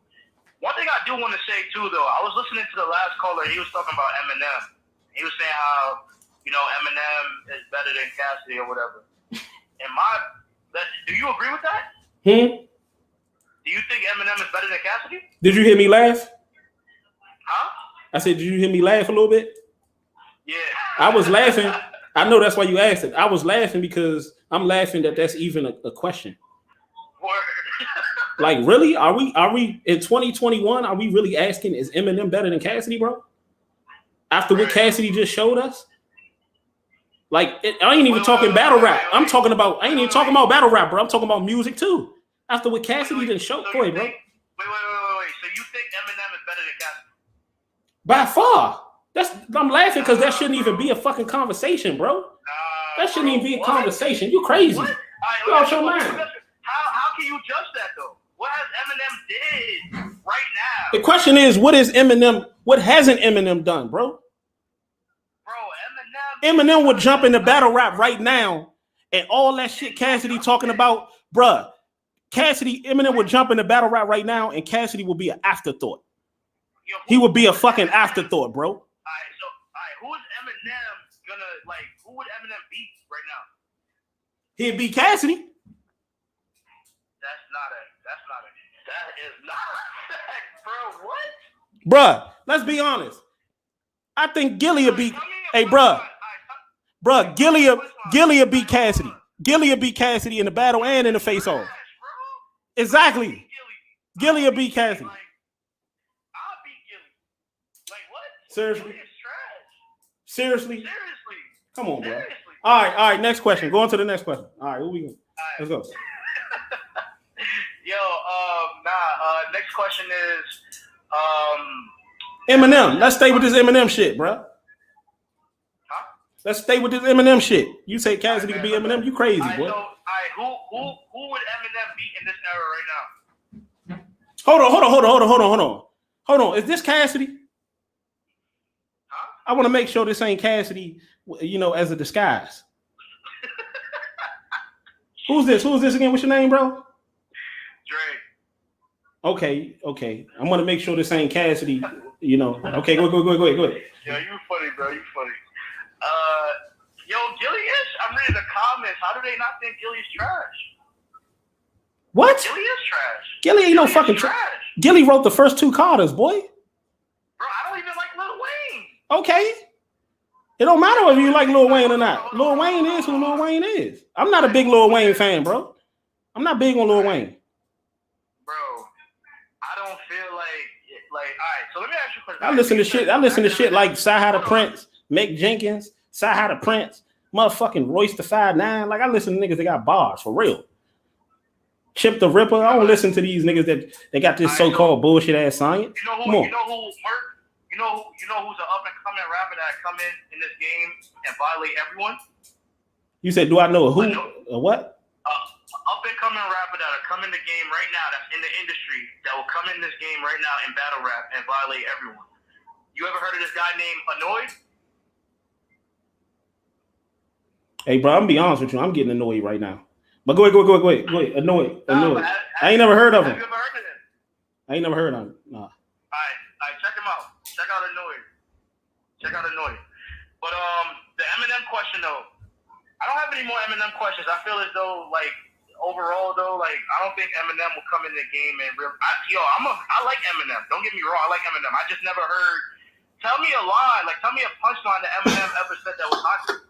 One thing I do want to say too, though, I was listening to the last caller. He was talking about Eminem. He was saying how, you know, Eminem is better than Cassidy or whatever. Do you agree with that? Do you think Eminem is better than Cassidy? Did you hear me laugh? Huh? I said, did you hear me laugh a little bit? Yeah. I was laughing. I know that's why you asked it. I was laughing because I'm laughing that that's even a question. Like, really? Are we in 2021? Are we really asking, is Eminem better than Cassidy, bro? After what Cassidy just showed us? Like, I ain't even talking battle rap. I ain't even talking about battle rap, bro. I'm talking about music too. After what Cassidy just showed, go ahead, bro. Wait. So you think Eminem is better than Cassidy? By far. I'm laughing because that shouldn't even be a fucking conversation, bro. That shouldn't even be a conversation. You crazy. What? You out your mind. How can you judge that though? What has Eminem did right now? The question is, what hasn't Eminem done, bro? Bro, Eminem would jump into battle rap right now and all that shit Cassidy talking about, bruh. Eminem would jump into battle rap right now and Cassidy will be an afterthought. He would be a fucking afterthought, bro. All right, who is Eminem gonna who would Eminem beat right now? He'd beat Cassidy. That is not a fact, bro. What? Bruh, let's be honest. I think Gilly will beat. Hey, bruh, Gilly will beat Cassidy. Gilly will beat Cassidy in the battle and in the face-off. Exactly. Gilly will beat Cassidy. I'll beat Gilly. Like what? Seriously? Gilly is trash. Seriously? Come on, bro. Seriously. All right. Next question. Go on to the next question. All right, who we going? Let's go. Yo, next question is, Eminem. Let's stay with this Eminem shit, bro. Huh? Let's stay with this Eminem shit. You say Cassidy could be Eminem? You crazy, boy. So, who would Eminem beat in this era right now? Hold on. Is this Cassidy? Huh? I want to make sure this ain't Cassidy, as a disguise. Who's this again? What's your name, bro? Dre. Okay. I'm gonna make sure this ain't Cassidy. Okay, go ahead. Yo, you funny, bro. You funny. Yo, Gilly-ish. I'm reading the comments. How do they not think Gilly's trash? What? Gilly is trash. Gilly ain't no fucking trash. Gilly wrote the first 2 Carters, boy. Bro, I don't even like Lil Wayne. Okay. It don't matter if you like Lil Wayne or not. Lil Wayne is who Lil Wayne is. I'm not a big Lil Wayne fan, bro. I'm not big on Lil Wayne. Bro, I don't feel like all right, so let me ask you a question. I listen to shit like Sci-Hi the Prince, Mick Jenkins, Sci-Hi the Prince, motherfucking Royce the 5'9". Like, I listen to niggas that got bars for real. Chip the Ripper. I don't listen to these niggas that they got this so-called bullshit ass science. You know who who's an up and coming rapper that come in this game and violate everyone? You said, do I know who? A what? Up and coming rapper that'll come in the game right now, that's in the industry, that will come in this game right now in battle rap and violate everyone. You ever heard of this guy named Annoyed? Hey, bro, I'm gonna be honest with you. I'm getting annoyed right now. But go ahead. Annoyed. I ain't never heard of him. Have you ever heard of him? I ain't never heard of him. Nah. All right, check him out. Check out Annoyed. But the Eminem question though, I don't have any more Eminem questions. I feel as though overall though, I don't think Eminem will come in the game and I like Eminem. Don't get me wrong, I like Eminem. I just never heard. Tell me a line, tell me a punchline that Eminem ever said that was hot.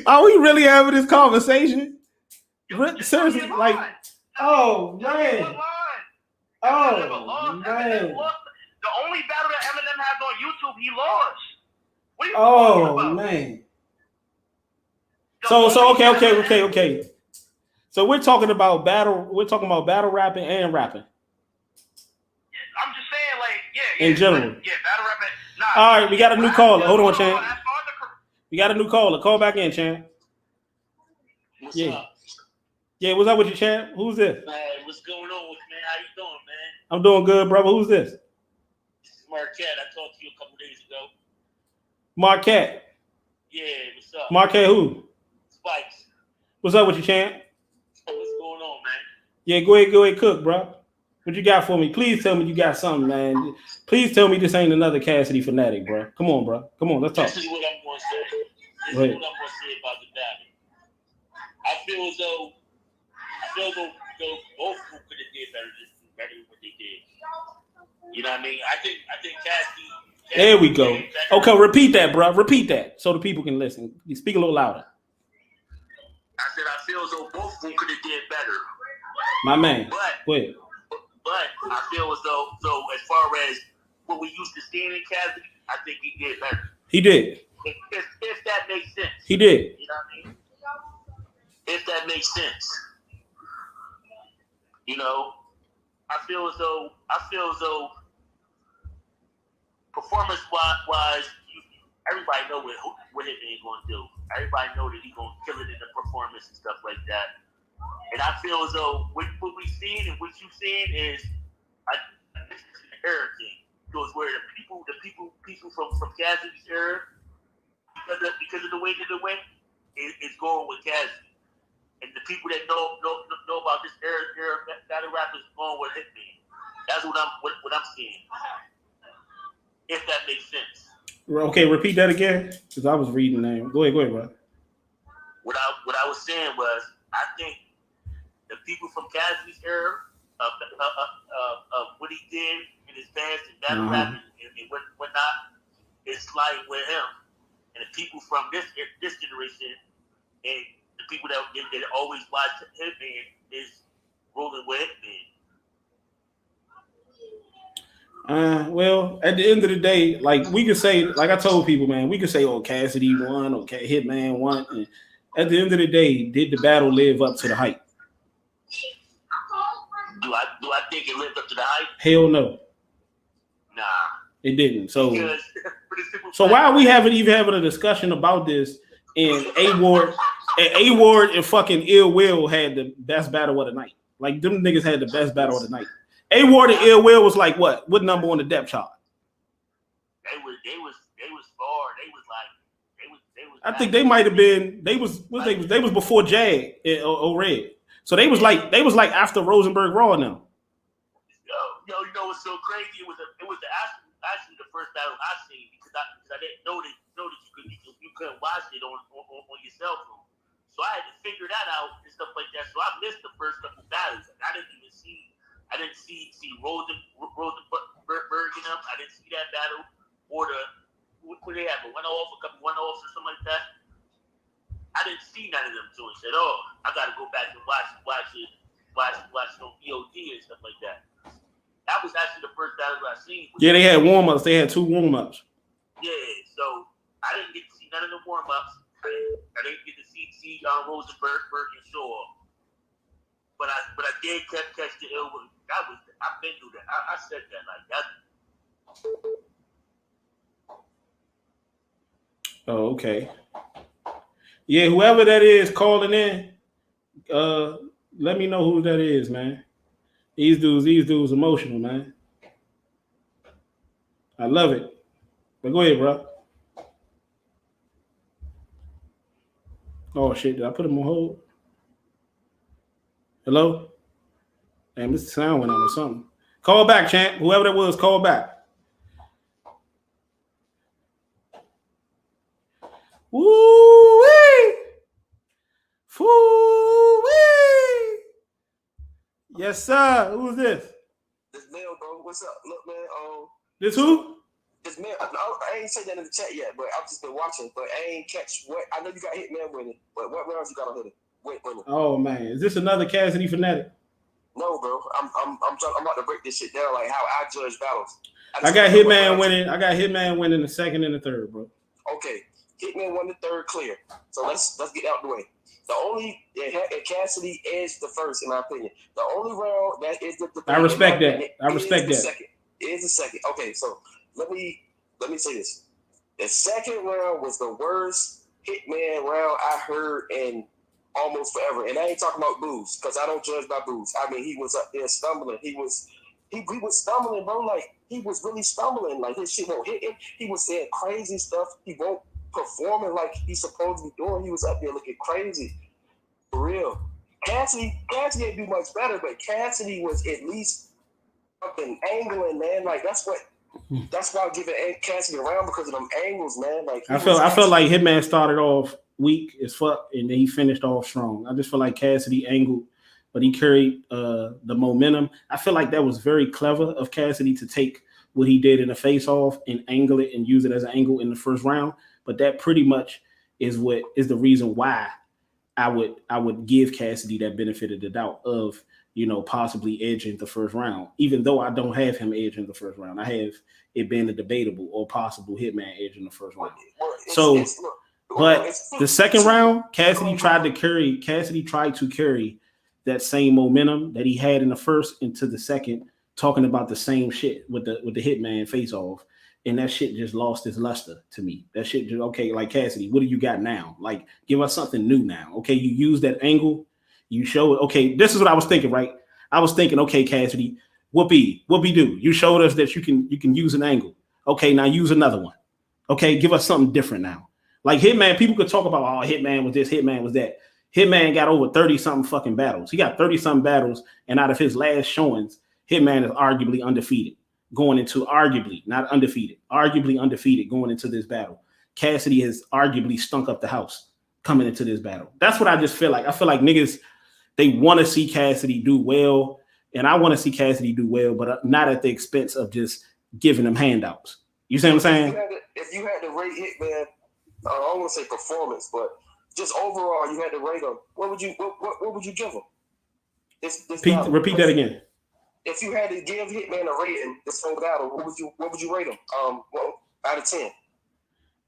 Are we really having this conversation? Seriously, oh man. Oh man. The only battle that Eminem has on YouTube, he lost. What are you talking about? Man. So okay. So we're talking about battle rapping and rapping. I'm just saying, in general. battle rapping. Nah, all right, we got a new caller. Hold on, Chan. We got a new caller. Call back in, Chan. What's up? Yeah, what's up with you, Chan? Who's this? Man, what's going on with you, man? How you doing, man? I'm doing good, brother. Who's this? This is Marquette. I talked to you a couple days ago. Marquette. Yeah, what's up? Marquette who? Spikes. What's up with you, Chan? What's going on, man? Yeah, go ahead, cook, bro. What you got for me? Please tell me you got something, man. Please tell me this ain't another Cassidy fanatic, bro. Come on, bro. Come on, let's talk. This is what I'm going to say. This is what I'm going to say about the battle. I feel as though both of them could have did better this week. better than what they did. You know what I mean? I think Cassidy. There we go. Okay, repeat that, bro. Repeat that so the people can listen. You speak a little louder. I said I feel as though both of them could have did better. My man. But I feel as though as far as what we used to seeing in Cassidy, I think he did better. He did. If that makes sense. He did. You know what I mean? If that makes sense. You know, I feel as though performance wise, everybody know what Hitman going to do. Everybody know that he's going to kill it in the performance and stuff like that. And I feel as though what we seen and what you seen is an era thing. Because where the people from Cassidy's era, because of the way that it went, is going with Cassidy. And the people that know about this era battle rap is going with Hitman. That's what I'm seeing. If that makes sense. Okay, repeat that again, because I was reading that. Go ahead, bro. What I was saying was, I think the people from Cassidy's era of what he did in his past and battle rap and whatnot is sliding with him, and the people from this generation and the people that always watch Hitman is rolling with Hitman. Well, at the end of the day, like we could say, like I told people, man, we could say, oh, Cassidy won, okay, Hitman won. And at the end of the day, did the battle live up to the hype? Do I think it lived up to the hype? Hell no. Nah. It didn't. So why are we even having a discussion about this? And A Ward and fucking Ill Will had the best battle of the night. Like them niggas had the best battle of the night. A Ward and Ill Will was like what? What number on the depth chart? They was far. They was. I think they might have been. They was before Jag or Red. So they was like after Rosenberg Raw now. Yo, you know what's so crazy? It was actually the first battle I seen because I didn't know that you couldn't watch it on your cell phone. So I had to figure that out and stuff like that. So I missed the first couple battles. I didn't see Rosenberg in them. I didn't see that battle or what they have, a couple one-offs or something like that. I didn't see none of them. So I said, "Oh, I got to go back and watch it on EOD and stuff like that." That was actually the first battle I seen. Yeah, they had warm-ups. They had 2 warm-ups. Yeah, so I didn't get to see none of the warm-ups. I didn't get to see Rosenberg and Shaw. But I did catch the ill one. I've been through that. I said that like that. Oh, okay. Yeah, whoever that is calling in, let me know who that is, man. These dudes emotional, man. I love it. But go ahead, bro. Oh shit, did I put him on hold? Hello? Damn, this sound went out or something. Call back, champ. Whoever that was, call back. Woo-wee! Foo-wee! Yes, sir. Who's this? This Mel, bro. What's up? Look, man. This who? This Mel. I ain't said that in the chat yet, but I've just been watching. But I ain't catch what. I know you got Hitman winning, but what rounds you got on Hitman? Winning. Oh man, is this another Cassidy fanatic? No, bro. I'm about to break this shit down, like how I judge battles. I got Hitman winning. I got Hitman winning the second and the third, bro. Okay, Hitman won the third clear. So let's get out the way. The only Cassidy is the first, in my opinion. The only round that is the I respect that. I respect that. Second. It is the second. Okay, so let me say this. The second round was the worst Hitman round I heard in almost forever. And I ain't talking about booze, because I don't judge by booze. I mean, he was up there stumbling. He was stumbling, bro. Like, he was really stumbling. Like, his shit won't hit him. He was saying crazy stuff. He won't performing like he's supposed to be doing. He was up there looking crazy. For real. Cassidy didn't do much better, but Cassidy was at least fucking angling, man. Like, that's why I'm giving Cassidy around, because of them angles, man. Like, I felt like Hitman started off weak as fuck and then he finished off strong. I just feel like Cassidy angled but he carried the momentum. I feel like that was very clever of Cassidy to take what he did in the face-off and angle it and use it as an angle in the first round. But that pretty much is what is the reason why I would give Cassidy that benefit of the doubt of, you know, possibly edging the first round, even though I don't have him edging the first round. I have it being a debatable or possible Hitman edge in the first round. But the second round, Cassidy tried to carry that same momentum that he had in the first into the second, talking about the same shit with the Hitman face off. And that shit just lost its luster to me. That shit just, okay, like Cassidy, what do you got now? Like, give us something new now. Okay, you use that angle, you show it. Okay, this is what I was thinking, right? I was thinking, okay, Cassidy, whoopee do. You showed us that you can use an angle. Okay, now use another one. Okay, give us something different now. Like Hitman, people could talk about, oh, Hitman was this, Hitman was that. Hitman got over 30-something fucking battles. He got 30-something battles, and out of his last showings, Hitman is arguably undefeated. Going into arguably undefeated going into this battle. Cassidy has arguably stunk up the house coming into this battle. That's what I just feel like. I feel like niggas, they want to see Cassidy do well, and I want to see Cassidy do well, but not at the expense of just giving them handouts. You see what I'm saying? If you had to rate Hitman, I don't want to say performance, but just overall, you had to rate him. What would you give him? Repeat that again. If you had to give Hitman a rating this whole battle, what would you rate him? Out of 10.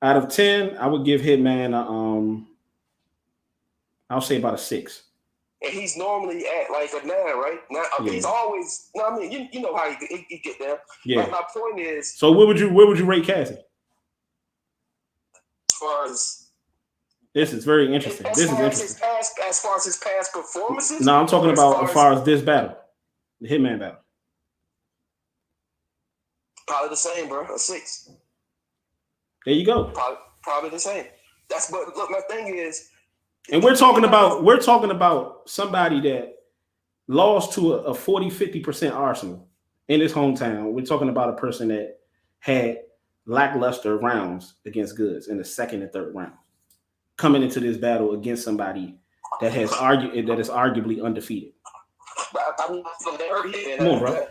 Out of 10, I would give Hitman I'll say about a 6. And he's normally at like a 9, right? Yeah. He's always. No, I mean, you know how he get there. Yeah. But my point is. So where would you rate Cassidy? As far as. This is very interesting. As far as his past performances. No, I'm talking about as far as this battle. The Hitman battle. Probably the same, bro. A 6. There you go. Probably the same. But look, my thing is. And we're talking about somebody that lost to a 40-50% Arsenal in his hometown. We're talking about a person that had lackluster rounds against Goods in the second and third round, coming into this battle against somebody that is arguably undefeated. I mean, they hurt him. Come on, bro.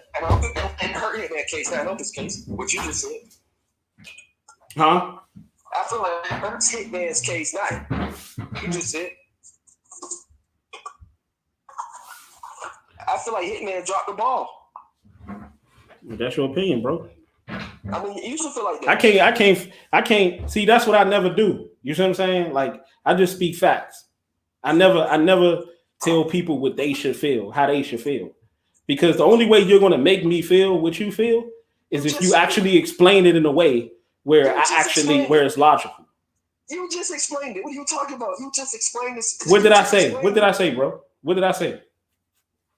And hurt him in that case, not Opus case, what you just said. Huh? I feel like that hurts Hitman's case, not you just said. I feel like Hitman dropped the ball. That's your opinion, bro. I mean, you should feel like that. I can't see. That's what I never do. You see what I'm saying? Like, I just speak facts. I never tell people what they should feel, how they should feel. Because the only way you're going to make me feel what you feel is if you actually explain it in a way where where it's logical. You just explained it. What are you talking about? You just explained this. What did I say? What did I say, bro? What did I say?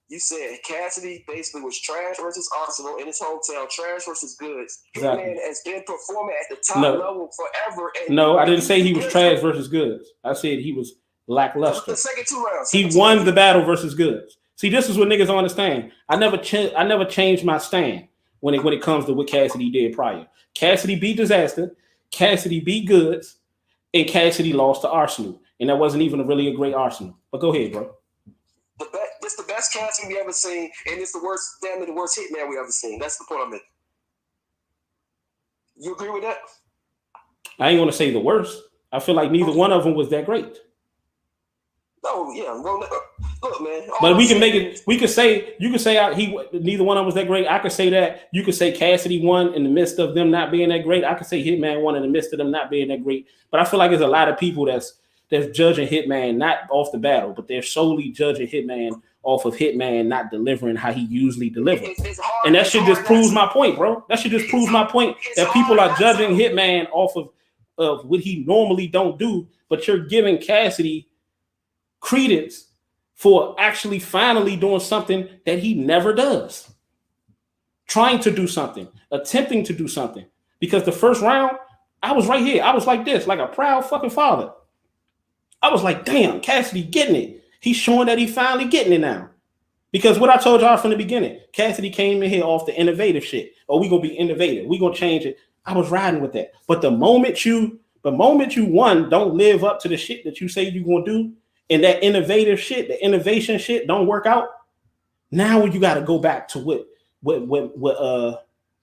You said Cassidy basically was trash versus Arsenal in his hometown, trash versus Goods. Exactly. Hitman has been performing at the top level forever. No, I didn't say he was trash versus Goods. I said he was lackluster. The second 2 rounds. He won the battle versus Goods. See, this is what niggas don't understand. I never changed my stand when it comes to what Cassidy did prior. Cassidy beat Disaster, Cassidy beat Goods, and Cassidy lost to Arsenal. And that wasn't even really a great Arsenal. But go ahead, bro. It's the best Cassidy we ever seen, and it's the worst Hitman we ever seen. That's the point I'm making. You agree with that? I ain't gonna say the worst. I feel like neither one of them was that great. Oh yeah, well, look, man. But we can make it. We could say you could say neither one of them was that great. I could say that. You could say Cassidy won in the midst of them not being that great. I could say Hitman won in the midst of them not being that great. But I feel like there's a lot of people that's judging Hitman not off the battle, but they're solely judging Hitman off of Hitman not delivering how he usually delivers. And that should just prove my point, bro. That should just prove my point that people are judging Hitman off of what he normally don't do, but you're giving Cassidy credence for actually finally doing something that he never does. Trying to do something, attempting to do something. Because the first round, I was right here. I was like this, like a proud fucking father. I was like, damn, Cassidy getting it. He's showing that he finally getting it now. Because what I told y'all from the beginning, Cassidy came in here off the innovative shit. Oh, we gonna be innovative. We gonna change it. I was riding with that. But the moment you don't live up to the shit that you say you're gonna do, and that innovative shit, the innovation shit don't work out, now you got to go back to what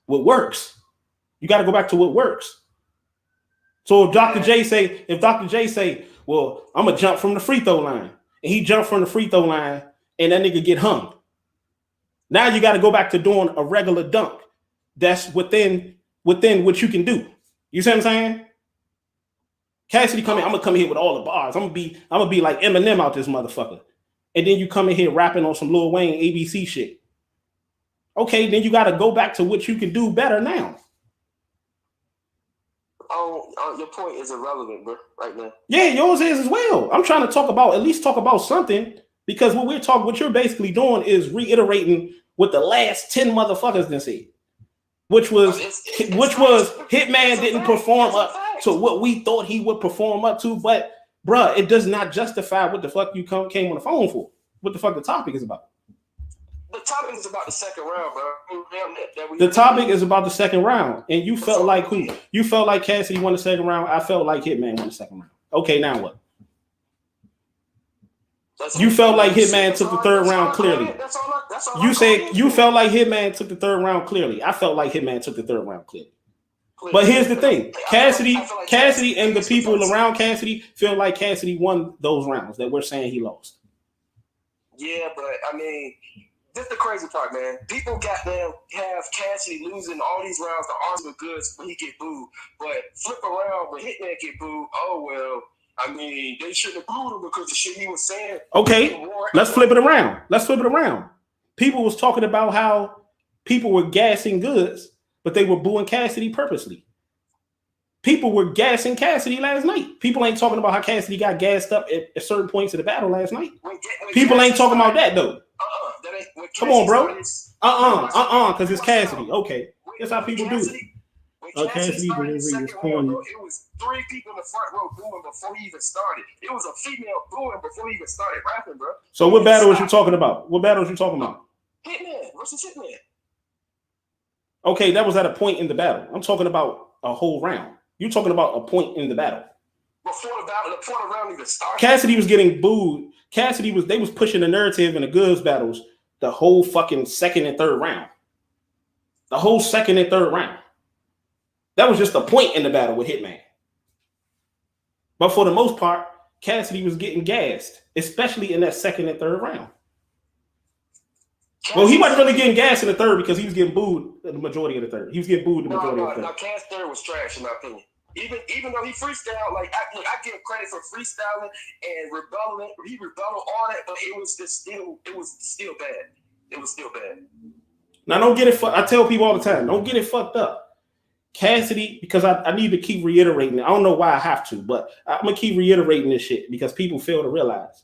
works. You got to go back to what works. So if Dr. J say, well, I'm gonna jump from the free throw line, and he jumped from the free throw line, and that nigga get hung. Now you got to go back to doing a regular dunk. That's within what you can do. You see what I'm saying? Cassidy I'm gonna come here with all the bars. I'm gonna be like Eminem out this motherfucker. And then you come in here rapping on some Lil Wayne ABC shit. Okay, then you got to go back to what you can do better now. Your point is irrelevant, bro, right now. Yeah, yours is as well. I'm trying to at least talk about something, because what you're basically doing is reiterating what the last 10 motherfuckers done said, which was Hitman didn't perform up to what we thought he would perform up to, but bruh, it does not justify what the fuck you came on the phone for. What the fuck the topic is about. The topic is about the second round, bro. The topic is about the second round, and you felt like who? You felt like Cassidy won the second round. I felt like Hitman won the second round. Okay, now what? You felt like Hitman took the third round clearly. You say you felt like Hitman took the third round clearly. I felt like Hitman took the third round clearly. But here's the thing: Cassidy and the people around Cassidy feel like Cassidy won those rounds that we're saying he lost. Yeah, but I mean, this is the crazy part, man. People goddamn have Cassidy losing all these rounds. The odds were good when he get booed, but flip around when Hitman get booed. Oh well, I mean, they shouldn't have booed him because the shit he was saying. Okay, let's flip it around. People was talking about how people were gassing Goods, but they were booing Cassidy purposely. People were gassing Cassidy last night. People ain't talking about how Cassidy got gassed up at certain points of the battle last night. People ain't talking about that though. Come on, bro. Because it's Cassidy. Okay, that's how people do it. Cassidy delivery is corny. It was 3 people in the front row booing before he even started. It was a female booing before he even started rapping, bro. So what battle was you talking about? Hitman versus Hitman. Okay, that was at a point in the battle. I'm talking about a whole round. You're talking about a point in the battle. Before the round even started. Cassidy was getting booed. They was pushing the narrative in the Goods battles the whole fucking second and third round. The whole second and third round. That was just a point in the battle with Hitman. But for the most part, Cassidy was getting gassed, especially in that second and third round. Well, he wasn't really getting gassed in the third because he was getting booed the majority of the third. He was getting booed the majority of the third. No, Cass third was trash in my opinion. Even though he freestyled, like I give credit for freestyling and rebelling. He rebelled all that, but it was still bad. It was still bad. Now don't get it. I tell people all the time, don't get it fucked up. Cassidy, because I need to keep reiterating it. I don't know why I have to, but I'm gonna keep reiterating this shit because people fail to realize.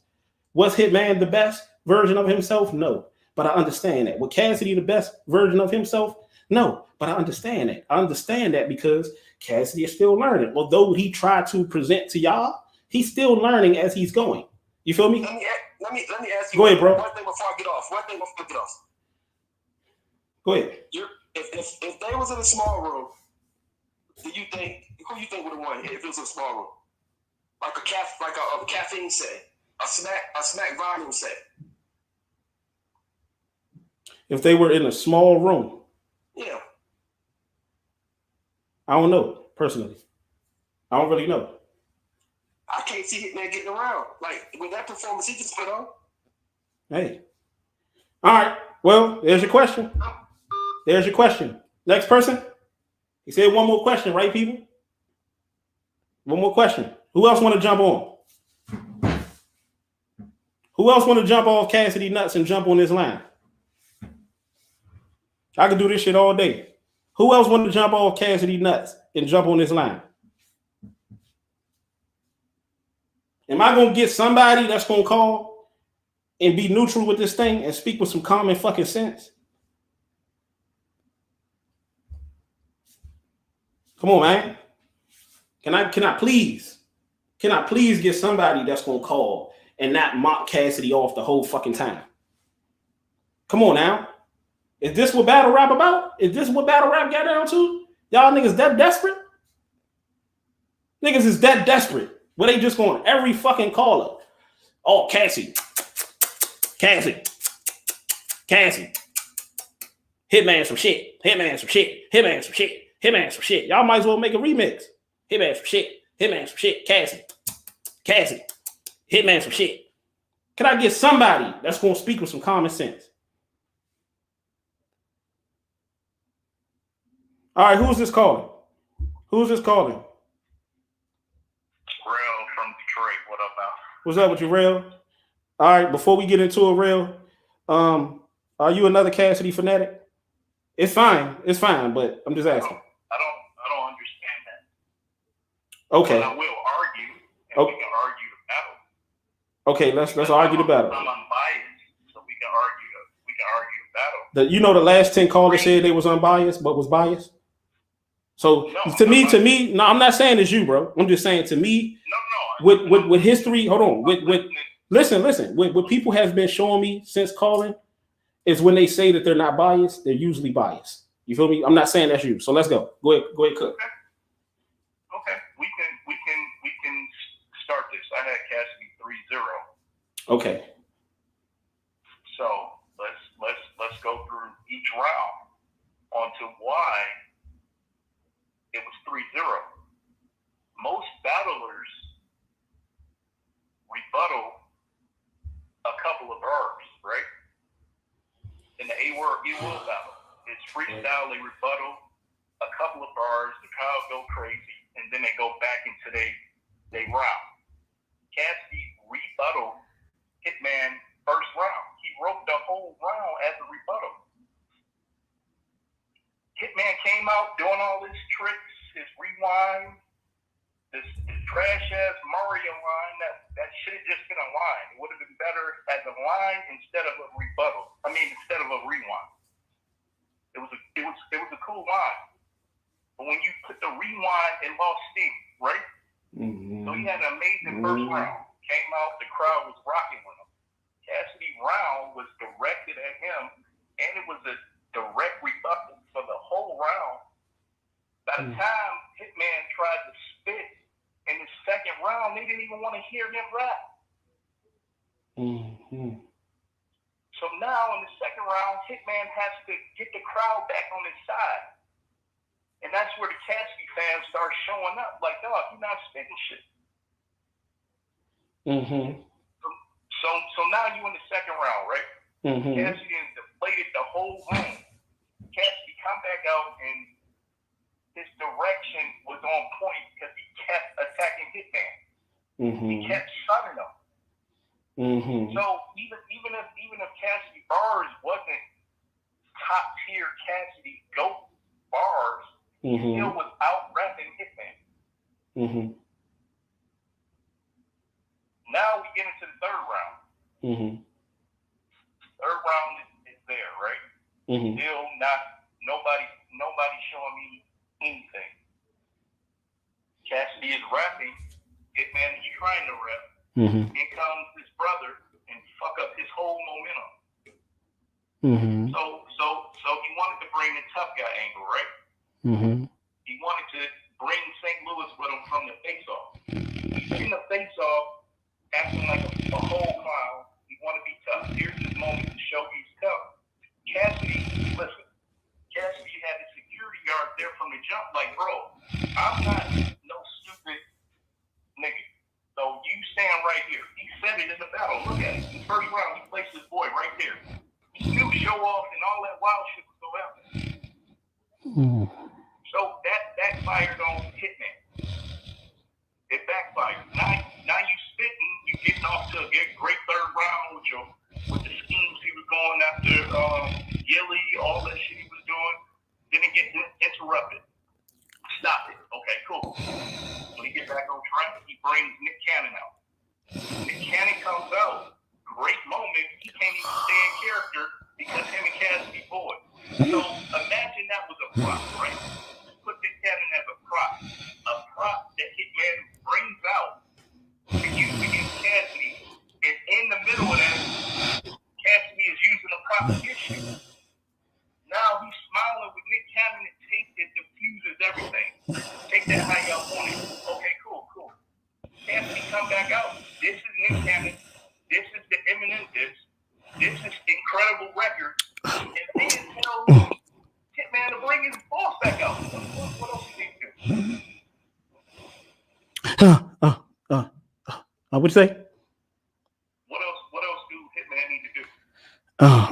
Was Hitman the best version of himself? No, but I understand that. Was Cassidy the best version of himself? No, but I understand that. I understand that because Cassidy is still learning. Although he tried to present to y'all, he's still learning as he's going. You feel me? Let me ask you. Go ahead, bro. One thing before I get off. Go ahead. If they was in a small room, who you think would have won if it was a small room? Like a caffeine set, a smack volume set. If they were in a small room. Yeah. I don't know, personally. I don't really know. I can't see Hitman getting around. Like, with that performance he just put on. Hey. All right. Well, there's your question. Next person. He said one more question, right, people? One more question. Who else want to jump on? Who else want to jump off Cassidy nuts and jump on this line? I can do this shit all day. Who else want to jump off Cassidy nuts and jump on this line? Am I going to get somebody that's going to call and be neutral with this thing and speak with some common fucking sense? Come on, man. Can I please get somebody that's going to call and not mock Cassidy off the whole fucking time? Come on now. Is this what battle rap about? Is this what battle rap got down to? Y'all niggas that desperate? Niggas is that desperate. Where they just going every fucking caller. Oh, Cassidy. Hitman some shit. Hitman some shit. Hitman some shit. Hitman some shit. Y'all might as well make a remix. Hitman some shit. Hitman some shit. Cassidy. Hitman some shit. Can I get somebody that's going to speak with some common sense? All right, who's this calling? Real from Detroit. What up, now? What's up with you, Real? All right, before we get into it, Real, are you another Cassidy fanatic? It's fine, but I'm just asking. I don't understand that. Okay. But I will argue, and we can argue the battle. Okay, let's argue the battle. I'm unbiased, so we can argue the battle. You know, the last 10 callers said they was unbiased, but was biased. So to me, no, I'm not saying it's you, bro. I'm just saying to me, with history, hold on, listen, what people have been showing me since calling is when they say that they're not biased, they're usually biased. You feel me? I'm not saying that's you. So let's go. Go ahead, cook. Okay. We can start this. I had Cassidy 3-0. Okay. So let's go through each round onto why it was 3-0. Most battlers rebuttal a couple of verbs, right? In the A-word battle, it's freestyle, they rebuttal a couple of bars, the crowd go crazy, and then they go back into they round. Cassidy rebuttal Hitman first round. He wrote the whole round as a rebuttal. Hitman came out doing all his tricks, his rewind, this trash-ass Mario line that should have just been a line. It would have been better as a line instead of a rebuttal. Instead of a rewind. It was a cool line. But when you put the rewind, it lost steam, right? Mm-hmm. So he had an amazing first round. Came out, the crowd was rocking with him. Cassidy round was directed at him, and it was a direct rebuttal for the whole round. By the time Hitman tried to spit in the second round, they didn't even want to hear him rap. Mm-hmm. So now in the second round, Hitman has to get the crowd back on his side. And that's where the Cassidy fans start showing up. Like, dog, you're not spitting shit. Mm-hmm. So now you in the second round, right? Mm-hmm. Cassidy deflated the whole room. Cassidy come back out and his direction was on point because he kept attacking Hitman. Mm-hmm. He kept sunning him. Mm-hmm. So even if Cassidy bars wasn't top tier Cassidy GOAT bars, he still was out rapping Hitman. Mm-hmm. Now we get into the third round. Mm-hmm. Third round is there, right? Mm-hmm. Still not nobody showing me anything. Cassidy is rapping. Hitman is trying to rap. Mm-hmm. In comes his brother and fuck up his whole momentum. Mm-hmm. So he wanted to bring the tough guy angle, right? Mm-hmm. He wanted to bring St. Louis with him from the face-off. In the face-off, acting like a whole clown. He wanted to be tough. Here's his moment to show he's tough. Cassidy had the security guard there from the jump. Like, bro, I'm not no stupid nigga. So you stand right here. He said it in the battle. Look at it. In the first round, he placed his boy right there. He knew show off and all that wild shit was going to happen. Mm. So that backfired on Hitman. It backfired. Now you spitting, you getting off to a great third round with the schemes he was going after Gilly, all that shit he was doing. Didn't get interrupted. Stop it. Okay, cool. When he gets back on track, he brings Nick Cannon out. Nick Cannon comes out. Great moment. He can't even stay in character because him and Cassidy boy. So imagine that was a prop, right? Put Nick Cannon as a prop that Hitman brings out to use against Cassidy. And in the middle of that, Cassidy is using a prop against you. Now he's smiling with Nick Cannon and it diffuses everything. Take that how y'all want it. Okay, cool. Cassidy come back out. This is Nick Cannon What'd you say? What else do Hitman need to do?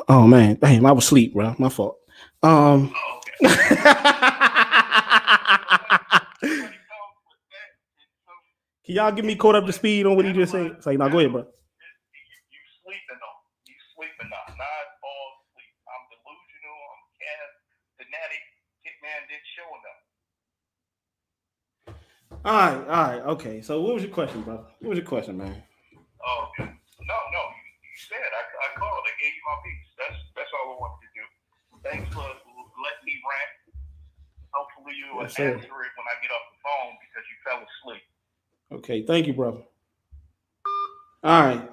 Oh man, damn, I was asleep, bro. My fault. Okay. Can y'all get me caught up to speed on what he just said? Say, now go ahead, bro. You sleeping on. You sleeping on. Not all sleep. I'm delusional. I'm fanatic. Hitman did show enough. All right, okay. So what was your question, bro? What was your question, man? Oh, okay. No. You said I called. I gave you my piece. That's all I wanted to do. Thanks for letting me rant. Hopefully you will answer it when I get off the phone because you fell asleep. Okay, thank you, brother. All right.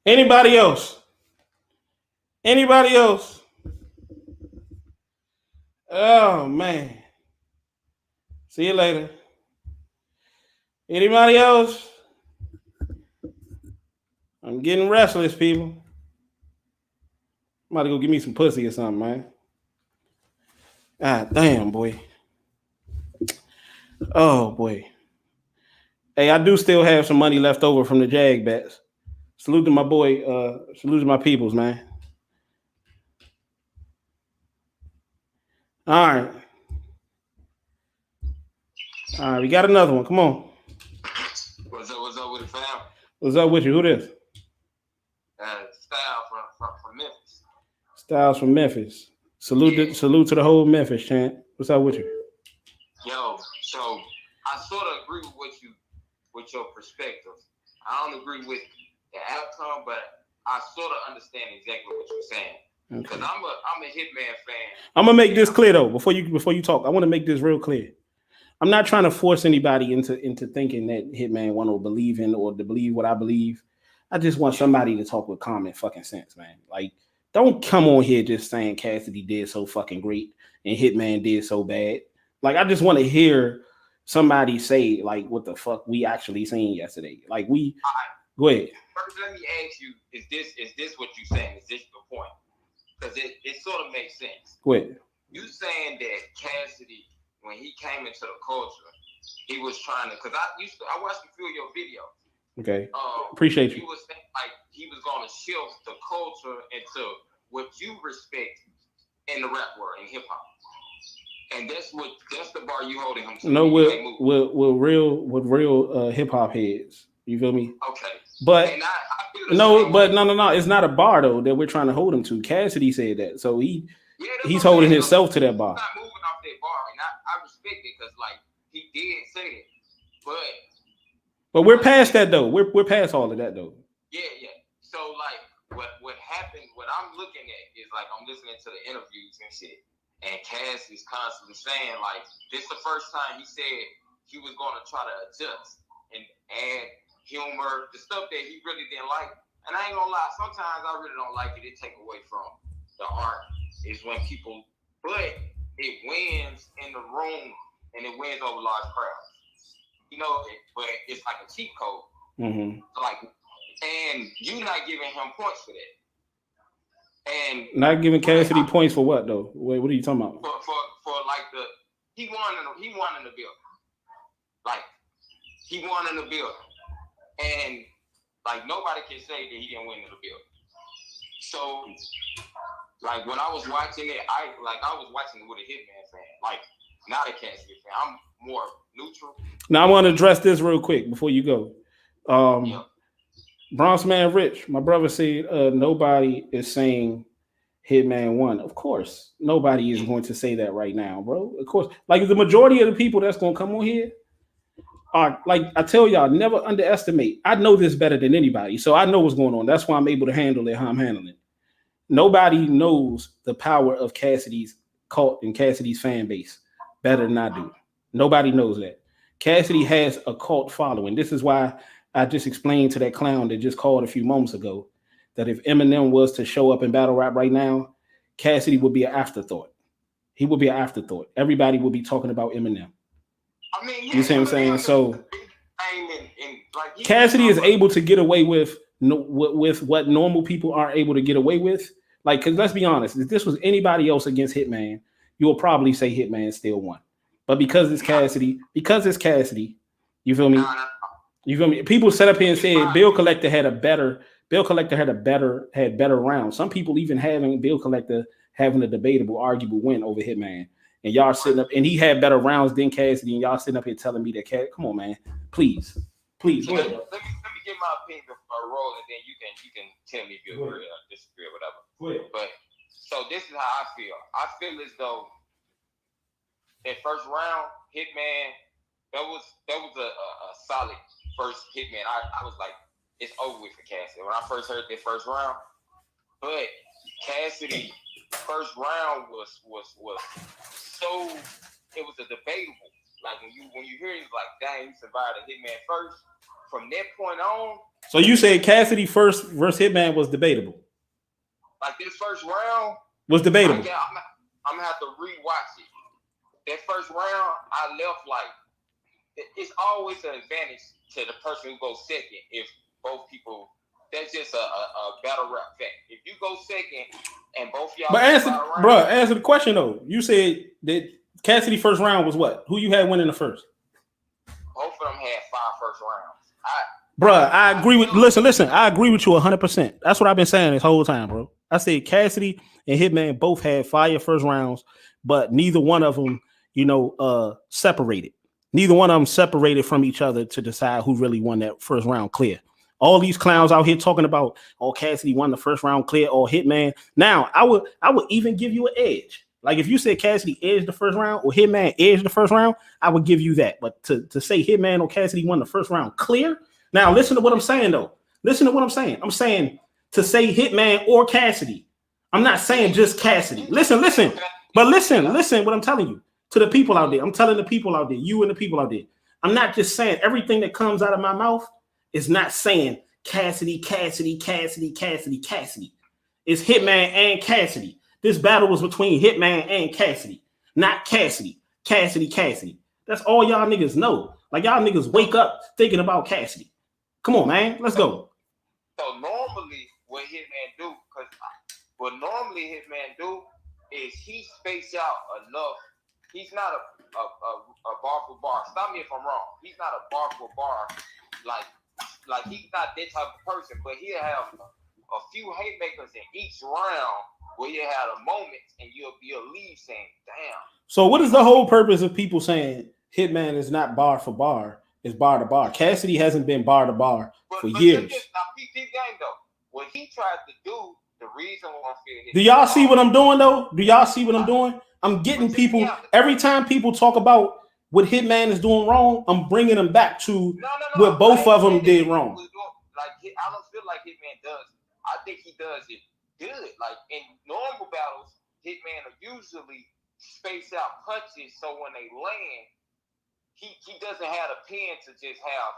Anybody else? Oh man. See you later. Anybody else? I'm getting restless, people. I'm about to go get me some pussy or something, man. Ah, damn, boy. Oh, boy. Hey, I do still have some money left over from the Jag bets. Salute to my boy. Salute to my peoples, man. All right. We got another one. Come on. What's up with the fam? What's up with you? Who this? Style from Memphis. Styles from Memphis. Salute to the whole Memphis chant. What's up with you? Yo, so I sort of agree with your perspective. I don't agree with the outcome, but I sort of understand exactly what you're saying. Because I'm a Hitman fan. I'm gonna make this clear though. Before you talk, I want to make this real clear. I'm not trying to force anybody into thinking that Hitman want to believe in or to believe what I believe. I just want somebody to talk with common fucking sense, man. Like, don't come on here just saying Cassidy did so fucking great and Hitman did so bad. Like, I just want to hear somebody say, like, what the fuck we actually seen yesterday. Like, go ahead. First, let me ask you, is this what you're saying? Is this the point? Because it sort of makes sense. Go ahead. You saying that Cassidy, when he came into the culture, he was trying to, because I watched a few of your videos. Okay. Appreciate you. He was saying, like, he was going to shift the culture into what you respect in the rap world, in hip hop. And that's the bar you holding him to. No, with real hip hop heads. You feel me? Okay. But no. It's not a bar though that we're trying to hold him to. Cassidy said that, so he's holding himself to that bar. He's not moving off that bar, and I respect it because like he did say it, but we're past that though. We're past all of that though. Yeah. So like what happened? What I'm looking at is like I'm listening to the interviews and shit, and Cass is constantly saying like this the first time he said he was going to try to adjust and add humor, the stuff that he really didn't like. And I ain't gonna lie, sometimes I really don't like it. It take away from the art. Is when people, but it wins in the room and it wins over large crowds. You know, but it's like a cheat code. Mm-hmm. Like, and you not giving him points for that. And not giving Cassidy points for what though? Wait, what are you talking about? For like he won in the building. Like he won in the building. And like nobody can say that he didn't win in the building. So like when I was watching it, I was watching it with a Hitman fan, like not a Cassidy fan. I'm more neutral. Now I want to address this real quick before you go. Bronx Man Rich, my brother said nobody is saying Hitman won. Of course, nobody is going to say that right now, bro. Of course, like the majority of the people that's going to come on here are like I tell y'all, never underestimate. I know this better than anybody, so I know what's going on. That's why I'm able to handle it how I'm handling it. Nobody knows the power of Cassidy's cult and Cassidy's fan base better than I do. Nobody knows that. Cassidy has a cult following. This is why I just explained to that clown that just called a few moments ago that if Eminem was to show up in battle rap right now, Cassidy would be an afterthought. He would be an afterthought. Everybody would be talking about Eminem. I mean, you see what I'm saying? So Cassidy is able to get away with what normal people aren't able to get away with. Like, because let's be honest, if this was anybody else against Hitman, you will probably say Hitman still won. But because it's Cassidy, you feel me? You feel me? People set up here and said Bill Collector had better round. Some people even having Bill Collector having a debatable, arguable win over Hitman. And y'all sitting up, and he had better rounds than Cassidy, and y'all sitting up here telling me that come on, man. Please. Let me get my opinion before I roll, and then you can tell me if you agree or disagree or whatever. But so this is how I feel. I feel as though that first round, Hitman, that was a solid first Hitman. I was like, it's over with for Cassidy. When I first heard that first round, but Cassidy first round was so, it was a debatable. Like when you hear it, it's like, dang, you survived a Hitman first. From that point on. So you said Cassidy first versus Hitman was debatable. Like this first round was debatable. I'm gonna have to rewatch it. That first round, I left like it's always an advantage to the person who goes second if both people. That's just a battle rap fact. If you go second and both y'all. But answer the question though. You said that Cassidy first round was what? Who you had winning the first? Both of them had 5 first rounds. I agree with. Listen. I agree with you 100%. That's what I've been saying this whole time, bro. I said Cassidy and Hitman both had fire first rounds, but neither one of them, separated. Neither one of them separated from each other to decide who really won that first round clear. All these clowns out here talking about, Cassidy won the first round clear or Hitman. Now, I would even give you an edge. Like if you said Cassidy edged the first round or Hitman edged the first round, I would give you that. But to say Hitman or Cassidy won the first round clear. Now listen to what I'm saying though. Listen to what I'm saying. I'm saying to say Hitman or Cassidy. I'm not saying just Cassidy. Listen. But listen what I'm telling you to the people out there. I'm telling the people out there, you and the people out there. I'm not just saying everything that comes out of my mouth is not saying Cassidy. It's Hitman and Cassidy. This battle was between Hitman and Cassidy, not Cassidy. That's all y'all niggas know. Like y'all niggas wake up thinking about Cassidy. Come on, man. Let's go. So normally what Hitman do is he space out enough. He's not a bar for bar. Stop me if I'm wrong. He's not a bar for bar. Like he's not that type of person, but he'll have a few haymakers in each round where you had a moment and you'll leave saying, damn. So what is the whole purpose of people saying Hitman is not bar for bar, it's bar to bar? Cassidy hasn't been bar to bar for years. What he tried to do, the reason why I feel do y'all see what I'm doing though? Do y'all see what I'm doing? I'm getting people, every time people talk about what Hitman is doing wrong, I'm bringing them back to what both of them did wrong. Like I don't feel like Hitman does. I think he does it good. Like in normal battles, Hitman will usually space out punches so when they land, he doesn't have a pen to just have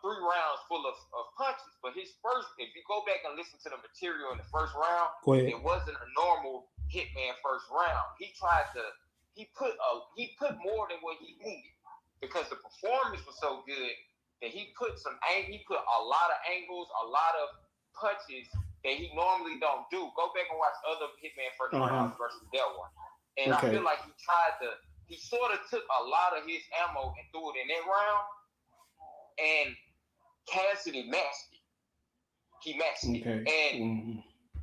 3 rounds full of punches. But his first, if you go back and listen to the material in the first round, it wasn't a normal Hitman first round. He put more than what he needed because the performance was so good that he put a lot of angles, a lot of punches that he normally don't do. Go back and watch other Hitman first rounds versus that one. And I feel like he sort of took a lot of his ammo and threw it in that round. And Cassidy matched it. He matched it.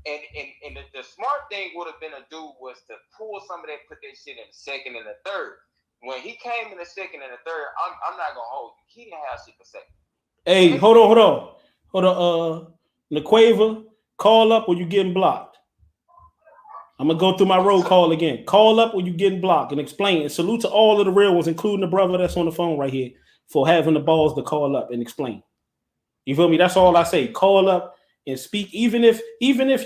And the smart thing would have been to do was to pull some of that, put that shit in the second and the third. When he came in the second and the third, I'm not gonna hold you. He didn't have shit to say. Hey, hold on. Laquava, call up or you getting blocked. I'm gonna go through my roll call again. Call up or you getting blocked and explain. And salute to all of the real ones, including the brother that's on the phone right here, for having the balls to call up and explain. You feel me? That's all I say. Call up and speak, even if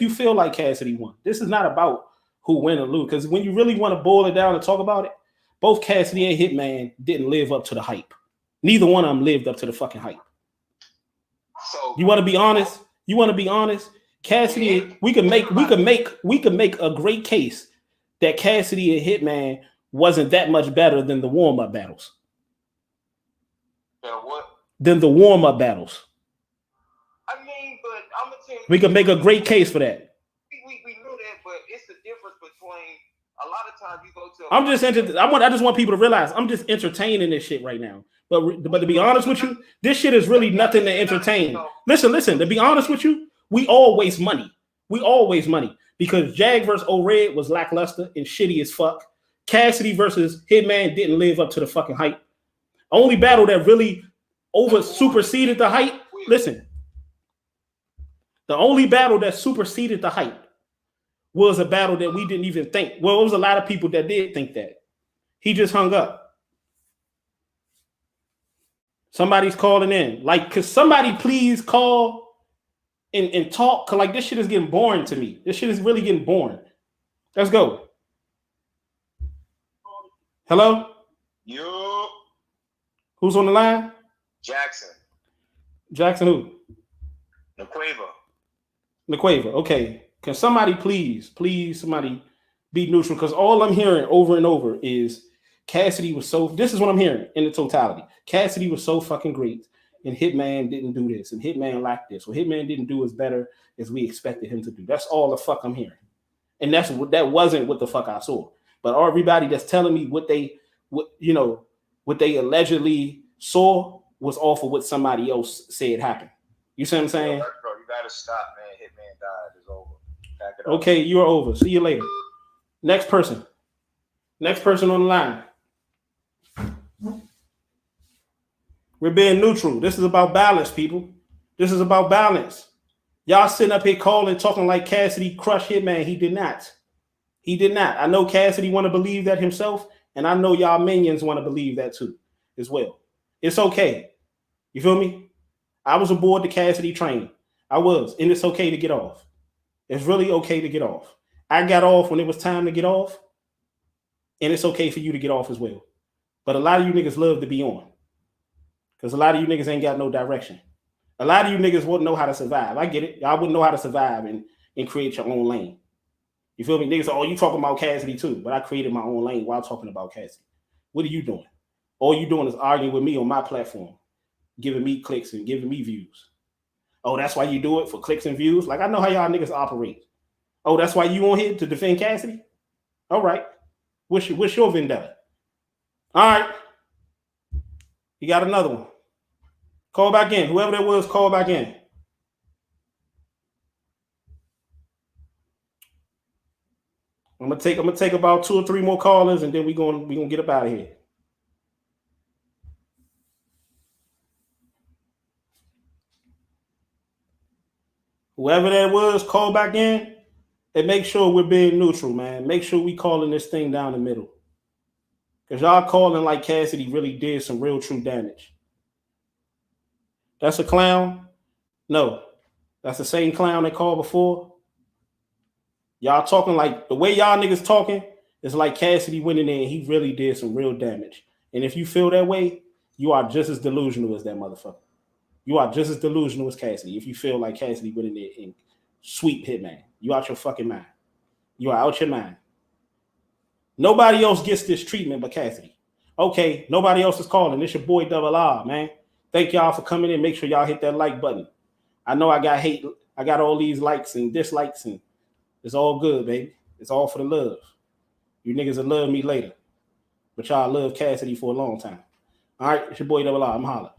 you feel like Cassidy won. This is not about who win or lose, because when you really want to boil it down and talk about it, both Cassidy and Hitman didn't live up to the hype. Neither one of them lived up to the fucking hype. So you want to be honest? Cassidy, we can make a great case that Cassidy and Hitman wasn't that much better than the warm-up battles. Than the warm-up battles. I mean, but I'm gonna tell you, we can make a great case for that. We knew that, but it's the difference between a lot of sometimes you go to. I just want people to realize I'm just entertaining this shit right now. But to be honest with you, this shit is really nothing to entertain. Listen. To be honest with you, we all waste money. Because Jag versus O-Red was lackluster and shitty as fuck. Cassidy versus Hitman didn't live up to the fucking hype. Only battle that really superseded the hype. Listen, the only battle that superseded the hype was a battle that we didn't even think. Well, it was a lot of people that did think that. He just hung up. Somebody's calling in. Like, could somebody please call and talk? Because, like, this shit is getting boring to me. This shit is really getting boring. Let's go. Hello? Yo. Who's on the line? Jackson. Jackson who? LaQuava. Okay. Can somebody please somebody be neutral? Because all I'm hearing over and over is Cassidy was so, this is what I'm hearing in the totality. Cassidy was so fucking great, and Hitman didn't do this, and Hitman lacked this, or Hitman didn't do as better as we expected him to do. That's all the fuck I'm hearing. And that wasn't what the fuck I saw. But everybody that's telling me what they allegedly saw was off of what somebody else said happened. You see what I'm saying? Bro, you gotta stop, man. Hitman died. It's over. Back it up. Okay, you're over. See you later. Next person on the line. We're being neutral. This is about balance, people. This is about balance. Y'all sitting up here calling, talking like Cassidy crushed Hitman. He did not. I know Cassidy want to believe that himself, and I know y'all minions want to believe that too, as well. It's okay. You feel me? I was aboard the Cassidy train. I was, and it's okay to get off. It's really okay to get off. I got off when it was time to get off, and it's okay for you to get off as well. But a lot of you niggas love to be on, because a lot of you niggas ain't got no direction. A lot of you niggas wouldn't know how to survive. I get it. Y'all wouldn't know how to survive and create your own lane. You feel me? Niggas say, oh, you talking about Cassidy too, but I created my own lane while talking about Cassidy. What are you doing? All you doing is arguing with me on my platform, giving me clicks and giving me views. Oh, that's why you do it, for clicks and views? Like, I know how y'all niggas operate. Oh, that's why you on here to defend Cassidy? All right. What's your vendetta? All right. You got another one. Call back in. Whoever that was, call back in. I'm gonna take about 2 or 3 more callers, and then we gonna get up out of here. Whoever that was, call back in and make sure we're being neutral, man. Make sure we calling this thing down the middle. Because y'all calling like Cassidy really did some real true damage. That's a clown? No. That's the same clown they called before. Y'all talking like, the way y'all niggas talking is like Cassidy went in there and he really did some real damage. And if you feel that way, you are just as delusional as that motherfucker. You are just as delusional as Cassidy. If you feel like Cassidy went in there and sweep Hitman, you out your fucking mind. You are out your mind. Nobody else gets this treatment but Cassidy. Okay, nobody else is calling. It's your boy Double R, man. Thank y'all for coming in. Make sure y'all hit that like button. I know I got hate. I got all these likes and dislikes, and it's all good, baby. It's all for the love. You niggas will love me later, but y'all love Cassidy for a long time. All right, it's your boy Double R. I'm holla.